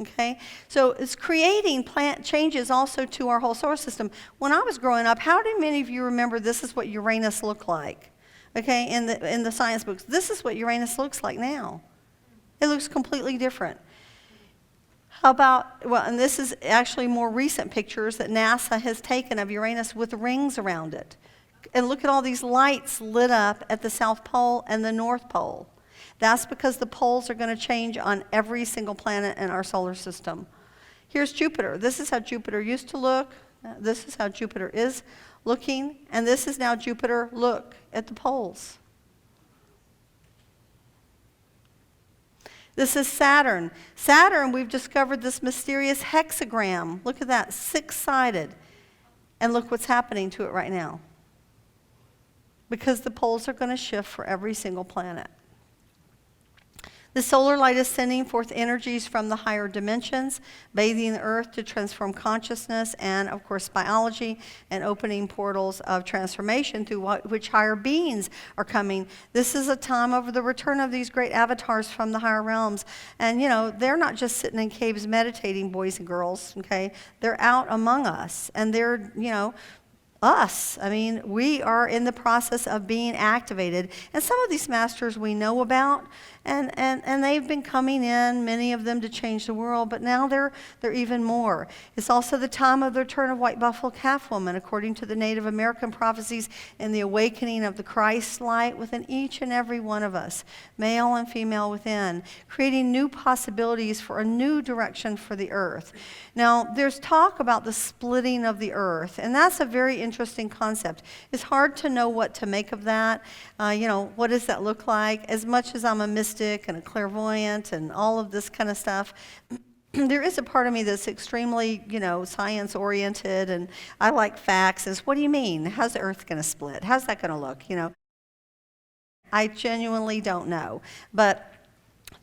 Okay, so it's creating plant changes also to our whole solar system. When I was growing up, how do many of you remember this is what Uranus looked like? Okay, in the science books, this is what Uranus looks like now. It looks completely different. How about, and this is actually more recent pictures that NASA has taken of Uranus with rings around it. And look at all these lights lit up at the South Pole and the North Pole. That's because the poles are going to change on every single planet in our solar system. Here's Jupiter. This is how Jupiter used to look. This is how Jupiter is looking. And this is now Jupiter. Look at the poles. This is Saturn. Saturn, we've discovered this mysterious hexagram. Look at that, 6-sided. And look what's happening to it right now. Because the poles are going to shift for every single planet. The solar light is sending forth energies from the higher dimensions, bathing the earth to transform consciousness and, of course, biology, and opening portals of transformation through which higher beings are coming. This is a time of the return of these great avatars from the higher realms. And, they're not just sitting in caves meditating, boys and girls, okay? They're out among us, and they're, us. I mean, we are in the process of being activated. And some of these masters we know about, and they've been coming in, many of them, to change the world, but now they're even more. It's also the time of the return of White Buffalo Calf Woman, according to the Native American prophecies, and the awakening of the Christ light within each and every one of us, male and female within, creating new possibilities for a new direction for the earth. Now, there's talk about the splitting of the earth, and that's a very interesting concept. It's hard to know what to make of that. What does that look like? As much as I'm a mystic and a clairvoyant and all of this kind of stuff, there is a part of me that's extremely, science-oriented, and I like facts. What do you mean? How's the earth going to split? How's that going to look? I genuinely don't know. But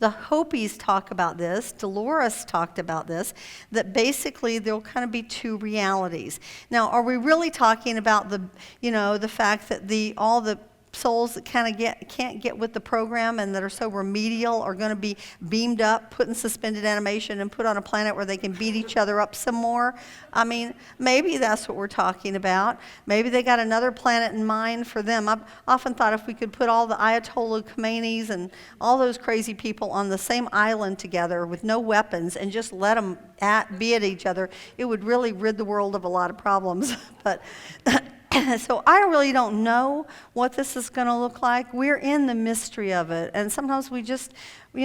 the Hopis talk about this. Dolores talked about this, that basically there'll kind of be two realities. Now, are we really talking about the fact that all the souls that kind of can't get with the program and that are so remedial are going to be beamed up, put in suspended animation, and put on a planet where they can beat each other up some more. I mean, maybe that's what we're talking about. Maybe they got another planet in mind for them. I've often thought if we could put all the Ayatollah Khomeinis and all those crazy people on the same island together with no weapons and just let them be at each other, it would really rid the world of a lot of problems. But so I really don't know what this is going to look like. We're in the mystery of it, and sometimes we just, we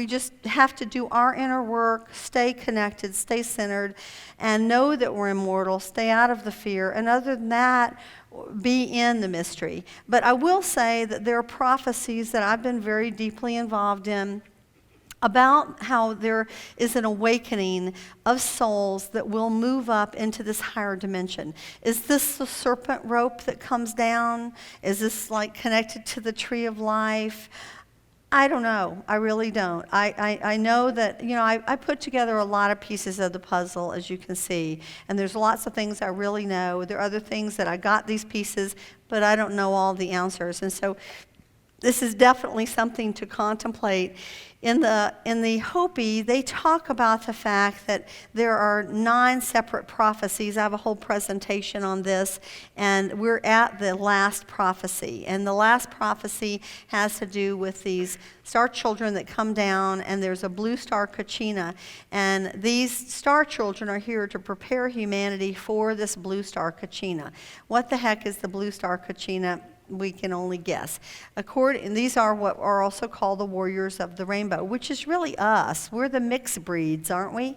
just have to do our inner work, stay connected, stay centered, and know that we're immortal. Stay out of the fear, and other than that, be in the mystery. But I will say that there are prophecies that I've been very deeply involved in about how there is an awakening of souls that will move up into this higher dimension. Is this the serpent rope that comes down? Is this like connected to the tree of life? I don't know. I really don't. I know that, I put together a lot of pieces of the puzzle, as you can see, and there's lots of things I really know. There are other things that I got these pieces, but I don't know all the answers. And so this is definitely something to contemplate. In the Hopi, they talk about the fact that there are 9 separate prophecies. I have a whole presentation on this, and we're at the last prophecy. And the last prophecy has to do with these star children that come down, and there's a blue star Kachina. And these star children are here to prepare humanity for this blue star Kachina. What the heck is the blue star Kachina? We can only guess. These are what are also called the warriors of the rainbow, which is really us. We're the mixed breeds, aren't we?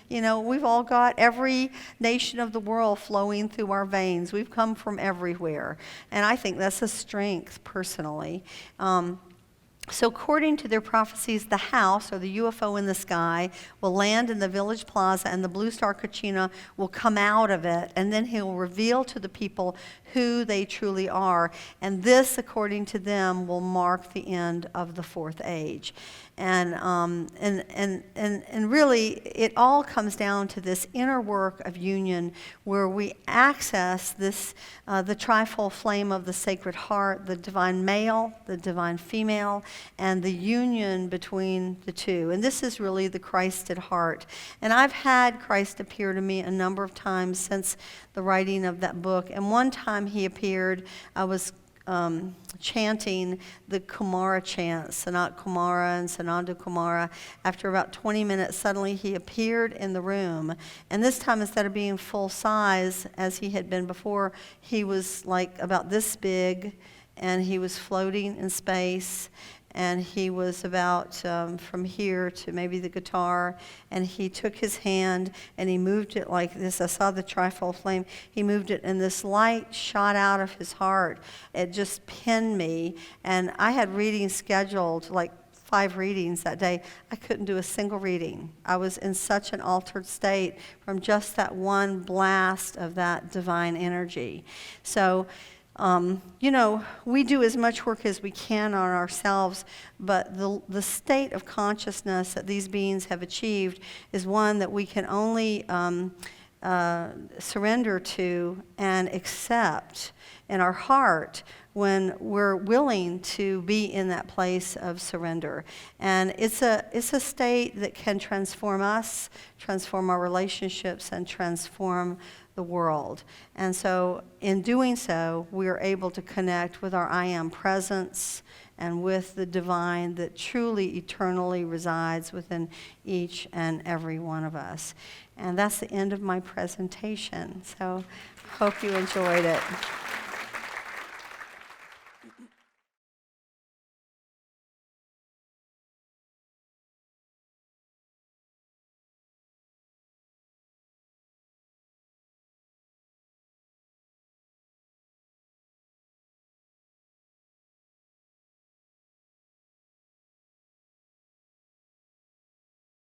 We've all got every nation of the world flowing through our veins. We've come from everywhere. And I think that's a strength, personally. So according to their prophecies, the house, or the UFO in the sky, will land in the village plaza, and the blue star Kachina will come out of it, and then he will reveal to the people who they truly are. And this, according to them, will mark the end of the fourth age. And really, it all comes down to this inner work of union, where we access this, the trifold flame of the Sacred Heart, the divine male, the divine female, and the union between the two. And this is really the Christed heart. And I've had Christ appear to me a number of times since the writing of that book. And one time he appeared, I was chanting the Kumara chant, Sanat Kumara and Sananda Kumara. After about 20 minutes, suddenly he appeared in the room. And this time, instead of being full size, as he had been before, he was like about this big, and he was floating in space. And he was about from here to maybe the guitar, and he took his hand and he moved it like this. I saw the trifold flame. He moved it, and this light shot out of his heart. It just pinned me, and I had readings scheduled, like 5 readings that day. I couldn't do a single reading. I was in such an altered state from just that one blast of that divine energy. So, we do as much work as we can on ourselves, but the state of consciousness that these beings have achieved is one that we can only surrender to and accept in our heart when we're willing to be in that place of surrender. And it's a state that can transform us, transform our relationships, and transform the world. And so in doing so, we are able to connect with our I Am presence and with the divine that truly eternally resides within each and every one of us. And that's the end of my presentation. So hope you enjoyed it.